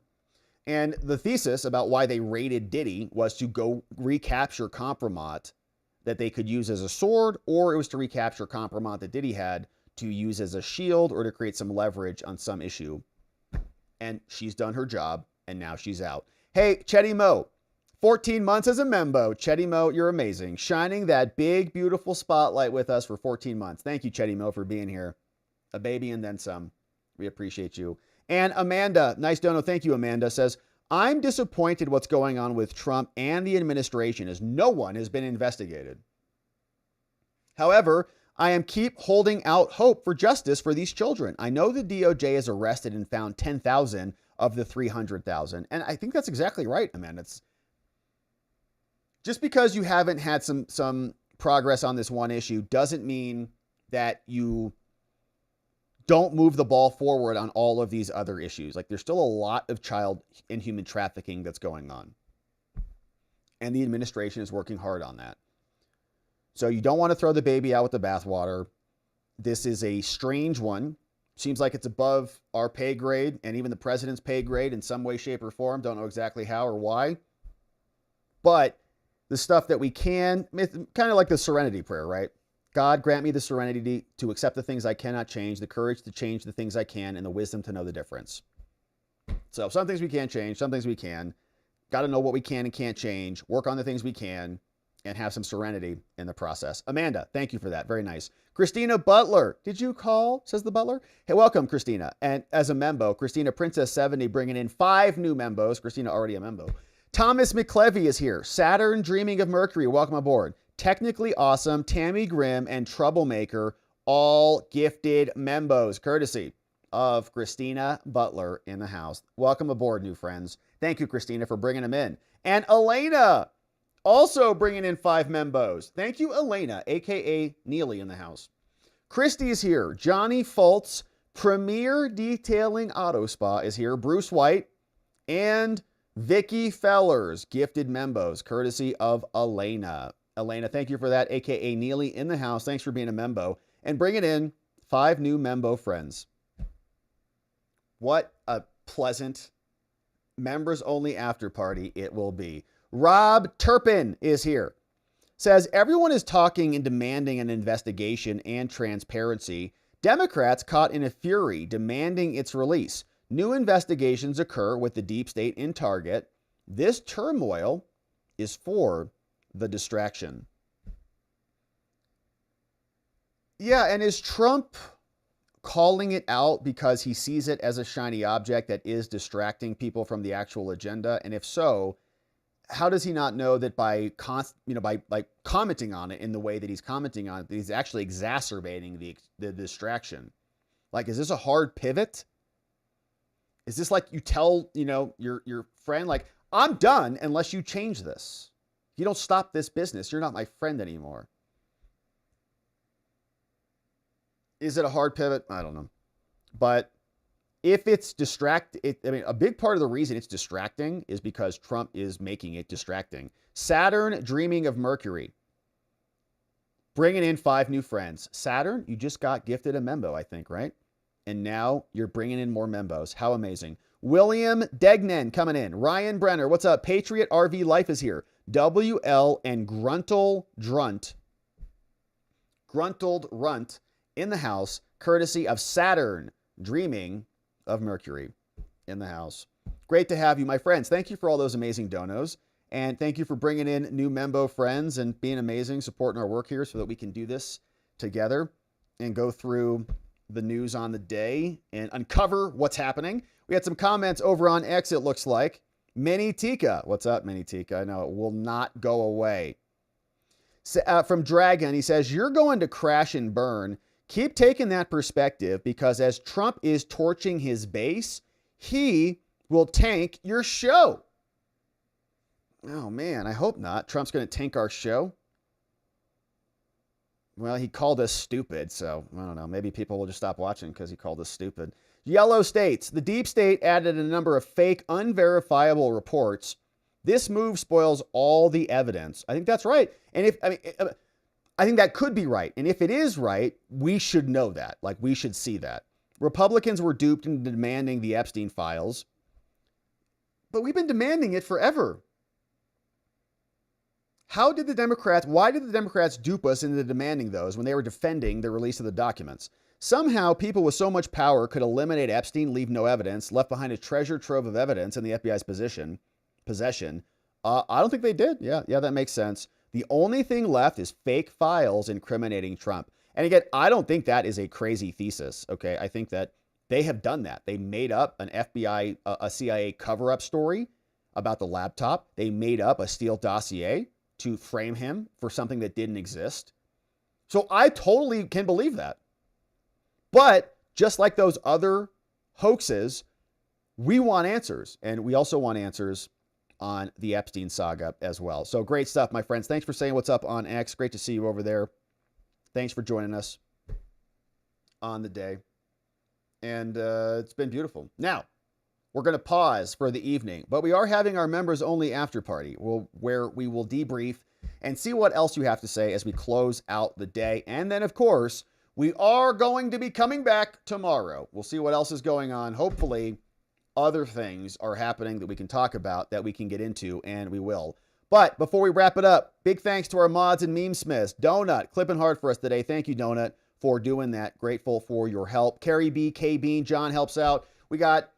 And the thesis about why they raided Diddy was to go recapture Compromat that they could use as a sword, or it was to recapture Compromat that Diddy had to use as a shield or to create some leverage on some issue. And she's done her job, and now she's out. Hey, Chetty Mo, 14 months as a membo. Chetty Mo, you're amazing. Shining that big, beautiful spotlight with us for 14 months. Thank you, Chetty Mo, for being here. A baby and then some. We appreciate you. And Amanda, nice dono, thank you, Amanda, says, I'm disappointed what's going on with Trump and the administration as no one has been investigated. However, I am keep holding out hope for justice for these children. I know the DOJ has arrested and found 10,000 of the 300,000. And I think that's exactly right, Amanda. It's just because you haven't had some progress on this one issue doesn't mean that you don't move the ball forward on all of these other issues. Like, there's still a lot of child and human trafficking that's going on. And the administration is working hard on that. So you don't want to throw the baby out with the bathwater. This is a strange one. Seems like it's above our pay grade and even the president's pay grade in some way, shape, or form. Don't know exactly how or why. But the stuff that we can, kind of like the serenity prayer, right? God, grant me the serenity to accept the things I cannot change, the courage to change the things I can, and the wisdom to know the difference. So some things we can't change, some things we can. Got to know what we can and can't change, work on the things we can, and have some serenity in the process. Amanda, thank you for that. Very nice. Christina Butler, did you call? Says the butler. Hey, welcome, Christina. And as a membo, Christina Princess 70 bringing in 5 new membos. Christina already a membo. Thomas McClevey is here. Saturn Dreaming of Mercury, welcome aboard. Technically Awesome, Tammy Grimm, and Troublemaker, all gifted membos, courtesy of Christina Butler in the house. Welcome aboard, new friends. Thank you, Christina, for bringing them in. And Elena, also bringing in 5 membos. Thank you, Elena, a.k.a. Neely in the house. Christy's here. Johnny Fultz, Premier Detailing Auto Spa is here. Bruce White and Vicky Fellers, gifted membos, courtesy of Elena. Elena, thank you for that, a.k.a. Neely in the house. Thanks for being a membo. And bringing in 5 new membo friends. What a pleasant members-only after party it will be. Rob Turpin is here. Says, everyone is talking and demanding an investigation and transparency. Democrats caught in a fury demanding its release. New investigations occur with the deep state in target. This turmoil is for the distraction. Yeah, and is Trump calling it out because he sees it as a shiny object that is distracting people from the actual agenda? And if so, how does he not know that by commenting on it in the way that he's commenting on it, he's actually exacerbating the distraction? Like, is this a hard pivot? Is this like you tell, your friend, like, I'm done unless you change this. If you don't stop this business, you're not my friend anymore. Is it a hard pivot? I don't know. But if it's a big part of the reason it's distracting is because Trump is making it distracting. Saturn dreaming of Mercury. Bringing in 5 new friends. Saturn, you just got gifted a Memo, I think, right? And now you're bringing in more Membos. How amazing. William Degnan coming in. Ryan Brenner, what's up? Patriot RV Life is here. WL and Gruntled Runt in the house, courtesy of Saturn dreaming of Mercury in the house. Great to have you, my friends. Thank you for all those amazing donos. And thank you for bringing in new Membo friends and being amazing, supporting our work here so that we can do this together and go through the news on the day and uncover what's happening. We had some comments over on X, it looks like. Mini Tika. What's up, Mini Tika? I know it will not go away. From Dragon, he says, you're going to crash and burn. Keep taking that perspective because as Trump is torching his base, he will tank your show. Oh, man, I hope not. Trump's going to tank our show. Well, he called us stupid, so I don't know. Maybe people will just stop watching because he called us stupid. Yellow states, the deep state added a number of fake, unverifiable reports. This move spoils all the evidence. I think that's right. And I think that could be right. And if it is right, we should know that. Like, we should see that. Republicans were duped into demanding the Epstein files. But we've been demanding it forever. Why did the Democrats dupe us into demanding those when they were defending the release of the documents? Somehow, people with so much power could eliminate Epstein, leave no evidence, left behind a treasure trove of evidence in the FBI's possession. I don't think they did. Yeah, that makes sense. The only thing left is fake files incriminating Trump. And again, I don't think that is a crazy thesis, okay? I think that they have done that. They made up an FBI, a CIA cover-up story about the laptop. They made up a Steele dossier to frame him for something that didn't exist. So I totally can believe that. But just like those other hoaxes, we want answers. And we also want answers on the Epstein saga as well. So great stuff, my friends. Thanks for saying what's up on X. Great to see you over there. Thanks for joining us on the day. And it's been beautiful. Now, we're going to pause for the evening, but we are having our members only after party where we will debrief and see what else you have to say as we close out the day. And then, of course, we are going to be coming back tomorrow. We'll see what else is going on. Hopefully, other things are happening that we can talk about, that we can get into, and we will. But before we wrap it up, big thanks to our mods and meme smiths. Donut, clipping hard for us today. Thank you, Donut, for doing that. Grateful for your help. Carrie B, K Bean, John helps out. We got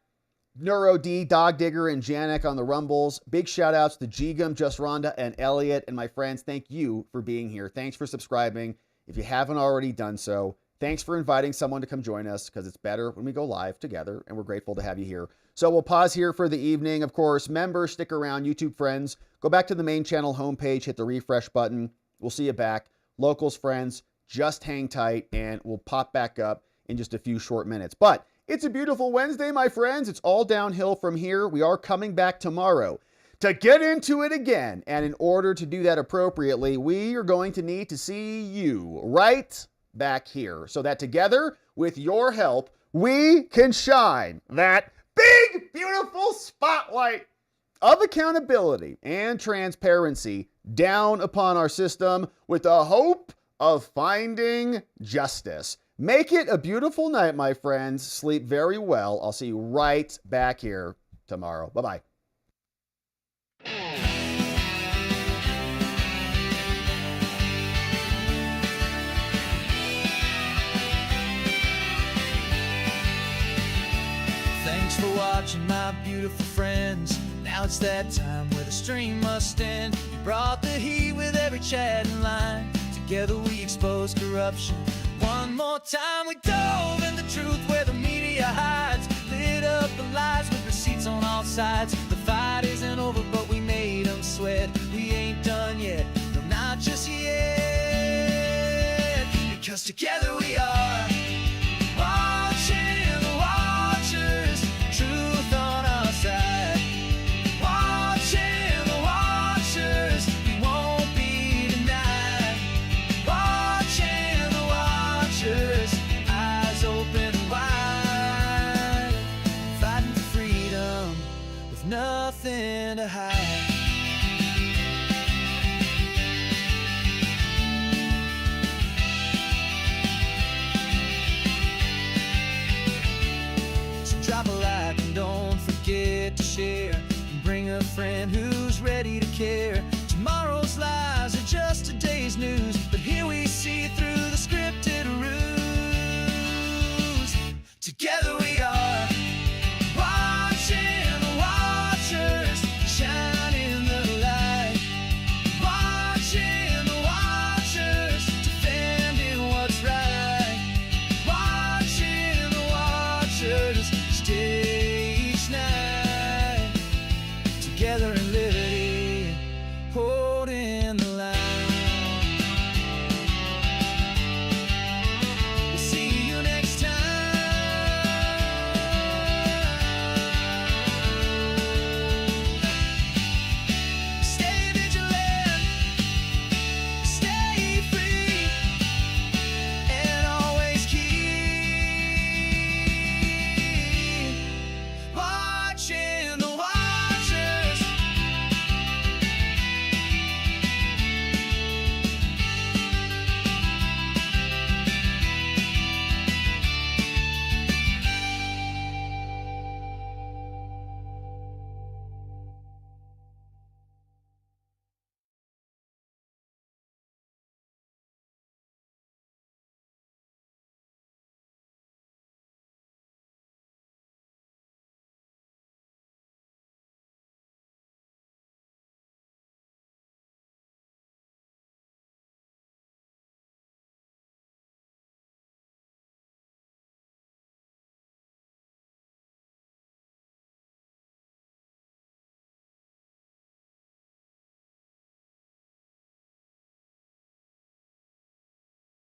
Neuro D, Dog Digger, and Janek on the Rumbles. Big shout outs to Jigam, Just Rhonda, and Elliot. And my friends, thank you for being here. Thanks for subscribing. If you haven't already done so, thanks for inviting someone to come join us because it's better when we go live together, and we're grateful to have you here. So we'll pause here for the evening. Of course, members, stick around. YouTube friends, go back to the main channel homepage, hit the refresh button. We'll see you back. Locals friends, just hang tight, and we'll pop back up in just a few short minutes. But it's a beautiful Wednesday, my friends. It's all downhill from here. We are coming back tomorrow to get into it again. And in order to do that appropriately, we are going to need to see you right back here so that together, with your help, we can shine that big, beautiful spotlight of accountability and transparency down upon our system with the hope of finding justice. Make it a beautiful night, my friends. Sleep very well. I'll see you right back here tomorrow. Bye-bye. Thanks for watching, my beautiful friends. Now it's that time where the stream must end. You brought the heat with every chat and line. Together we expose corruption. One more time we dove in the truth. sides. The fight isn't over, but we made them sweat. We ain't done yet, no, not just yet. Because together we are watching the watchers, truth on our side. Watching the watchers, we won't be denied. Watching the watchers, eyes open wide. Fighting for freedom with nothing to hide. Drop a like and don't forget to share. And bring a friend who's ready to care. Tomorrow's lies are just today's news, but here we see through the scripted ruse. Together we are watching the watchers, shining the light. Watching the watchers, defending what's right. Watching the watchers, still